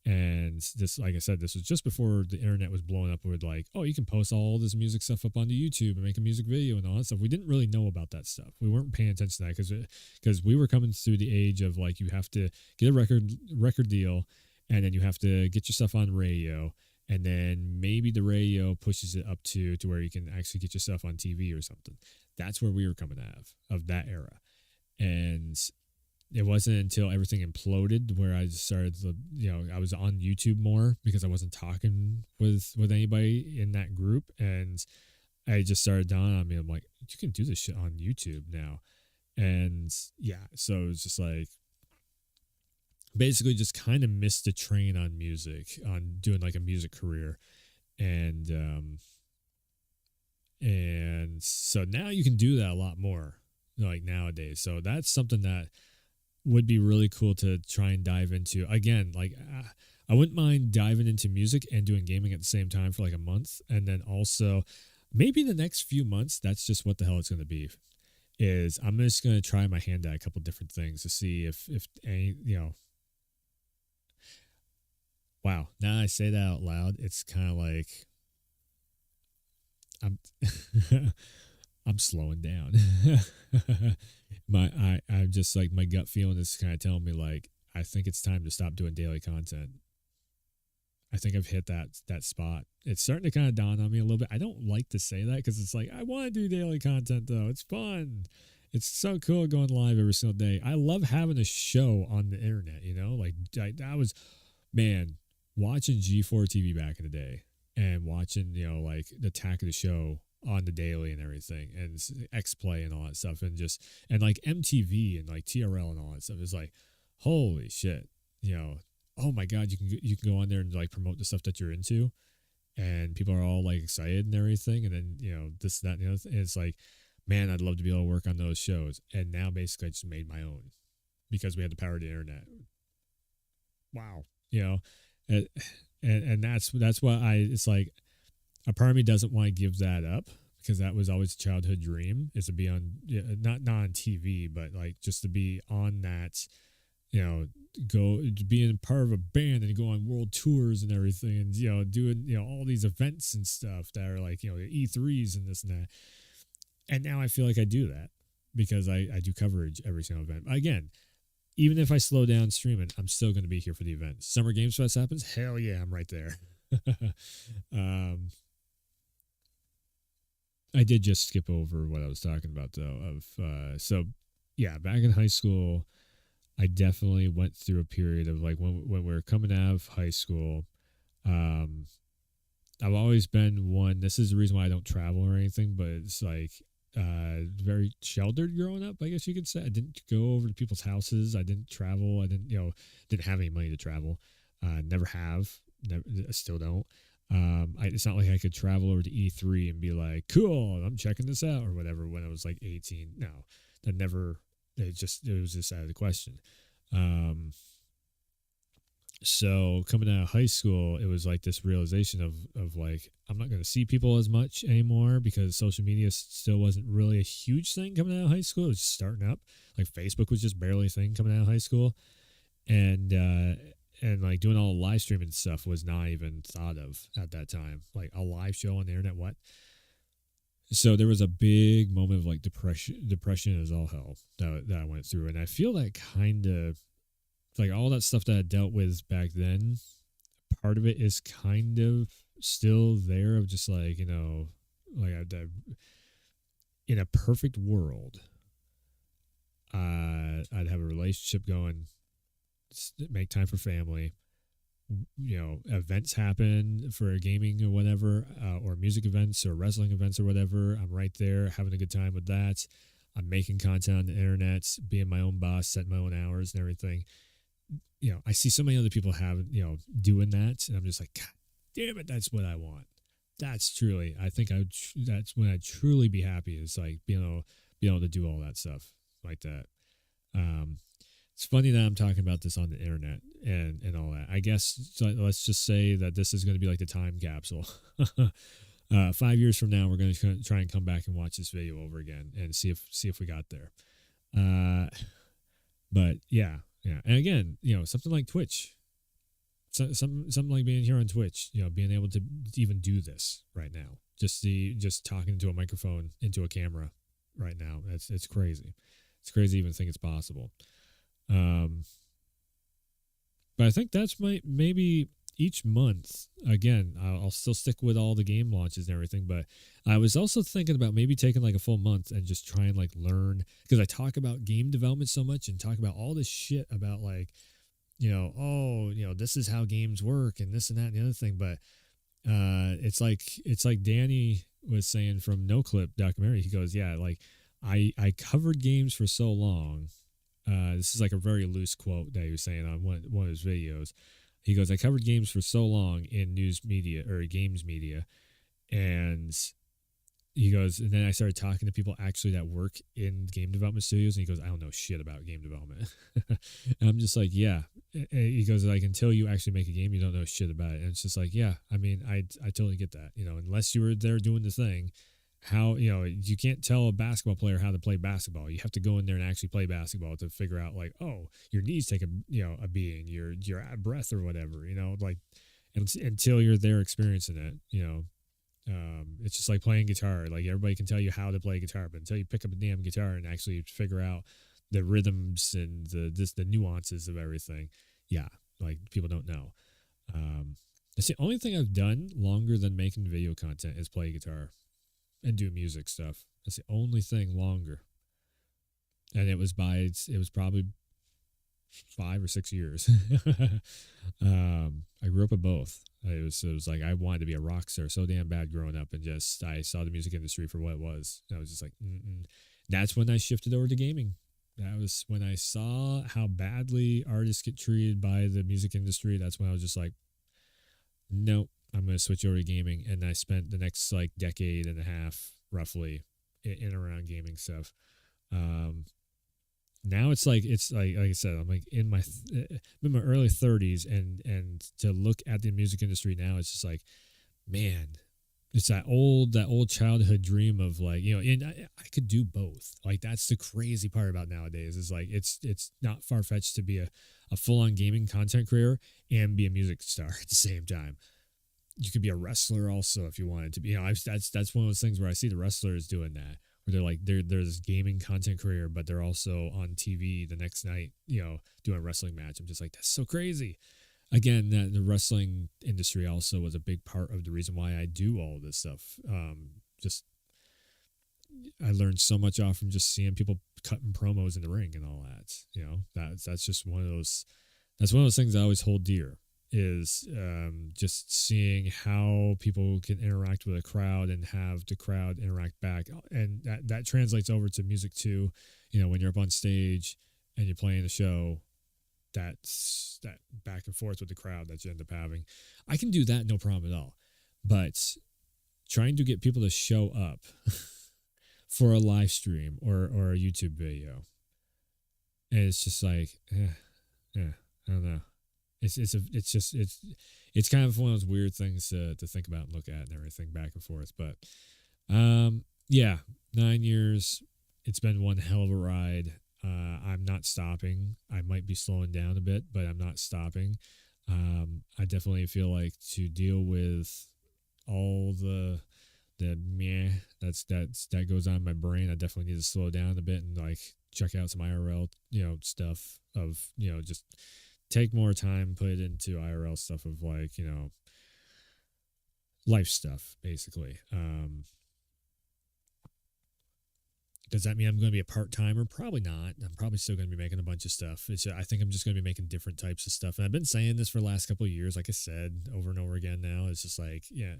And this, like I said, this was just before the internet was blowing up with like, oh, you can post all this music stuff up onto YouTube and make a music video and all that stuff. We didn't really know about that stuff. We weren't paying attention to that because we were coming through the age of like, you have to get a record deal, and then you have to get your stuff on radio, and then maybe the radio pushes it up to where you can actually get your stuff on TV or something. That's where we were coming out of that era. And it wasn't until everything imploded where I just started to, I was on YouTube more because I wasn't talking with anybody in that group, and I just started dawning on me. I'm like, you can do this shit on YouTube now. And yeah, so it was just like, basically just kind of missed the train on music, on doing like a music career. And so now you can do that a lot more, like nowadays. So that's something that would be really cool to try and dive into. Again, like I wouldn't mind diving into music and doing gaming at the same time for like a month. And then also maybe the next few months, that's just what the hell it's going to be. Is I'm just going to try my hand at a couple different things to see if any, wow. Now I say that out loud, it's kind of like I'm I'm slowing down. I'm just like, my gut feeling is kind of telling me like, I think it's time to stop doing daily content. I think I've hit that spot. It's starting to kind of dawn on me a little bit. I don't like to say that because it's like, I want to do daily content though. It's fun. It's so cool going live every single day. I love having a show on the internet, like I was, man, watching G4 TV back in the day and watching, like the Attack of the Show on the daily and everything, and X-Play and all that stuff, and like MTV and like TRL and all that stuff. It's like, holy shit, oh my God, you can go on there and like promote the stuff that you're into, and people are all like excited and everything, and then this, that, and the other thing. It's like, man, I'd love to be able to work on those shows. And now basically I just made my own because we had the power of the internet. Wow, and that's why it's like, a part of me doesn't want to give that up, because that was always a childhood dream, is to be on, not on TV, but like just to be on that, go being part of a band and go on world tours and everything, and doing all these events and stuff that are like the E3s and this and that. And now I feel like I do that because I do coverage every single event. Again, even if I slow down streaming, I'm still going to be here for the event. Summer Games Fest happens, hell yeah, I'm right there. I did just skip over what I was talking about though. So yeah, back in high school, I definitely went through a period of like when we were coming out of high school. I've always been one. This is the reason why I don't travel or anything, but it's like very sheltered growing up, I guess you could say. I didn't go over to people's houses. I didn't travel. I didn't didn't have any money to travel. Never have. Never, still don't. It's not like I could travel over to E3 and be like, cool, I'm checking this out or whatever when I was like 18. No, that never, it was just out of the question. So coming out of high school, it was like this realization of like, I'm not going to see people as much anymore because social media still wasn't really a huge thing coming out of high school. It was just starting up. Like Facebook was just barely a thing coming out of high school. And like doing all the live streaming stuff was not even thought of at that time. Like a live show on the internet, what? So there was a big moment of like depression as all hell that I went through. And I feel like kind of like all that stuff that I dealt with back then, part of it is kind of still there, of just like, like in a perfect world, I'd have a relationship going, make time for family, events happen for gaming or whatever, or music events or wrestling events or whatever. I'm right there having a good time with that. I'm making content on the internet, being my own boss, setting my own hours and everything. I see so many other people doing that, and I'm just like, God damn it, that's what I want. That's truly, I think that's when I'd truly be happy, is like being able to do all that stuff like that. It's funny that I'm talking about this on the internet and all that. I guess, so let's just say that this is going to be like the time capsule. 5 years from now, we're going to try and come back and watch this video over again and see if we got there. But yeah. And again, something like Twitch, something like being here on Twitch, being able to even do this right now, just talking to a microphone into a camera right now. It's crazy. It's crazy to even think it's possible. But I think that's maybe each month, again, I'll still stick with all the game launches and everything, but I was also thinking about maybe taking like a full month and just try and like learn, because I talk about game development so much and talk about all this shit about like, this is how games work and this and that and the other thing. But it's like Danny was saying from No Clip documentary. He goes, yeah, like I covered games for so long. This is like a very loose quote that he was saying on one of his videos. He goes, I covered games for so long in news media or games media. And he goes, and then I started talking to people actually that work in game development studios. And he goes, I don't know shit about game development. And I'm just like, yeah. And he goes, like, until you actually make a game, you don't know shit about it. And it's just like, yeah, I mean, I totally get that. Unless you were there doing the thing, how, you can't tell a basketball player how to play basketball. You have to go in there and actually play basketball to figure out like, oh, your knees take a beating, your breath or whatever, like until you're there experiencing it, it's just like playing guitar. Like everybody can tell you how to play guitar, but until you pick up a damn guitar and actually figure out the rhythms and the nuances of everything, yeah, like people don't know. It's the only thing I've done longer than making video content is play guitar and do music stuff. That's the only thing longer. And it was probably 5 or 6 years. I grew up in both. It was like I wanted to be a rock star so damn bad growing up, and just I saw the music industry for what it was. And I was just like, mm-mm. That's when I shifted over to gaming. That was when I saw how badly artists get treated by the music industry. That's when I was just like, nope, I'm going to switch over to gaming. And I spent the next like decade and a half roughly in and around gaming stuff. Now it's like I said, I'm like in my early 30s, and to look at the music industry now, it's just like, man, it's that old childhood dream of like, and I could do both. Like that's the crazy part about nowadays is like it's not far fetched to be a full on gaming content creator and be a music star at the same time. You could be a wrestler also if you wanted to be. That's one of those things where I see the wrestlers doing that, where they're like they're this gaming content career, but they're also on TV the next night, doing a wrestling match. I'm just like, that's so crazy. Again, the wrestling industry also was a big part of the reason why I do all of this stuff. Just I learned so much off from just seeing people cutting promos in the ring and all that. That's just one of those. That's one of those things I always hold dear. Is just seeing how people can interact with a crowd and have the crowd interact back. And that translates over to music too. When you're up on stage and you're playing a show, that's that back and forth with the crowd that you end up having. I can do that no problem at all. But trying to get people to show up for a live stream or a YouTube video, and it's just like, I don't know. It's kind of one of those weird things to think about and look at and everything back and forth. But yeah, 9 years. It's been one hell of a ride. I'm not stopping. I might be slowing down a bit, but I'm not stopping. I definitely feel like to deal with all the meh that goes on in my brain, I definitely need to slow down a bit and like check out some IRL stuff of just take more time, put it into IRL stuff of like, life stuff, basically. Does that mean I'm going to be a part-timer? Probably not. I'm probably still going to be making a bunch of stuff. I think I'm just going to be making different types of stuff. And I've been saying this for the last couple of years, like I said, over and over again now. It's just like, yeah,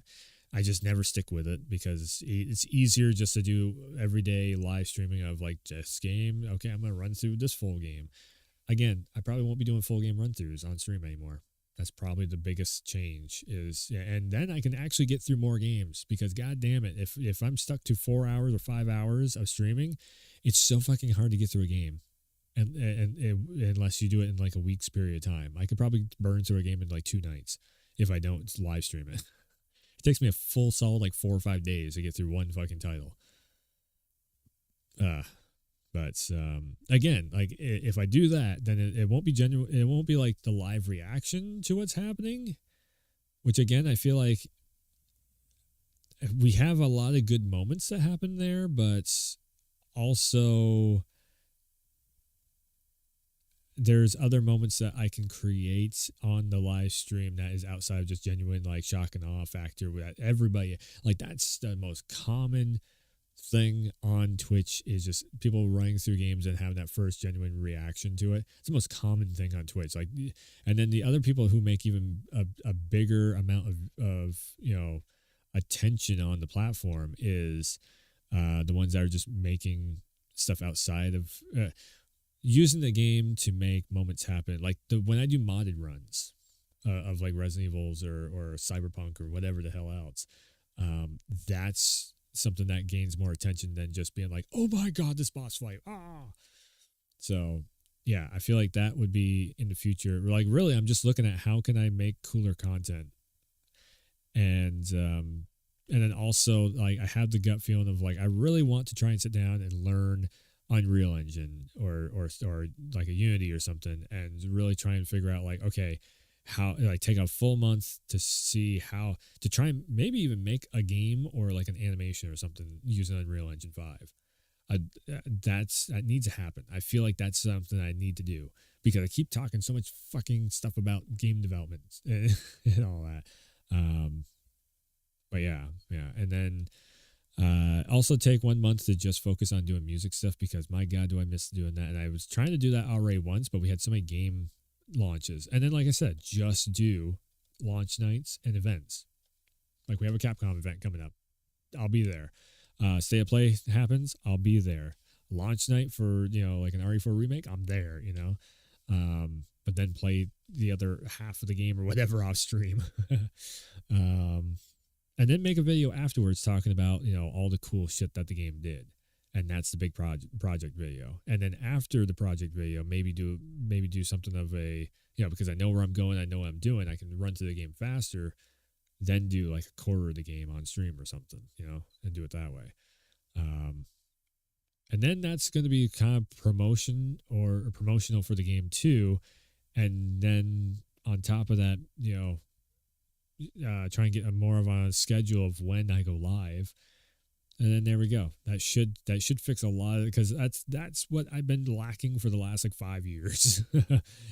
I just never stick with it because it's easier just to do everyday live streaming of like this game. Okay, I'm going to run through this full game. Again, I probably won't be doing full game run-throughs on stream anymore. That's probably the biggest change and then I can actually get through more games because god damn it, if I'm stuck to 4 hours or 5 hours of streaming, it's so fucking hard to get through a game. And unless you do it in like a week's period of time, I could probably burn through a game in like 2 nights if I don't live stream it. It takes me a full solid like 4 or 5 days to get through one fucking title. But again, like if I do that, then it won't be genuine. It won't be like the live reaction to what's happening, which again, I feel like we have a lot of good moments that happen there, but also there's other moments that I can create on the live stream that is outside of just genuine like shock and awe factor with everybody. Like that's the most common thing on Twitch is just people running through games and having that first genuine reaction to it. It's the most common thing on Twitch. Like, and then the other people who make even a bigger amount of attention on the platform is the ones that are just making stuff outside of using the game to make moments happen. Like when I do modded runs of like Resident Evils or Cyberpunk or whatever the hell else, that's something that gains more attention than just being like, oh my god, this boss fight. So yeah, I feel like that would be in the future. Like really, I'm just looking at how can I make cooler content, and then also like I have the gut feeling of like I really want to try and sit down and learn Unreal Engine or like a Unity or something, and really try and figure out like, okay, how like take a full month to see how to try and maybe even make a game or like an animation or something using Unreal Engine 5. That needs to happen. I feel like that's something I need to do because I keep talking so much fucking stuff about game development and all that. But yeah, and then also take 1 month to just focus on doing music stuff because my god, do I miss doing that. And I was trying to do that already once, but we had so many game launches, and then like I said, just do launch nights and events. Like we have a Capcom event coming up, I'll be there. State of Play happens, I'll be there. Launch night for like an RE4 remake, I'm there. But then play the other half of the game or whatever off stream. And then make a video afterwards talking about all the cool shit that the game did. And that's the big project video. And then after the project video, maybe do something of a, because I know where I'm going, I know what I'm doing, I can run through the game faster, then do like a quarter of the game on stream or something, and do it that way. And then that's going to be kind of promotional for the game too. And then on top of that, try and get more of a schedule of when I go live. And then there we go. That should fix a lot of it, because that's what I've been lacking for the last like 5 years.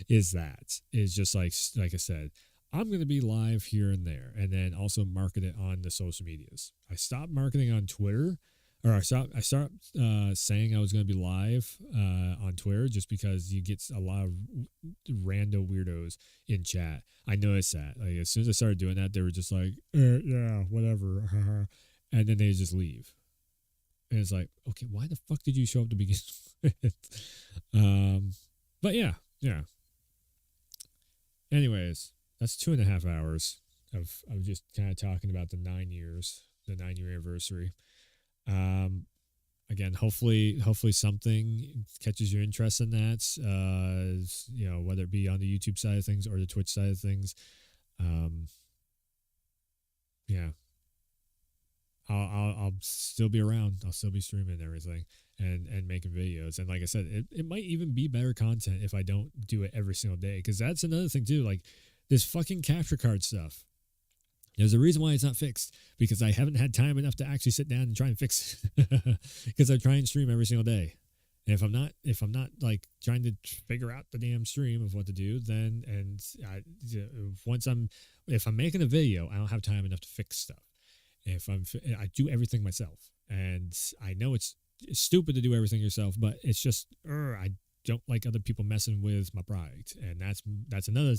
is just like I said, I'm going to be live here and there, and then also market it on the social medias. I stopped marketing on Twitter, or I stopped saying I was going to be live on Twitter just because you get a lot of rando weirdos in chat. I noticed that. Like as soon as I started doing that, they were just like, yeah, whatever. And then they just leave. And it's like, okay, why the fuck did you show up to begin with? But yeah. Anyways, that's 2.5 hours of just kind of talking about the 9-year anniversary. Again, hopefully something catches your interest in that. Whether it be on the YouTube side of things or the Twitch side of things. Yeah. I'll still be around. I'll still be streaming everything and making videos. And like I said, it might even be better content if I don't do it every single day. Because that's another thing too. Like this fucking capture card stuff. There's a reason why it's not fixed, because I haven't had time enough to actually sit down and try and fix it. Because I try and stream every single day. And if I'm not like trying to figure out the damn stream of what to do, then if I'm making a video, I don't have time enough to fix stuff. I do everything myself, and I know it's stupid to do everything yourself, but it's just I don't like other people messing with my product, and that's another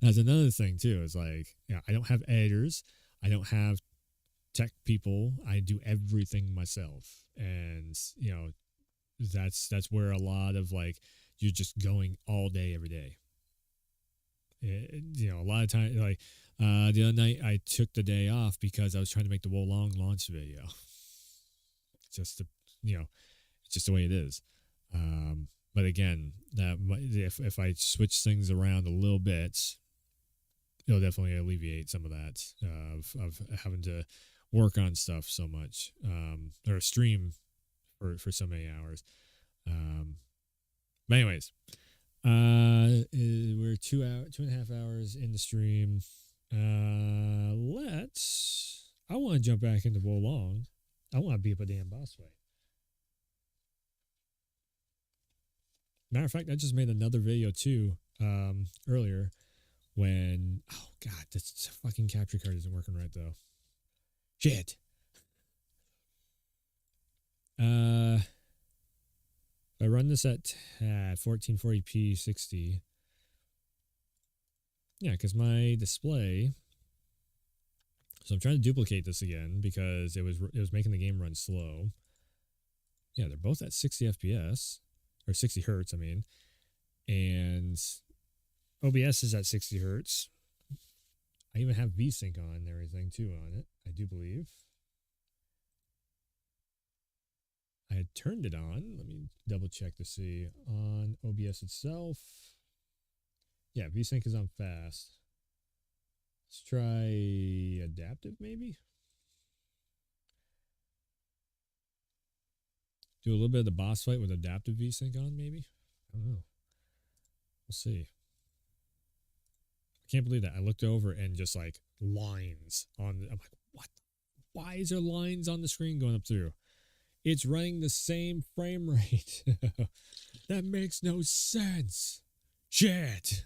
that's another thing too. It's like I don't have editors, I don't have tech people, I do everything myself, and that's where a lot of like you're just going all day every day. A lot of time like. The other night I took the day off because I was trying to make the WARWU1F launch video. It's just the way it is. But again, that if I switch things around a little bit, it'll definitely alleviate some of that of having to work on stuff so much, or stream for so many hours. But anyways, we're 2.5 hours in the stream. I want to jump back into WARWU1F. I want to beat up a damn boss fight. Matter of fact, I just made another video too earlier when, oh god, this fucking capture card isn't working right though. Shit. If I run this at 1440p 60, yeah, because my display. So I'm trying to duplicate this again because it was making the game run slow. Yeah, they're both at 60 FPS or 60 hertz. I mean, and OBS is at 60 hertz. I even have VSync on and everything too on it. I do believe. I had turned it on. Let me double check to see on OBS itself. Yeah, VSync is on fast. Let's try adaptive maybe. Do a little bit of the boss fight with adaptive VSync on maybe. I don't know. We'll see. I can't believe that. I looked over and just like lines on the, I'm like, what? Why is there lines on the screen going up through? It's running the same frame rate. That makes no sense. Shit.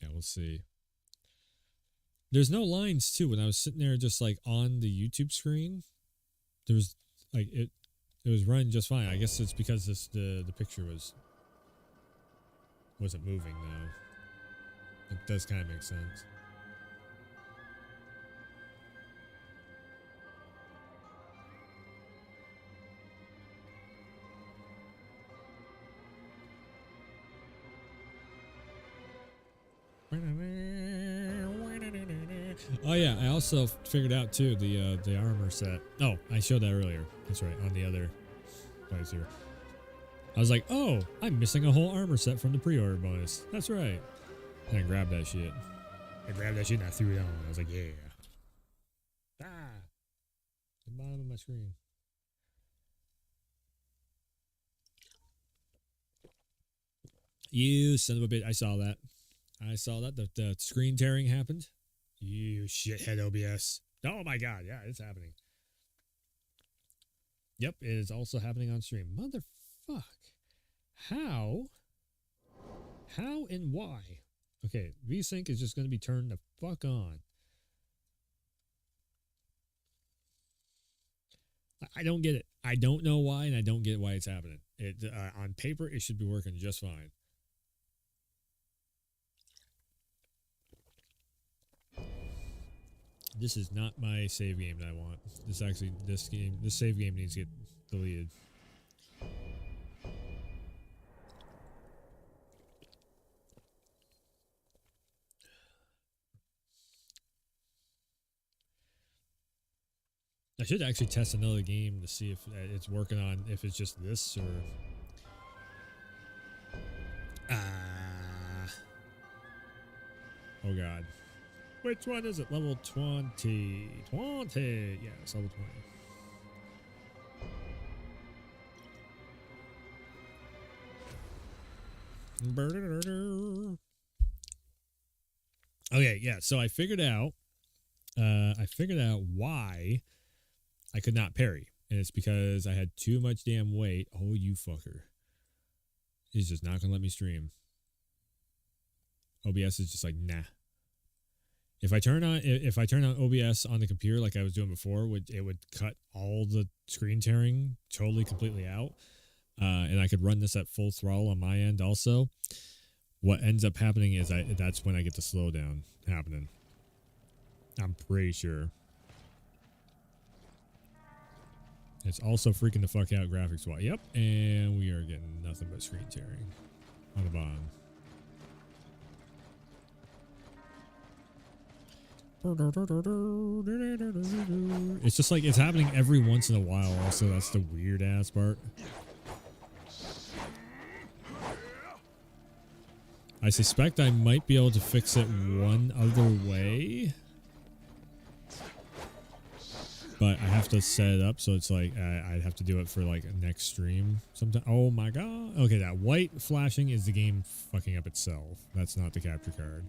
Yeah, we'll see. There's no lines too. When I was sitting there just like on the YouTube screen, there was like it was running just fine. I guess it's because the picture wasn't moving though. It does kind of make sense. Oh yeah, I also figured out too the armor set. Oh, I showed that earlier. That's right, on the other place here. I was like, oh, I'm missing a whole armor set from the pre-order bonus. That's right. And I grabbed that shit. I grabbed that shit and I threw it on. I was like, yeah. Ah! The bottom of my screen. You son of a bitch. I saw that. I saw that. The screen tearing happened. You shithead OBS. Oh my god, yeah, it's happening. Yep, it is also happening on stream. Motherfuck. How? How and why? Okay, VSync is just going to be turned the fuck on. I don't get it. I don't know why, and I don't get why it's happening. It on paper, it should be working just fine. This is not my save game that I want. This save game needs to get deleted. I should actually test another game to see if it's working on, if it's just this or... Oh god. Which one is it? Level 20. 20! Yeah, it's level 20. Okay, yeah, so I figured out why I could not parry. And it's because I had too much damn weight. Oh, you fucker. He's just not gonna let me stream. OBS is just like, nah. If I turn on OBS on the computer like I was doing before, it would cut all the screen tearing totally completely out. And I could run this at full throttle on my end also. What ends up happening is that's when I get the slowdown happening. I'm pretty sure. It's also freaking the fuck out graphics wise. Yep, and we are getting nothing but screen tearing on the bottom. It's just like it's happening every once in a while. Also, that's the weird ass part. I suspect I might be able to fix it one other way, but I have to set it up so it's like I'd have to do it for like a next stream sometime. Oh my god! Okay, that white flashing is the game fucking up itself. That's not the capture card.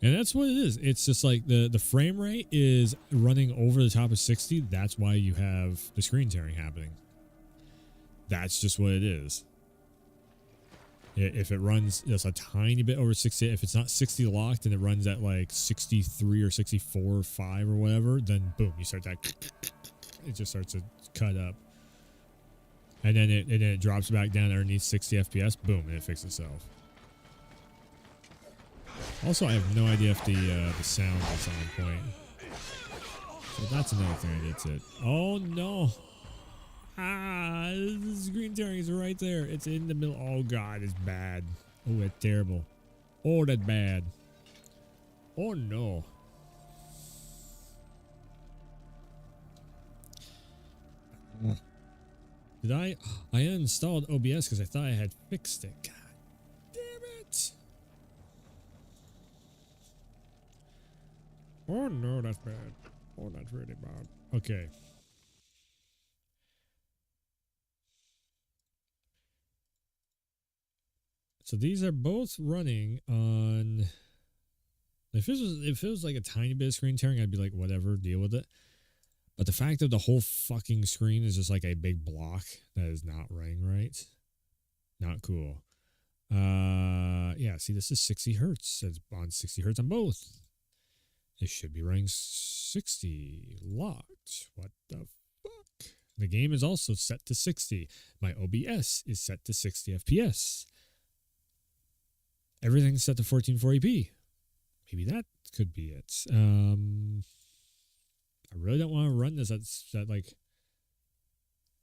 And that's what it is. It's just like the frame rate is running over the top of 60. That's why you have the screen tearing happening. That's just what it is. If it runs just a tiny bit over 60, if it's not 60 locked and it runs at like 63 or 64 or 5 or whatever, then boom, you start that. It just starts to cut up. And then it drops back down underneath 60 FPS. Boom, and it fixes itself. Also, I have no idea if the sound is on point. So that's another thing I did to it. Oh no! Ah, the screen tearing is right there. It's in the middle. Oh god, it's bad. Oh, it's terrible. Oh, that's bad. Oh no. Did I uninstalled OBS because I thought I had fixed it. God damn it. Oh no, that's bad. Oh, that's really bad. Okay. So these are both running on. If it was like a tiny bit of screen tearing, I'd be like, whatever, deal with it. But the fact that the whole fucking screen is just like a big block that is not running right, not cool. Yeah, see, this is 60 hertz. It's on 60 hertz on both. It should be running 60 locked. What the fuck? The game is also set to 60. My OBS is set to 60 FPS. Everything's set to 1440p. Maybe that could be it. I really don't want to run this at like.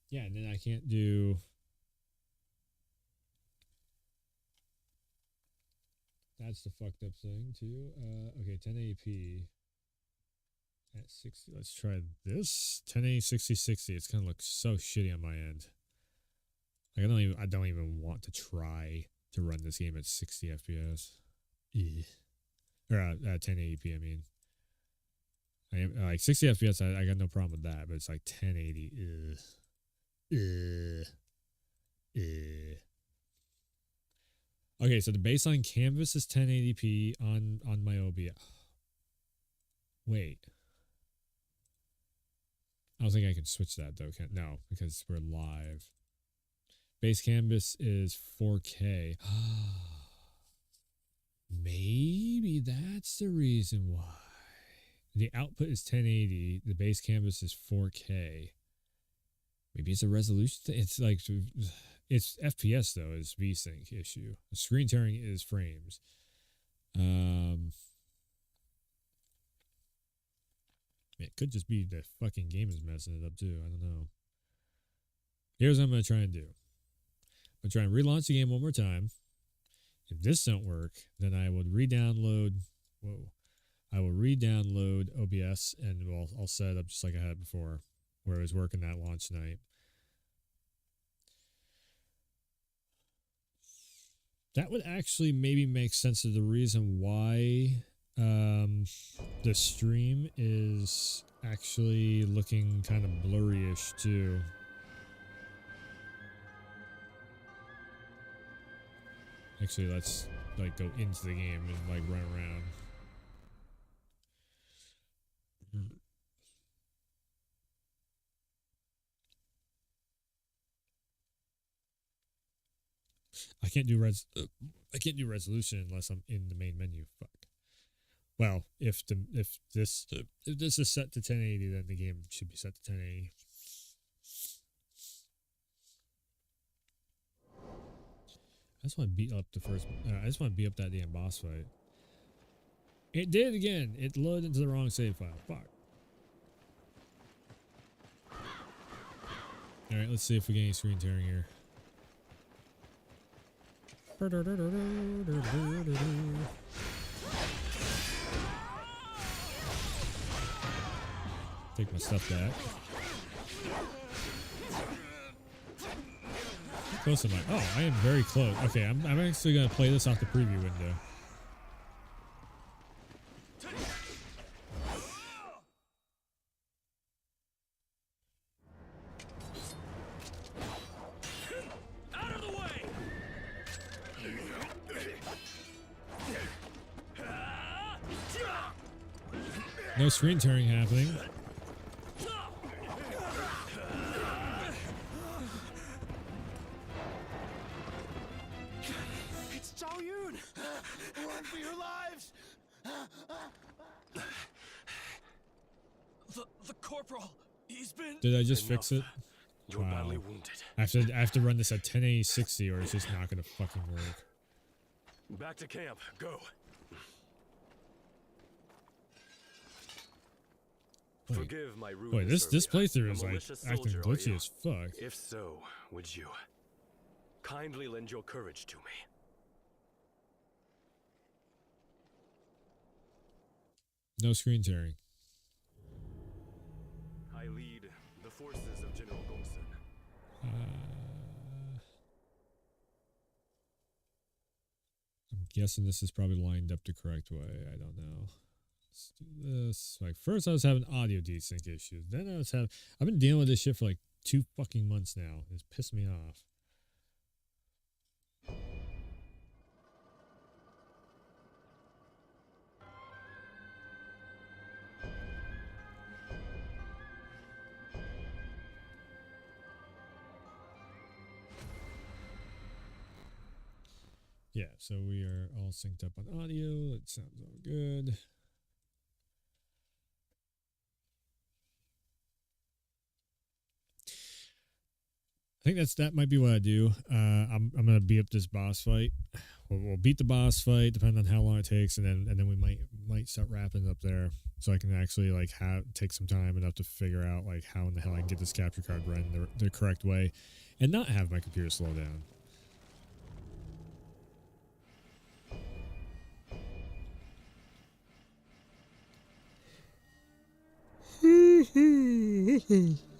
Yeah, and then I can't do. That's the fucked up thing too. Okay, 1080p at 60. Let's try this. 1080 6060. It's gonna look so shitty on my end. Like I don't even want to try to run this game at 60 FPS. Or at 1080p. I mean, I am like 60 FPS. I got no problem with that, but it's like 1080. Okay, so the baseline canvas is 1080p on my OBS. Wait. I don't think I can switch that though. No, because we're live. Base canvas is 4K. Maybe that's the reason why. The output is 1080. The base canvas is 4K. Maybe it's a resolution thing. It's like, it's FPS though, is VSync issue. The screen tearing is frames. It could just be the fucking game is messing it up too. I don't know. Here's what I'm going to try and do. I'm going to try and relaunch the game one more time. If this don't work, then I would re-download. Whoa. I will re-download OBS and I'll set it up just like I had before, where it was working that launch night. That would actually maybe make sense of the reason why the stream is actually looking kind of blurry-ish too. Actually, let's like go into the game and like run around. I can't do resolution unless I'm in the main menu. Fuck. Well, if this is set to 1080, then the game should be set to 1080. I just want to beat up I just want to beat up that damn boss fight. It did again. It loaded into the wrong save file. Fuck. All right, let's see if we get any screen tearing here. Take my stuff back. How close am I? Oh, I am very close. Okay, I'm actually going to play this off the preview window. Out of the way! No screen tearing happening. It's Zhao Yun! Run for your lives! The corporal, he's been... Did I just fix it? You're Wow. badly wounded. I have to run this at 1080-60 or it's just not gonna fucking work. Back to camp. Go. Forgive my rudeness. Wait, this earlier. playthrough A is like malicious acting soldier, are glitchy you? as fuck. If so, would you kindly lend your courage to me? No screen tearing. I lead the forces of General Gongsun. I'm guessing this is probably lined up the correct way. I don't know. Let's do this. Like first I was having audio desync issues. Then I've been dealing with this shit for like 2 fucking months now. It's pissed me off. Yeah, so we are all synced up on audio. It sounds all good. I think that might be what I do. I'm gonna beat up this boss fight. We'll beat the boss fight, depending on how long it takes, and then we might start wrapping it up there, so I can actually like take some time enough to figure out like how in the hell I can get this capture card running the correct way, and not have my computer slow down.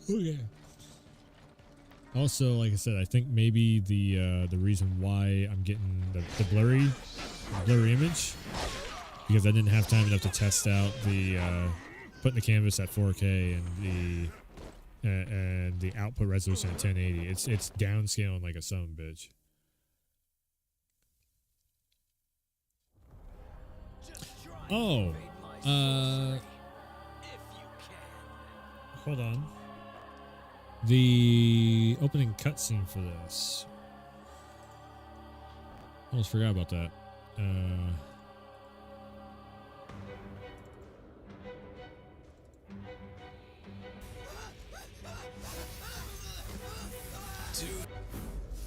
Oh yeah. Also, like I said, I think maybe the reason why I'm getting the blurry image because I didn't have time enough to test out the putting the canvas at 4K and the output resolution at 1080. It's downscaling like a son of a bitch. Oh, hold on. The opening cutscene for this. Almost forgot about that.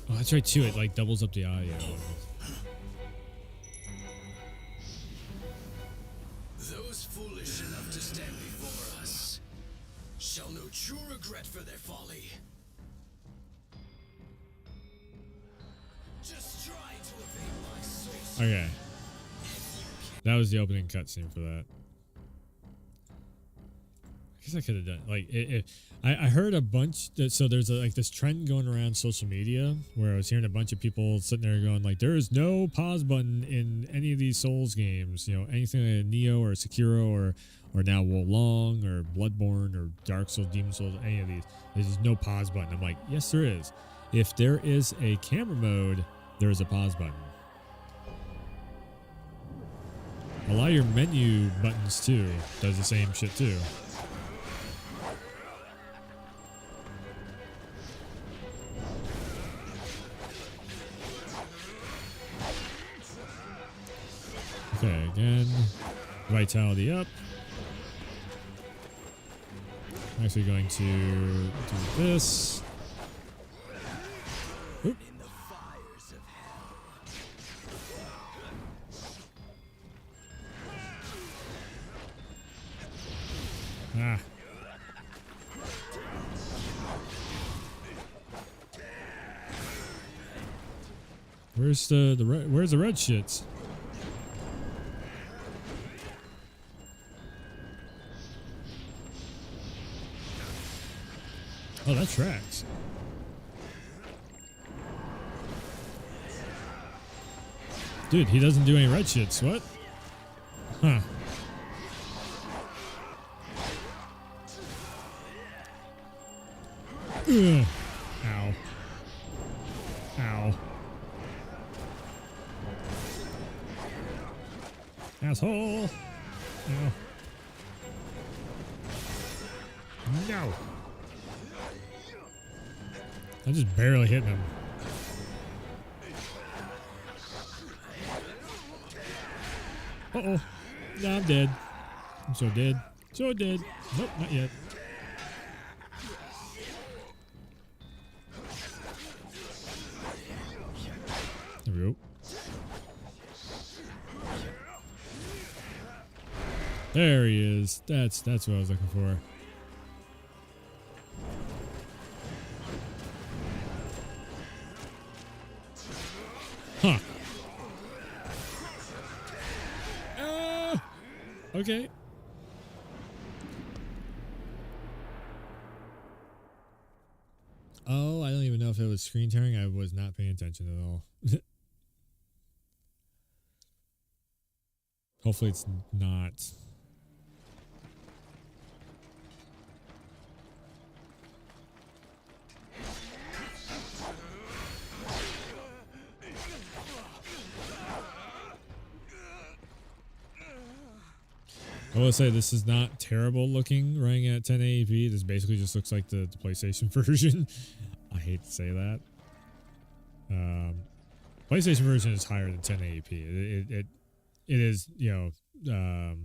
Oh, that's right too. It like doubles up the audio. Those foolish enough to stand before us shall know true regret for their folly. Just try to evade my soul. Okay. That was the opening cutscene for that. I guess I could have done like I heard a bunch so there's like this trend going around social media where I was hearing a bunch of people sitting there going like there is no pause button in any of these Souls games, you know, anything like Neo or Sekiro or now Wolong or Bloodborne or Dark Souls, Demon Souls, any of these. There's no pause button. I'm like, yes there is. If there is a camera mode, there is a pause button. A lot of your menu buttons too does the same shit too. Okay, again, vitality up. I'm actually going to do this. Oop. In the fires of hell. Ah. Where's where's the red shits? Oh, that tracks. Dude, he doesn't do any red shits. What? Huh. Ugh. Ow. Ow. Asshole. Ow. No. I'm just barely hitting him. Uh-oh. No, I'm dead. I'm so dead. So dead. Nope, not yet. There we go. There he is. That's what I was looking for. Huh. Okay. Oh, I don't even know if it was screen tearing. I was not paying attention at all. Hopefully it's not. I will say this is not terrible looking running at 1080p. This basically just looks like the PlayStation version. I hate to say that. PlayStation version is higher than 1080p. It is, you know,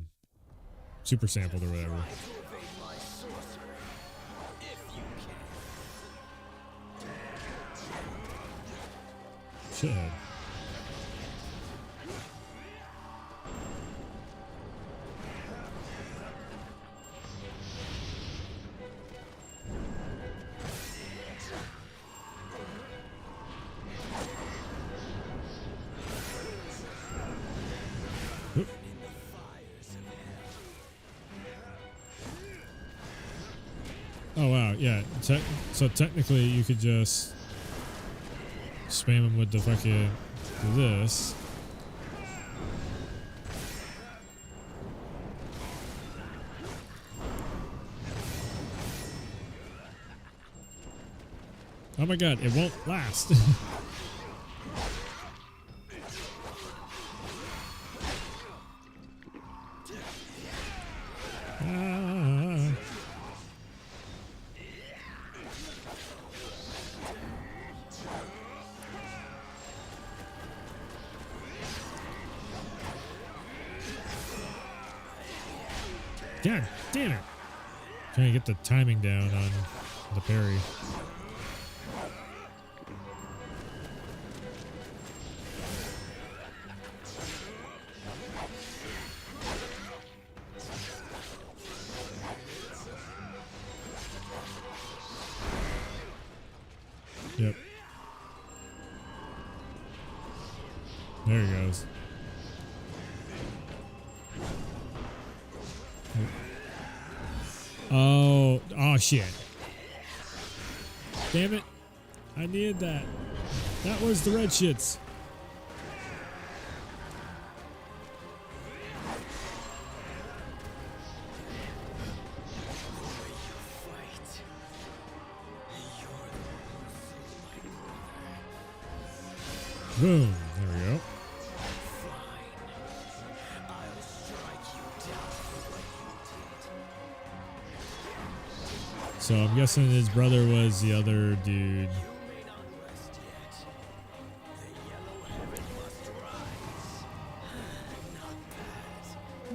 super sampled or whatever. Shithead. Oh wow, yeah. So technically, you could just spam him with the fucking this. Oh my god, it won't last. God damn it. Trying to get the timing down on the parry. Yep. There he goes. Oh shit. Damn it. I needed that. That was the red shits. Boom. There we go. So I'm guessing his brother was the other dude.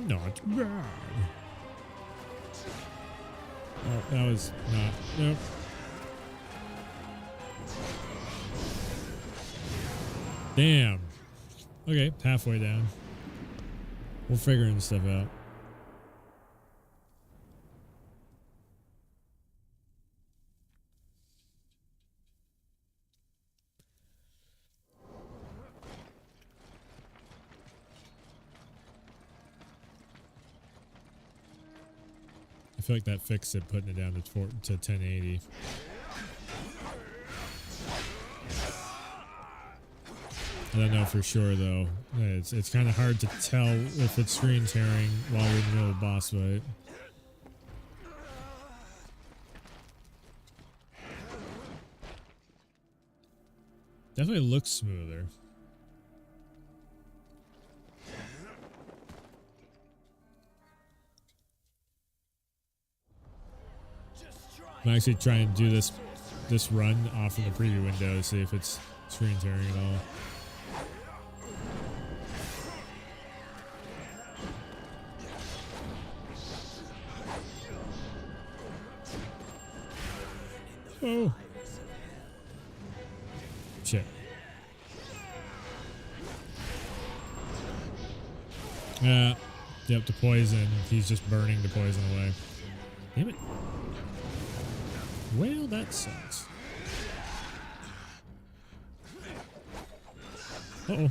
Not bad. Oh, that was not. Nope. Damn. Okay, halfway down. We'll figure this stuff out. I feel like that fixed it, putting it down to 1080. I don't know for sure though. It's kind of hard to tell if it's screen tearing while you're in the middle of a boss fight. Definitely looks smoother. I'm actually trying to do this run off of the preview window to see if it's screen tearing at all. Oh. Shit. Yep, the poison. He's just burning the poison away. Damn it. Well, that sucks. Uh-oh.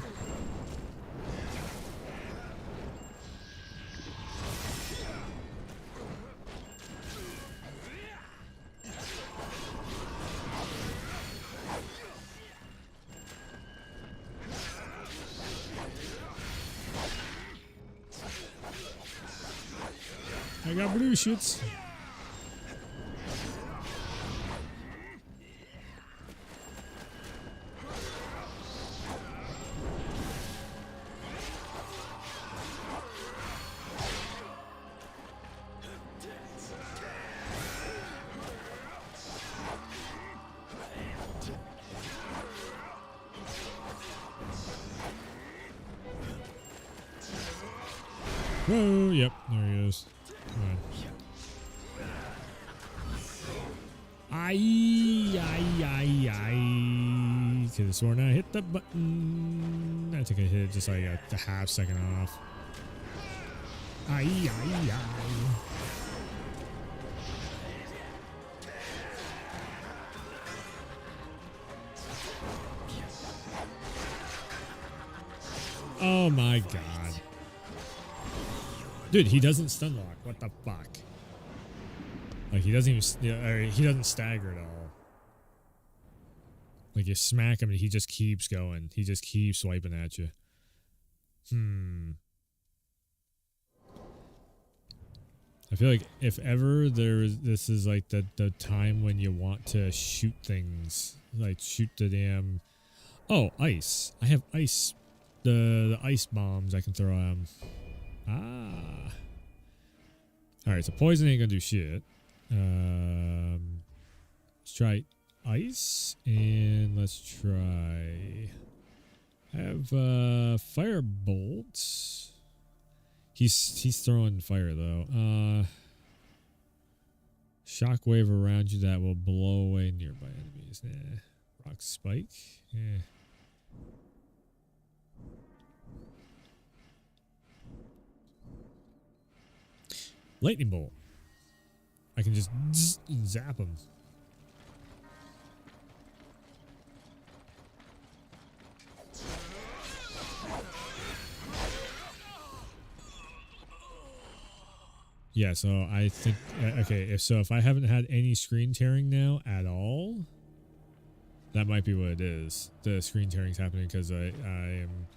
I got blue shits. Whoa, yep, there he is. Come on. Aye. Could have sworn I hit the button. I think I hit it just like a half second off. Aye. Oh my god. Dude, he doesn't stun lock. What the fuck? Like, he doesn't even, he doesn't stagger at all. Like, you smack him and he just keeps going. He just keeps swiping at you. I feel like if ever this is like the time when you want to shoot things. Like, shoot the damn... Oh, ice. I have ice. The ice bombs I can throw at him. Ah. Alright, so poison ain't gonna do shit. Let's try ice, and let's try... I have fire bolts. He's throwing fire though. Shockwave around you that will blow away nearby enemies. Nah. Rock spike. Yeah. Lightning bolt. I can just zap him. Yeah, so I think okay, if I haven't had any screen tearing now at all, that might be what it is. The screen tearing's happening because I am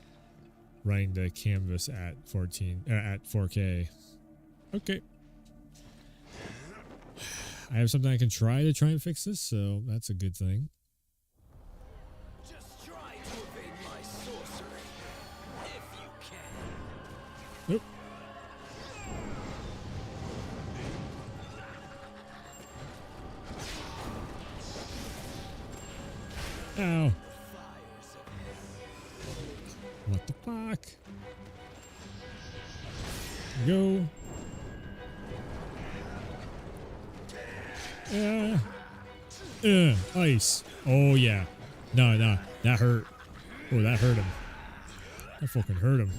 running the canvas at 4K. Okay. I have something I can try and fix this, so that's a good thing. Just try to evade my sorcery, if you can. Nope. Ow. What the fuck? Go. Ice. Oh yeah. No, that hurt. Oh, that hurt him. That fucking hurt him.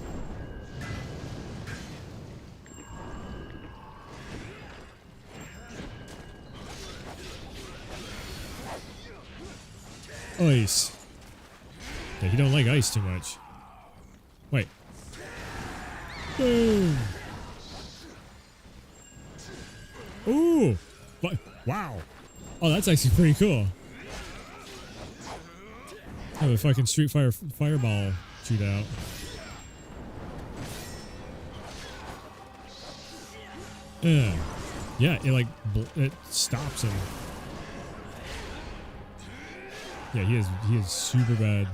Ice. Yeah, he don't like ice too much. Wait. Boom. Ooh. But wow. Oh, that's actually pretty cool. Have a fucking Street Fighter fireball shootout. Yeah, it stops him. Yeah, he is super bad.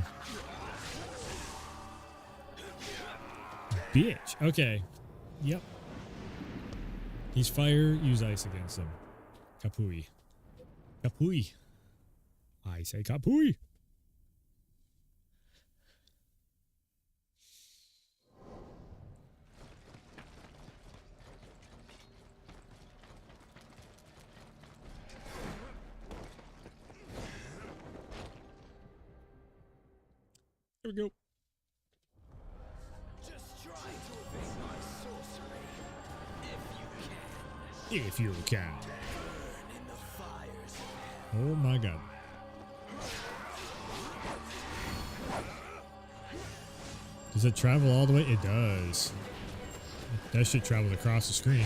Bitch. Okay. Yep. He's fire, use ice against him. Kapui. Kapui. I say kapui. There we go. Just try to evade my sorcery. If you can. If you can. Burn in the fires. Oh my god. Does it travel all the way? It does. That shit traveled across the screen.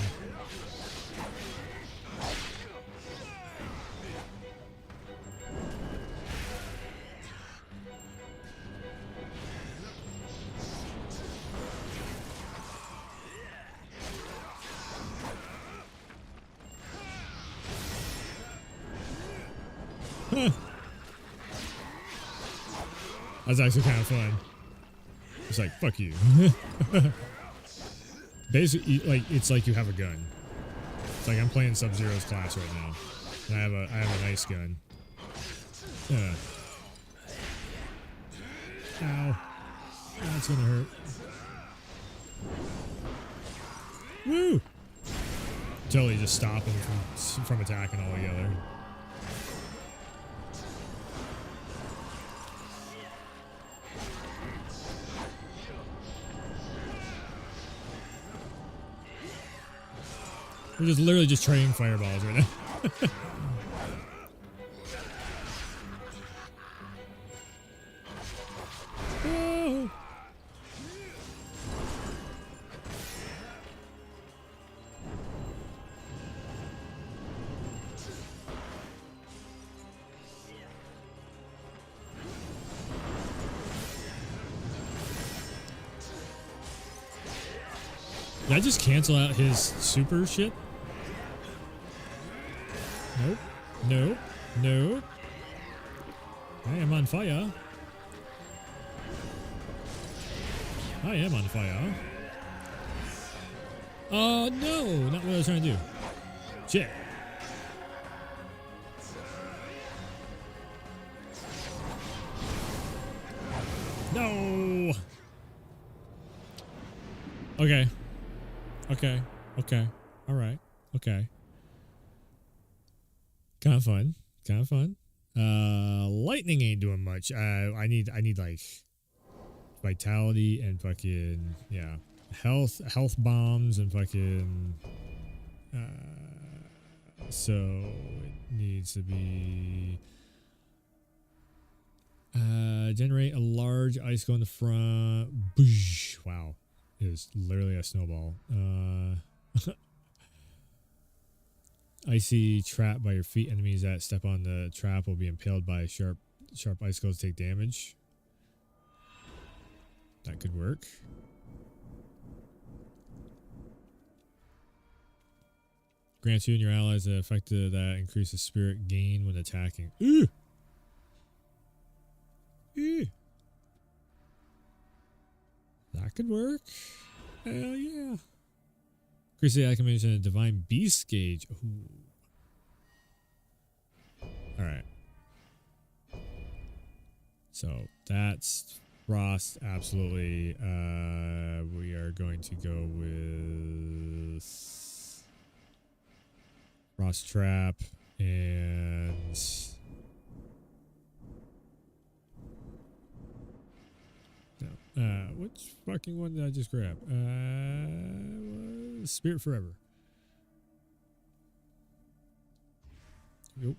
Huh. That's actually kind of fun. It's like, fuck you. Basically, like, it's like you have a gun. It's like I'm playing Sub-Zero's class right now. And I have a nice gun. Ow. That's gonna hurt. Woo! Totally just stop him from attacking altogether. We're just literally just trading fireballs right now. Oh. Did I just cancel out his super shit? Nope. Nope. Nope. I am on fire. I am on fire. Oh, no. Not what I was trying to do. Shit. No. Okay. Okay. Okay. All right. Okay. Kind of fun. Kind of fun. Lightning ain't doing much. I need like vitality and fucking health bombs and fucking so it needs to be generate a large icicle in the front. Boosh. Wow. It is literally a snowball. Icy trap by your feet. Enemies that step on the trap will be impaled by sharp icicles, take damage. That could work. Grants you and your allies the effect that increases spirit gain when attacking. Ooh! Ooh! That could work. Hell yeah. Increase the acclimation of divine beast gauge. Ooh. Alright. So that's frost, absolutely. We are going to go with frost trap and no. Which fucking one did I just grab? Spirit Forever. Yep.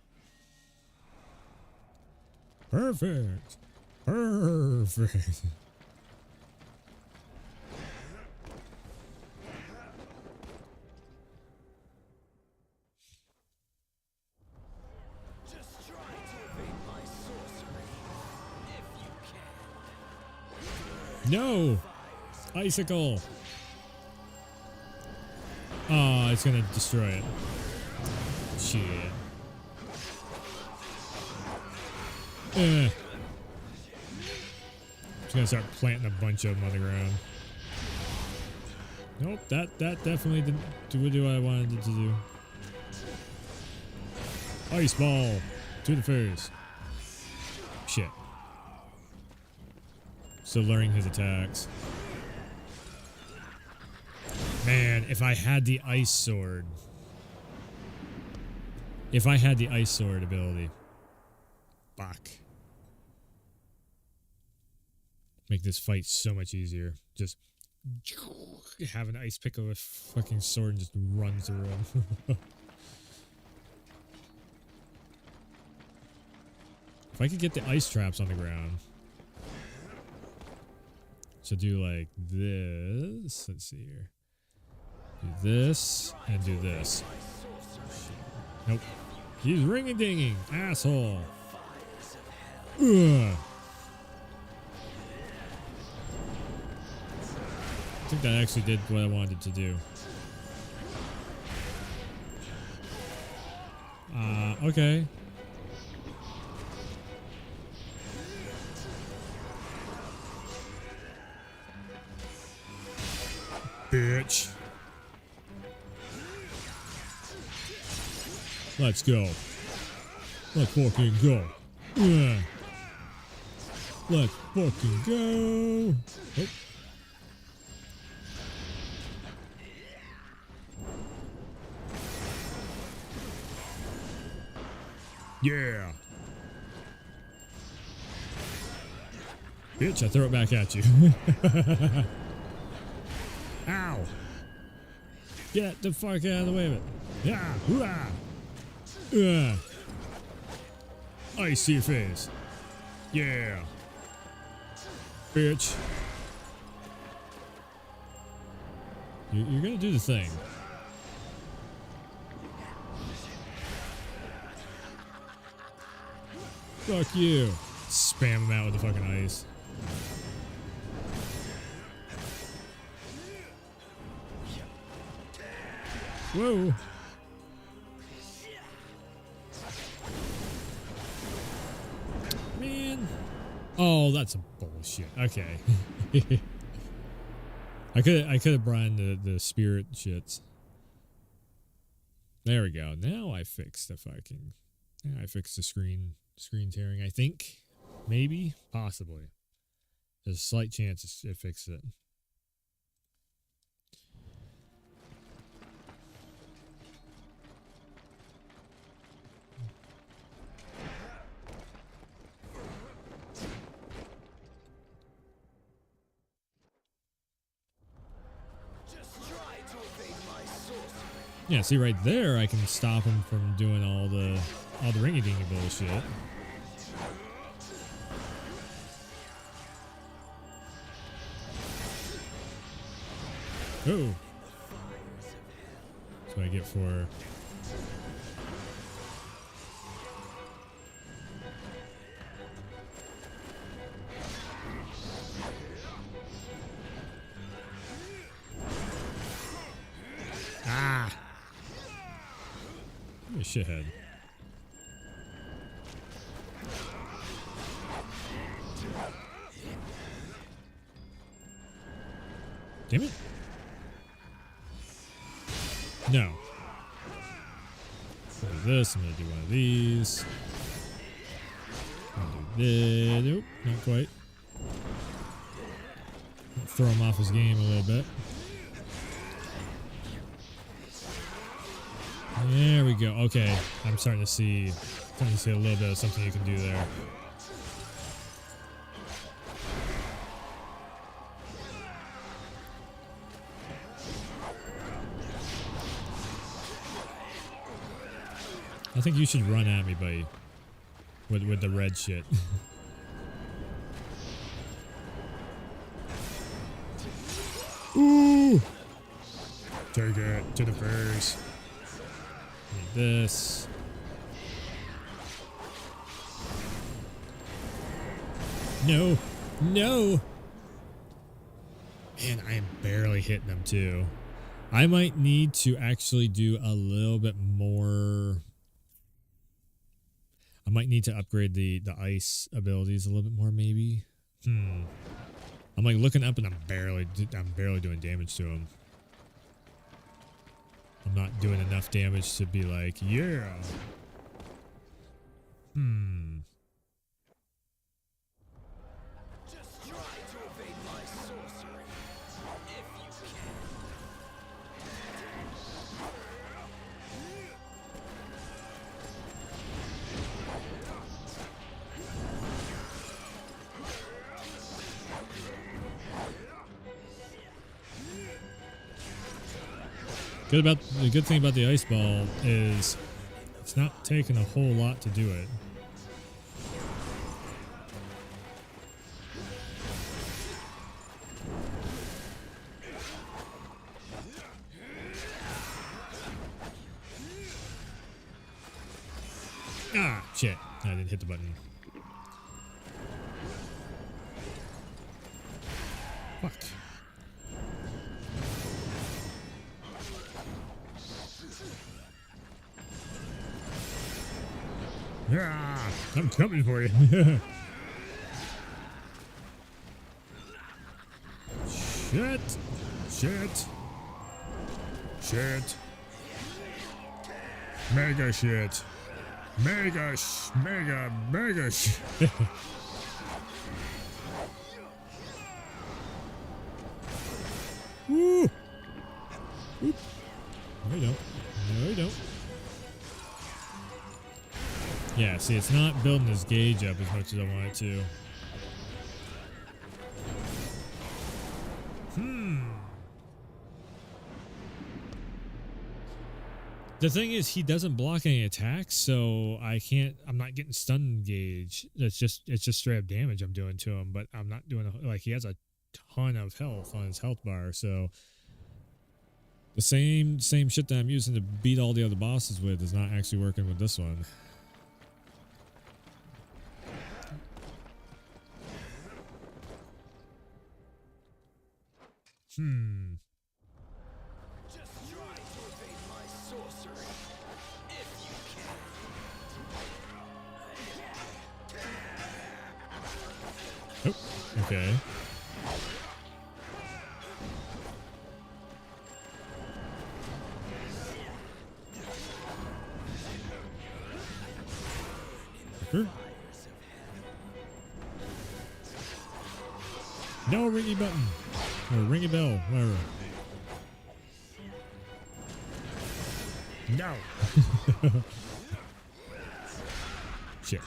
Perfect. Perfect. Just try to evade my sorcery. If you can. No! Icicle! Oh, it's gonna destroy it. Shit. Just gonna start planting a bunch of them on the ground. Nope, that definitely didn't do what I wanted it to do. Ice ball to the face. Shit. Still learning his attacks. Man, if I had the ice sword. If I had the ice sword ability. Fuck. Make this fight so much easier. Just have an ice pick of a fucking sword and just run through him. If I could get the ice traps on the ground. So do like this. Let's see here. Do this and do this. Nope. He's ring-a-dinging, asshole. Ugh. I think that actually did what I wanted to do. Okay. Bitch. Let's go. Let's fucking go. Yeah. Let's fucking go. Oh. Yeah. Bitch, I throw it back at you. Ow. Get the fuck out of the way of it. Yeah. Hoo-ah. Ice to your face. Yeah. Bitch. You're gonna do the thing. Fuck you. Spam him out with the fucking ice. Whoa. Man. Oh, that's a bullshit. Okay. I could have brought in the spirit shits. There we go. Now I fixed the fucking. Yeah, I fixed the screen tearing. I think, maybe, possibly. There's a slight chance it fixed it. Yeah, see right there, I can stop him from doing all the ringy-dingy bullshit. Oh, that's what I get for. Ah. You shithead. Damn it. No. I'm gonna do this. I'm gonna do one of these. I'm gonna do this. Nope, not quite. Throw him off his game a little bit. There we go. Okay, I'm starting to see a little bit of something you can do there. I think you should run at me, buddy, with the red shit. Ooh! Take it to the face. Need this. No. No! Man, I am barely hitting them too. I might need to actually do a little bit more. I might need to upgrade the ice abilities a little bit more, maybe. I'm like looking up and I'm barely doing damage to him. I'm not doing enough damage to be like, yeah. Just try to evade my sorcery, if you can. The good thing about the ice ball is it's not taking a whole lot to do it. Ah, shit. I didn't hit the button. Fuck. Yeah, I'm coming for you. Shit. Shit. Shit. Mega shit. Mega shit. Woo! Oop. No, you don't. No, you don't. Yeah, see, it's not building this gauge up as much as I want it to. The thing is, he doesn't block any attacks, so I'm not getting stun gauge. It's just straight up damage I'm doing to him, but I'm not doing, like, he has a ton of health on his health bar, so the same shit that I'm using to beat all the other bosses with is not actually working with this one. Just try to evade my sorcery, if you can. Oh, okay. No ringy button. Or ringy bell, whatever. No. Shit.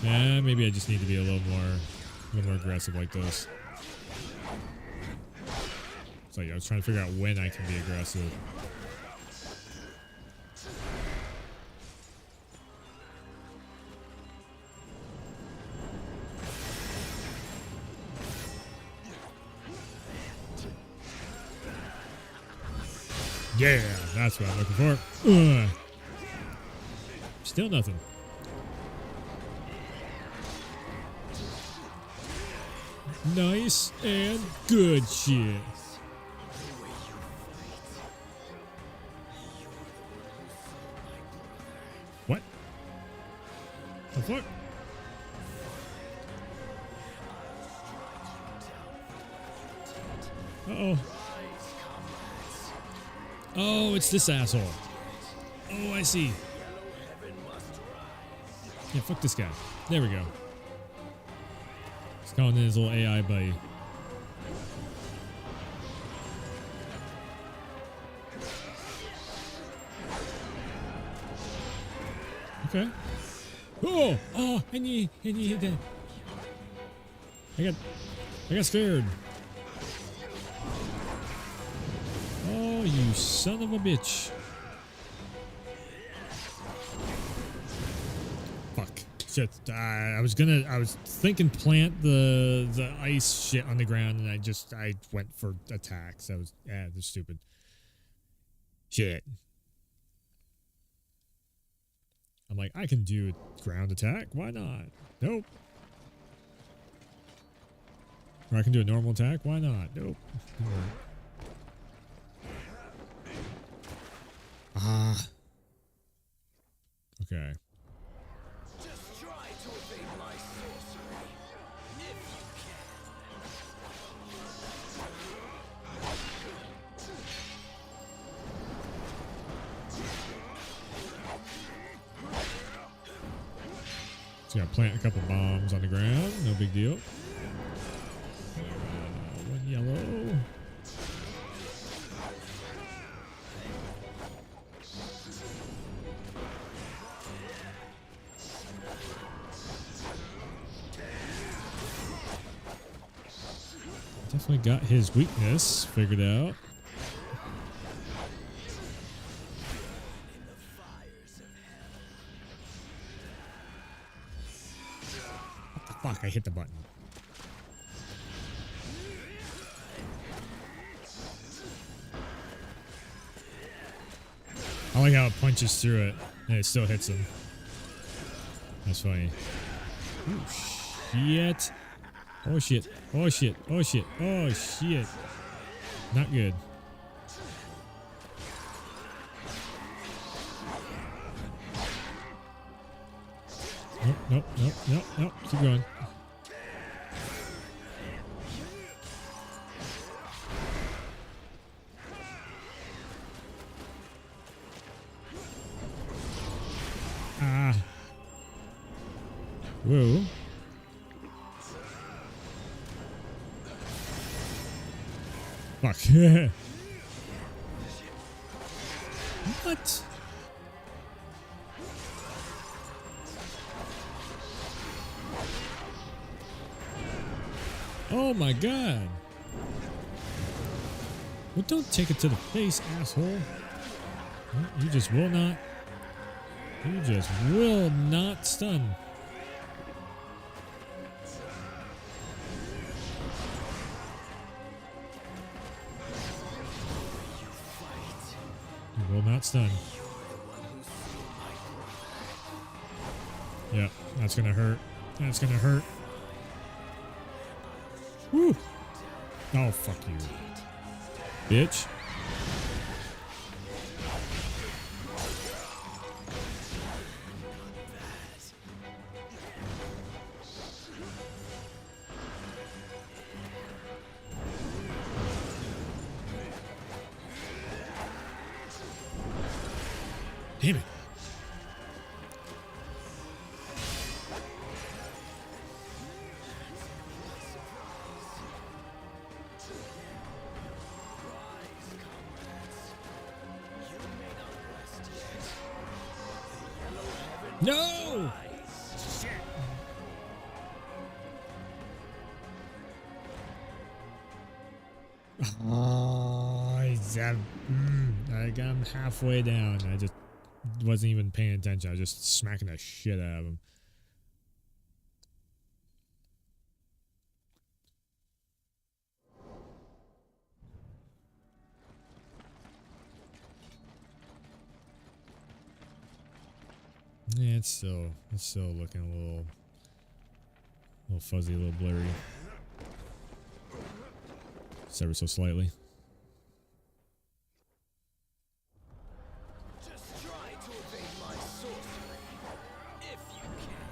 Yeah, maybe I just need to be a little more aggressive like this. It's like I was trying to figure out when I can be aggressive. Yeah, that's what I'm looking for. Ugh. Still nothing. Nice and good shit. What? The fuck? Uh-oh. Oh, it's this asshole. Oh, I see. Yeah, fuck this guy. There we go. He's calling in his little AI buddy. Okay. Oh, I need that. I got scared. Oh, you son of a bitch. Fuck. Shit. I was thinking plant the ice shit on the ground, and I went for attacks. That's stupid. Shit. I'm like, I can do a ground attack. Why not? Nope. Or I can do a normal attack. Why not? Nope. Okay. Just try to evade my sorcery, if you can. Just gotta plant a couple bombs on the ground. No big deal. One yellow. Definitely got his weakness figured out. What the fuck? I hit the button. I like how it punches through it and it still hits him. That's funny. Ooh, shit. Oh shit. Oh shit. Oh shit. Oh shit. Not good. Nope, nope, nope, nope, nope. Keep going. Ah. Whoa. Fuck. What? Oh my god. Well, don't take it to the face, asshole. You just will not. You just will not stun. You will not stun. Yeah, that's gonna hurt. That's gonna hurt. Woo! Oh, fuck you. Bitch. Damn it. No! Shit. Oh, I got him halfway down. I just wasn't even paying attention. I was just smacking the shit out of him. Yeah, it's still looking a little fuzzy, a little blurry. Just ever so slightly. Just try to evade my sorcery, if you can.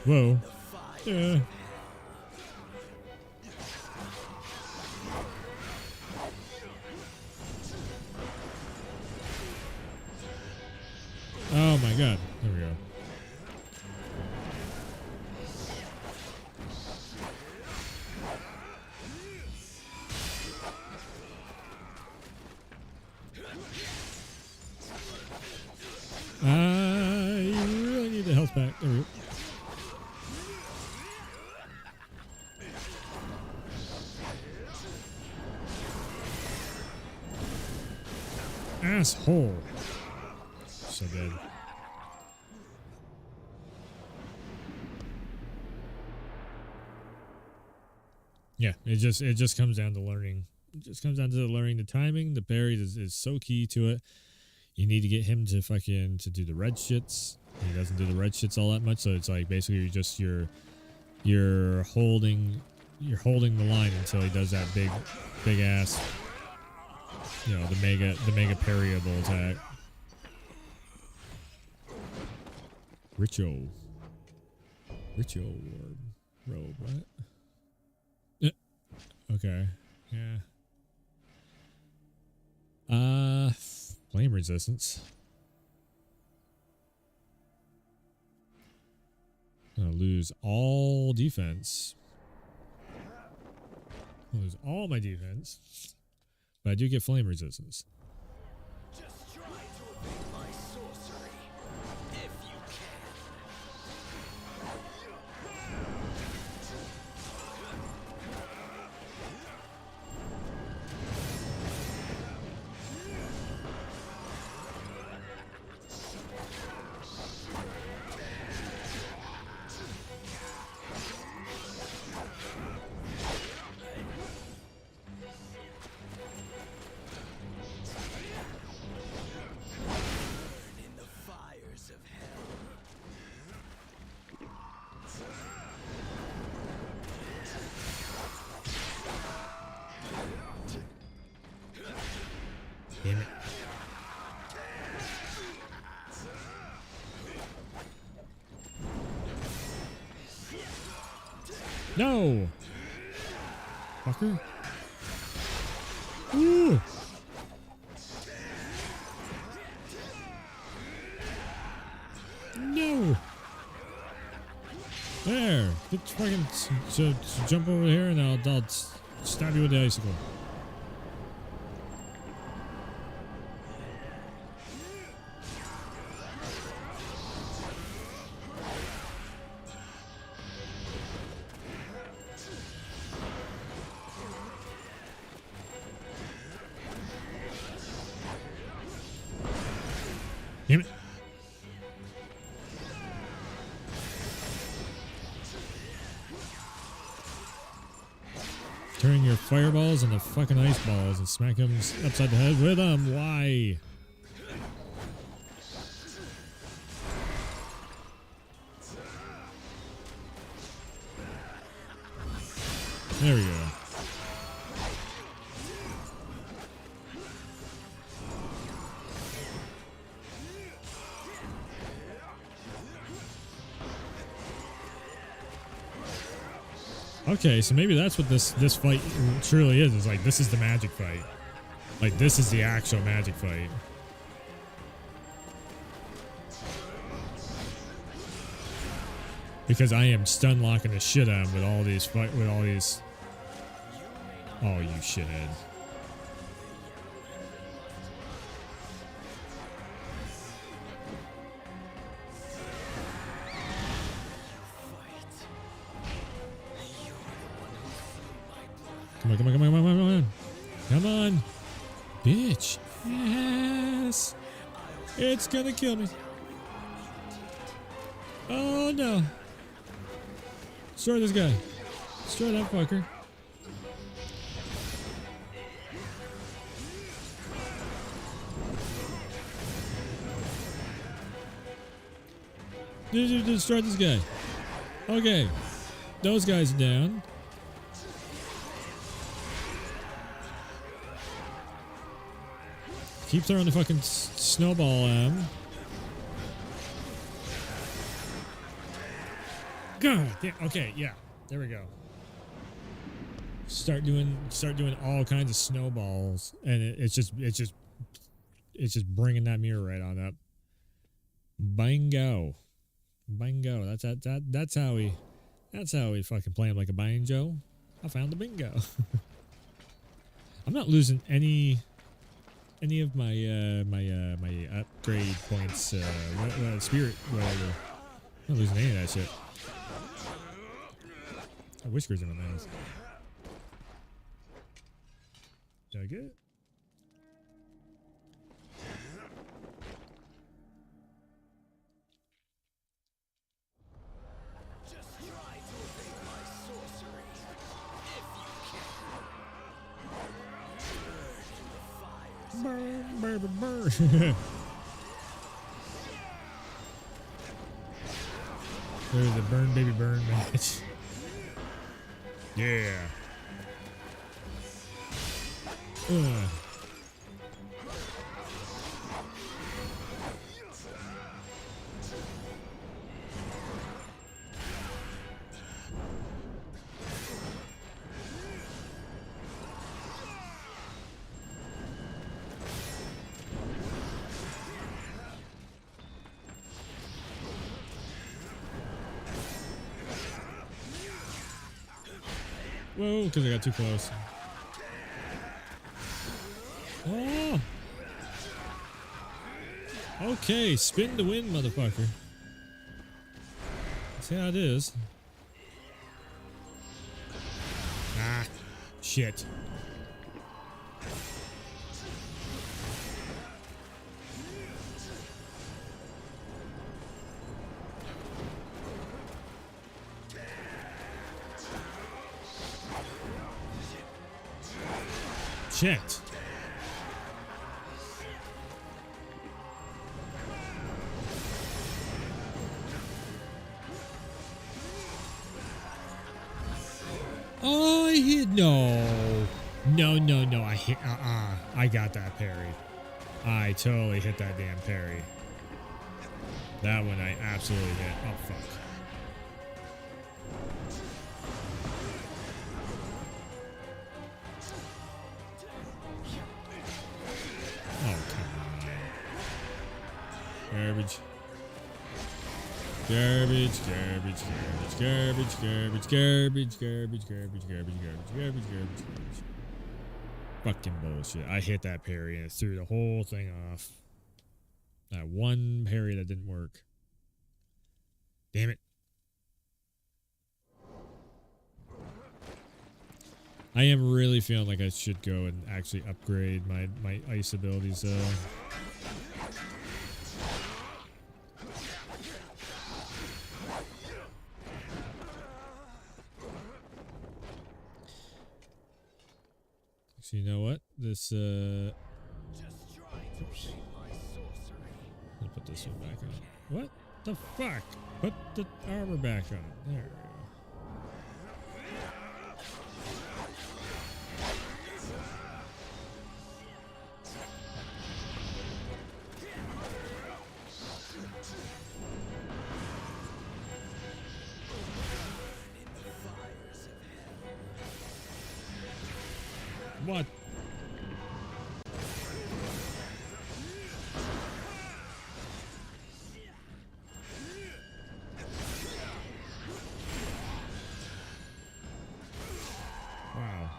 Whoa. Yeah. Oh my god. There we go. You really need the health back. There we go. Asshole. So dead. Yeah, it just comes down to learning. It just comes down to learning the timing. The parry is so key to it. You need to get him to do the red shits. He doesn't do the red shits all that much, so it's like basically you're holding the line until he does that big ass, you know, the mega parryable attack. Richo robe, right? Okay. Yeah. Flame resistance. Gonna lose all defense. Lose all my defense. But I do get flame resistance. Just try to evade my sorcery, if you can. In the fires of hell. Damn it. No! Fucker. Ooh! No! There! Get fucking jump over here and I'll stab you with the icicle. Damn it. Turn your fireballs into fucking ice balls and smack them upside the head with them. Why? There we go. Okay, so maybe that's what this fight truly is. It's like, this is the magic fight. Like, this is the actual magic fight. Because I am stun locking the shit out of him with all these Oh, you shithead. Come on, come on, come on, come on, come on. Come on. Bitch. Yes. It's gonna kill me. Oh no. Destroy this guy. Destroy that fucker. Destroy this guy. Okay. Those guys are down. Keep throwing the fucking snowball at him. God damn. Okay, yeah. There we go. Start doing all kinds of snowballs, and it's just bringing that mirror right on up. Bingo. That's how we fucking play him like a banjo. I found the bingo. I'm not losing any of my my upgrade points, spirit, whatever. I'm not losing any of that shit. Oh, whiskers in my mouth. Did I get it? Just try to evade my sorcery, if you can. Burn, burn, burn, burn. There's the burn baby burn match. Yeah. Whoa, because I got too close. Oh! Okay, spin to win, motherfucker. See how it is. Ah, shit. Shit. Oh, I hit. No. No. I hit. I got that parry. I totally hit that damn parry. That one I absolutely hit. Oh, fuck. Oh, come on. Garbage. Garbage. Fucking bullshit. I hit that parry and it threw the whole thing off. That one parry that didn't work. Damn it. I am really feeling like I should go and actually upgrade my ice abilities though. So you know what? This oops. I'll put this one back on. What the fuck? Put the armor back on. There we go. What? Wow.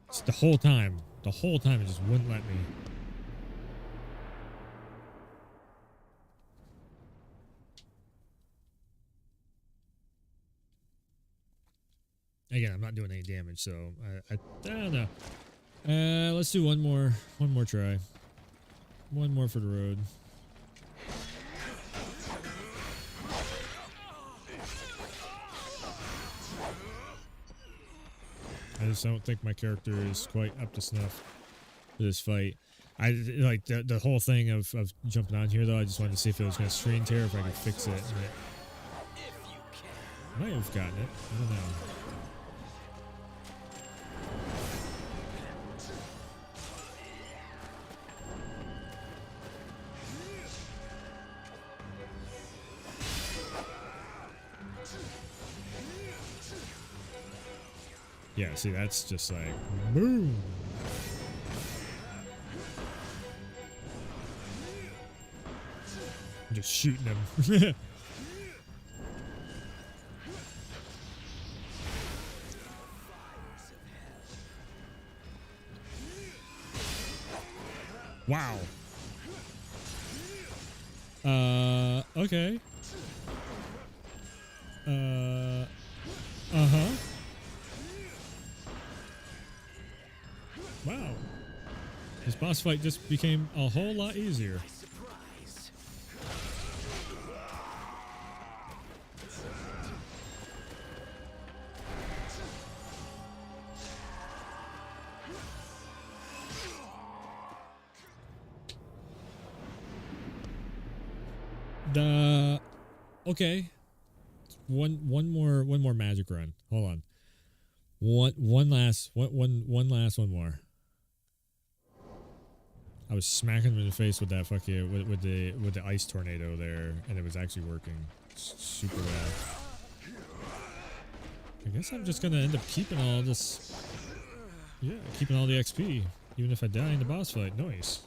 It's the whole time it just wouldn't let me. Again, I'm not doing any damage, so I don't know. Let's do one more try. One more for the road. I just don't think my character is quite up to snuff for this fight. I like the whole thing of jumping on here though. I just wanted to see if it was going to screen tear, if I could fix it. I might have gotten it. I don't know. Yeah, see, that's just like, boom. I'm just shooting them. Wow. Okay. Uh-huh. Wow. This boss fight just became a whole lot easier. Okay. One more magic run. Hold on. One last more. I was smacking him in the face with that fucking with the ice tornado there, and it was actually working super well. I guess I'm just gonna end up keeping all this. Yeah, keeping all the XP, even if I die in the boss fight. Nice.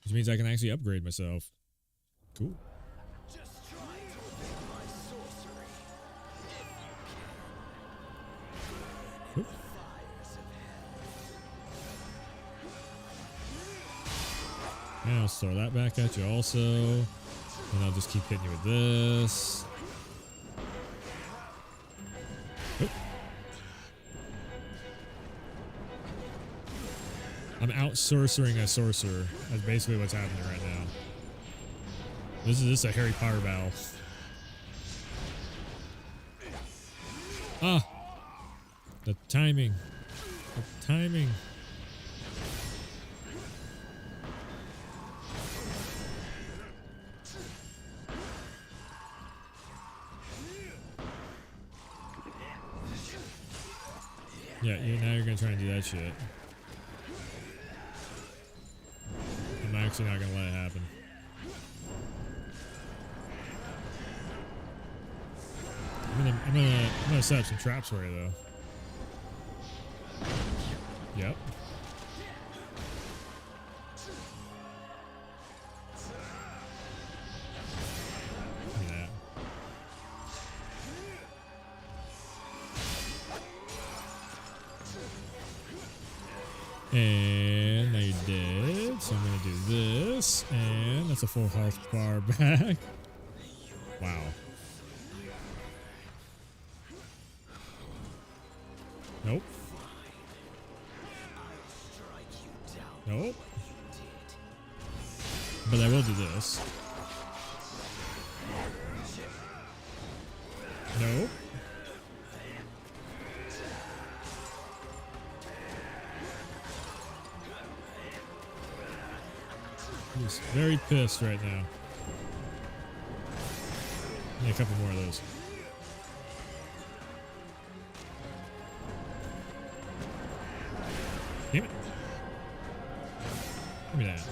Which means I can actually upgrade myself. Cool. And I'll throw that back at you also. And I'll just keep hitting you with this. Oop. I'm out sorcering a sorcerer. That's basically what's happening right now. This is a Harry Potter battle. Ah! The timing. The timing. Yeah, now you're gonna try and do that shit. I'm actually not gonna let it happen. I'm gonna set up some traps for you though. Yep. Yeah. And now you're dead, so I'm gonna do this, and that's a full health bar back. Wow. Nope. Nope. But I will do this. Nope. He's very pissed right now. Need a couple more of those. Damn it. Give me that.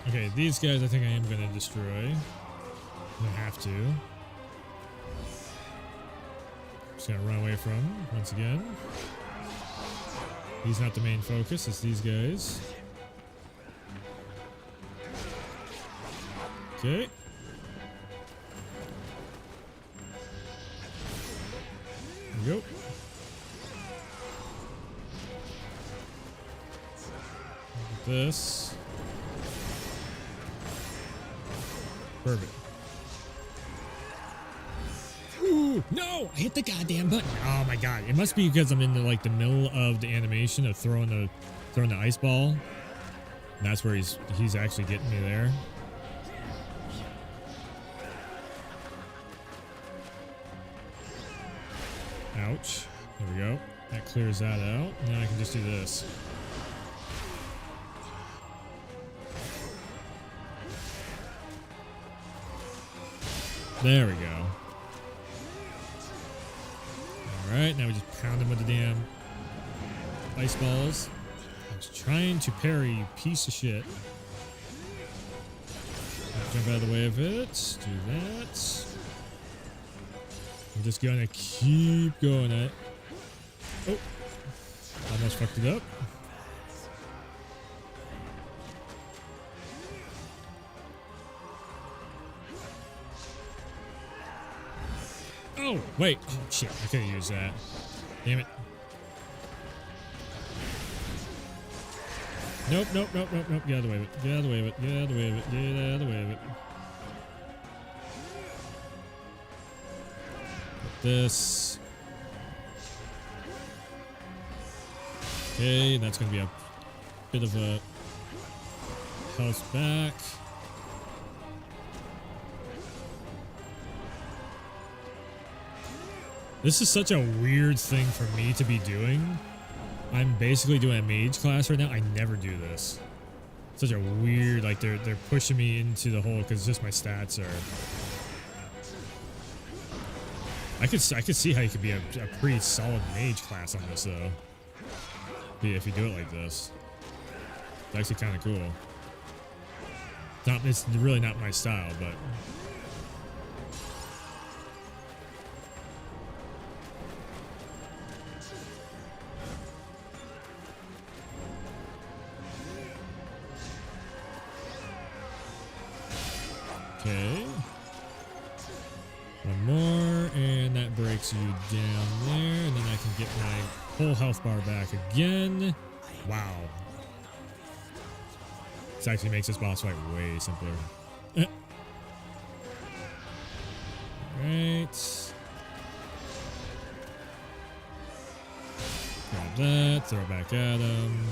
Okay, these guys I think I am going to destroy. I have to. Just gonna run away from him once again. He's not the main focus, it's these guys. Okay. There we go. Look at this. Perfect. Ooh, no! I hit the goddamn button. Oh my god! It must be because I'm in the middle of the animation of throwing the ice ball. And that's where he's actually getting me there. Ouch. There we go. That clears that out. Now I can just do this. There we go. Alright, now we just pound him with the damn ice balls. I was trying to parry, you piece of shit. Jump out of the way of it. Do that. I'm just gonna keep going at it. Oh! Almost fucked it up. Oh, wait. Oh, shit. I could have used that. Damn it. Nope, nope, nope, nope, nope. Get out of the way of it. Get out of the way of it. Get out of the way of it. Get out of the way of it. Put this. Okay, that's going to be a bit of a health back. This is such a weird thing for me to be doing. I'm basically doing a mage class right now. I never do this. Such a weird, like they're pushing me into the hole because just my stats are. I could see how you could be a pretty solid mage class on this though. If you do it like this, it's actually kind of cool. It's really not my style, but. Okay. breaks you down there, and then I can get my whole health bar back again. Wow. This actually makes this boss fight way simpler. Alright. Grab that, throw it back at him.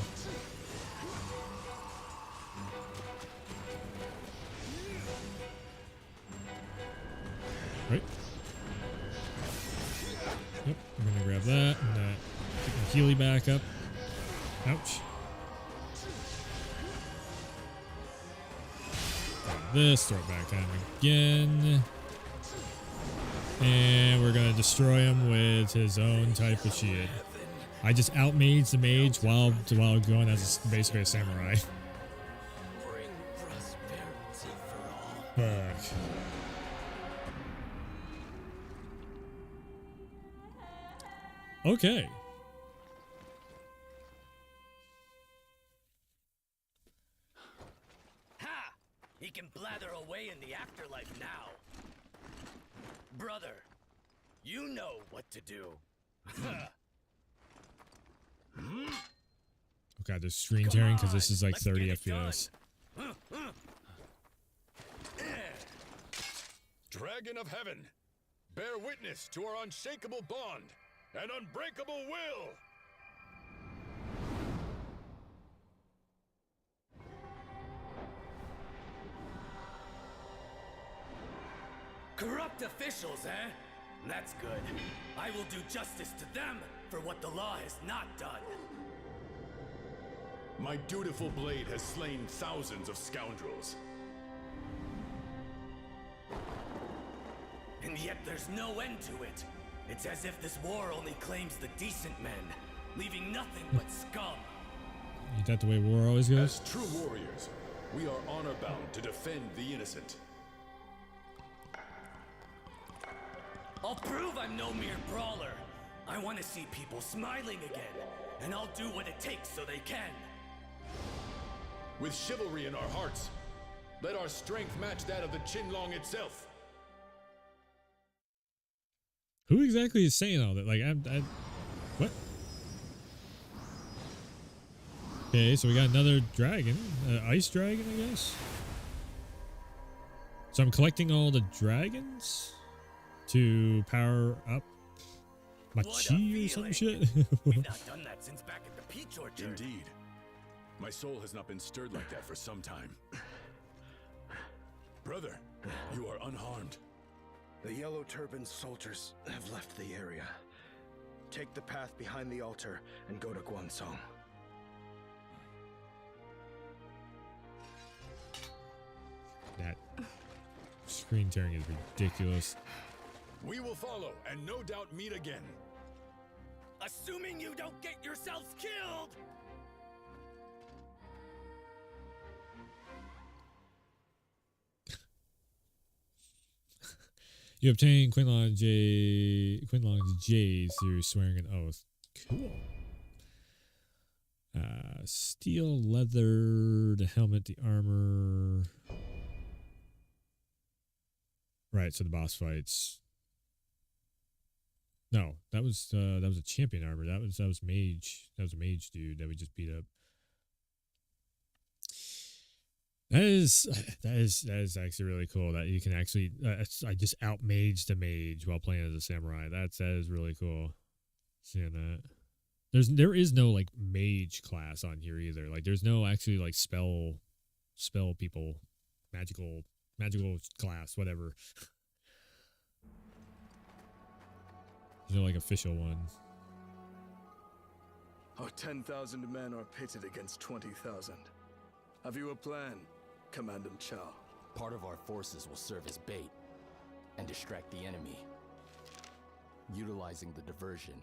Right. Yep, I'm gonna grab that and get my Healy back up. Ouch. Grab this, throw it back at him again. And we're gonna destroy him with his own type of shit. I just outmaged the mage while going as basically a samurai. Bring prosperity for all. Fuck. Okay. Ha! He can blather away in the afterlife now. Brother, you know what to do. Oh god, there's screen tearing because this is like Let's 30 get it FPS. Dragon of Heaven, bear witness to our unshakable bond and unbreakable will! Corrupt officials, eh? That's good. I will do justice to them for what the law has not done. My dutiful blade has slain thousands of scoundrels. And yet there's no end to it. It's as if this war only claims the decent men, leaving nothing but scum. Ain't that the way war always goes? As true warriors, we are honor-bound to defend the innocent. I'll prove I'm no mere brawler. I want to see people smiling again, and I'll do what it takes so they can. With chivalry in our hearts, let our strength match that of the Qinlong itself. Who exactly is saying all that? Like, what? Okay, so we got another dragon, ice dragon, I guess. So I'm collecting all the dragons to power up my chi or some shit. We've not done that since back at the peach orchard. Indeed. My soul has not been stirred like that for some time. Brother, you are unharmed. The yellow turban soldiers have left the area. Take the path behind the altar and go to Guansong. That screen tearing is ridiculous. We will follow and no doubt meet again. Assuming you don't get yourselves killed! You obtain Quinlong's J through swearing an oath. Cool. Steel, leather, the helmet, the armor. Right, so the boss fights. No, that was a champion armor. That was mage. That was a mage dude that we just beat up. That is actually really cool that you can actually I just outmaged a mage while playing as a samurai. That is really cool. Seeing that. There is no like mage class on here either. Like there's no actually like spell people, magical class, whatever. There's no like official one. Our 10,000 men are pitted against 20,000. Have you a plan, Commandant Chow? Part of our forces will serve as bait and distract the enemy. Utilizing the diversion,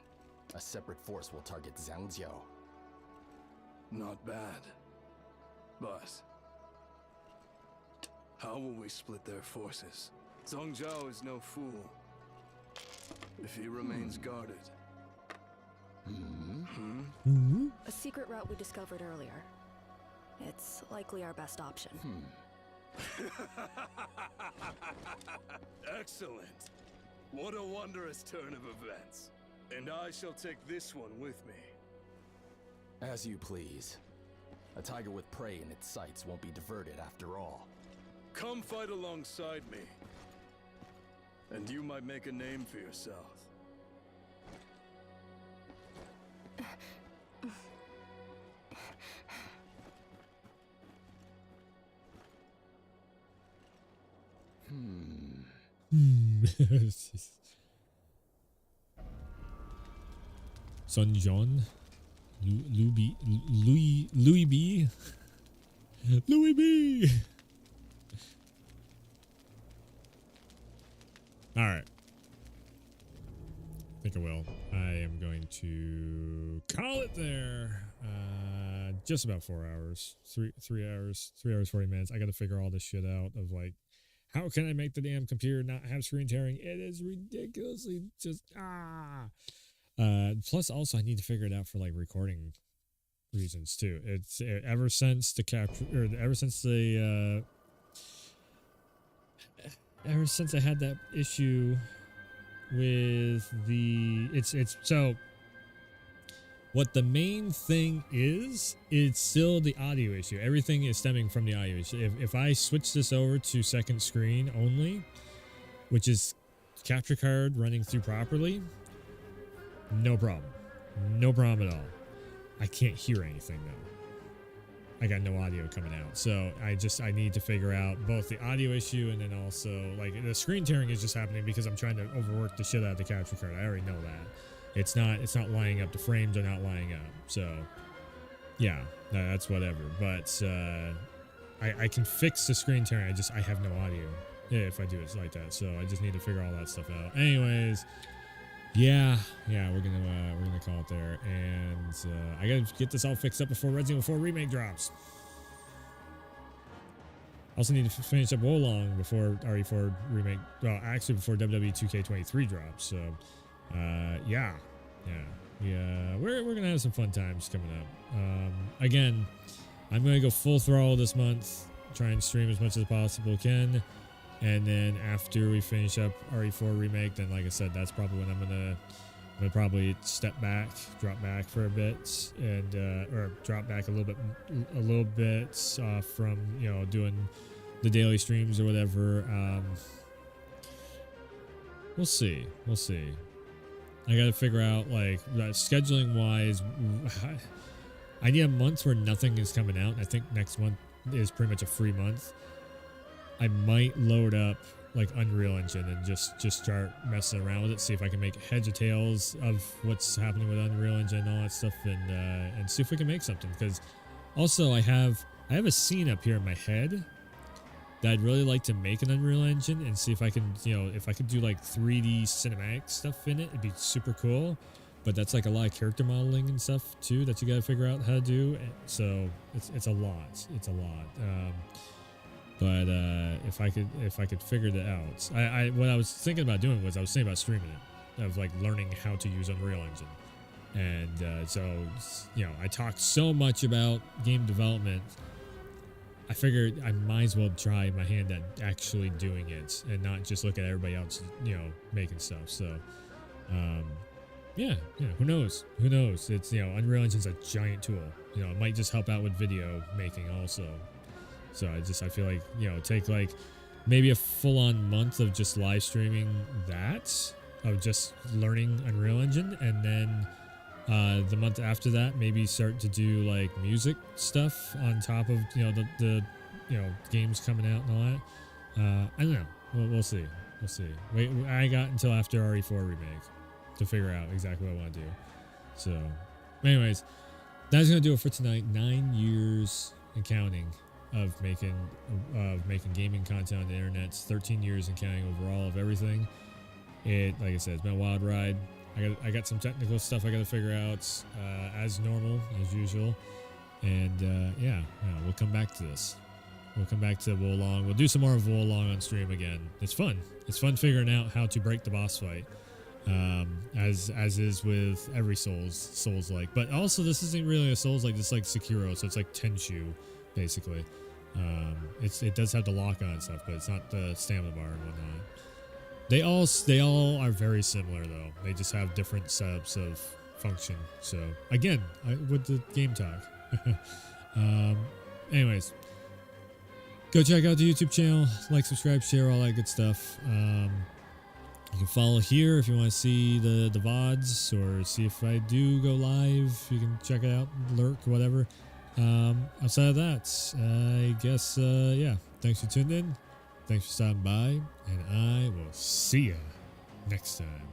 a separate force will target Zhangjiao. Not bad. But how will we split their forces? Zhang Zhao is no fool. If he remains guarded. A secret route we discovered earlier. It's likely our best option. Excellent. What a wondrous turn of events. And I shall take this one with me. As you please. A tiger with prey in its sights won't be diverted after all. Come fight alongside me. And you might make a name for yourself. Son John, Louis B. Louis B. All right. I think I will. I am going to call it there. Just about 4 hours. 3 hours. 3 hours 40 minutes. I got to figure all this shit out of like, how can I make the damn computer not have screen tearing? It is ridiculously just plus also I need to figure it out for like recording reasons too. It's ever since the capture or ever since I had that issue with the it's so what the main thing is, it's still the audio issue. Everything is stemming from the audio issue. If I switch this over to second screen only, which is capture card running through properly, no problem. No problem at all. I can't hear anything though. I got no audio coming out. So I need to figure out both the audio issue and then also like the screen tearing is just happening because I'm trying to overwork the shit out of the capture card. I already know that. It's not lining up. The frames are not lining up. So yeah, no, that's whatever. But I can fix the screen tearing. I have no audio if I do it like that. So I just need to figure all that stuff out. Anyways, yeah, we're gonna call it there. And I gotta get this all fixed up before Resident Evil 4 Remake drops. Also need to finish up Wolong before RE4 Remake. Well, actually before WWE 2K23 drops. So. Yeah, we're gonna have some fun times coming up. Again, I'm gonna go full throttle this month, try and stream as much as possible can, and then after we finish up RE4 Remake, then like I said, that's probably when I'm gonna probably step back, drop back for a bit, and or drop back a little bit from doing the daily streams or whatever. We'll see. I gotta figure out like scheduling wise. I need a month where nothing is coming out. I think next month is pretty much a free month. I might load up like Unreal Engine and just start messing around with it. See if I can make heads or tails of what's happening with Unreal Engine and all that stuff, and see if we can make something. Because also I have a scene up here in my head that I'd really like to make an Unreal Engine and see if I can, if I could do like 3D cinematic stuff in it, it'd be super cool. But that's like a lot of character modeling and stuff too that you gotta figure out how to do. So it's a lot. It's a lot. But if I could figure that out, what I was thinking about doing was I was thinking about streaming it, of like learning how to use Unreal Engine. And so I talk so much about game development. I figured I might as well try my hand at actually doing it and not just look at everybody else, making stuff. So, yeah, who knows? It's, Unreal Engine's a giant tool. It might just help out with video making also. So I feel like, take like maybe a full-on month of just live streaming that, of just learning Unreal Engine, and then the month after that, maybe start to do like music stuff on top of the games coming out and all that. I don't know. We'll see. Wait, I got until after RE4 Remake to figure out exactly what I want to do. So, anyways, that's gonna do it for tonight. 9 years and counting of making gaming content on the internet. 13 years and counting overall of everything. Like I said, it's been a wild ride. I got some technical stuff I got to figure out as normal, as usual. And we'll come back to this. We'll come back to Wolong. We'll do some more of Wolong on stream again. It's fun. It's fun figuring out how to break the boss fight, as is with every Souls-like. But also, this isn't really a Souls-like. This is like Sekiro, so it's like Tenchu, basically. It does have the lock-on stuff, but it's not the stamina bar and whatnot. They all are very similar though. They just have different setups of function. So again, with the game talk. Anyways, go check out the YouTube channel, like, subscribe, share, all that good stuff. You can follow here if you want to see the VODs or see if I do go live. You can check it out, lurk, whatever. Outside of that, I guess, yeah, thanks for tuning in. Thanks for stopping by, and I will see ya next time.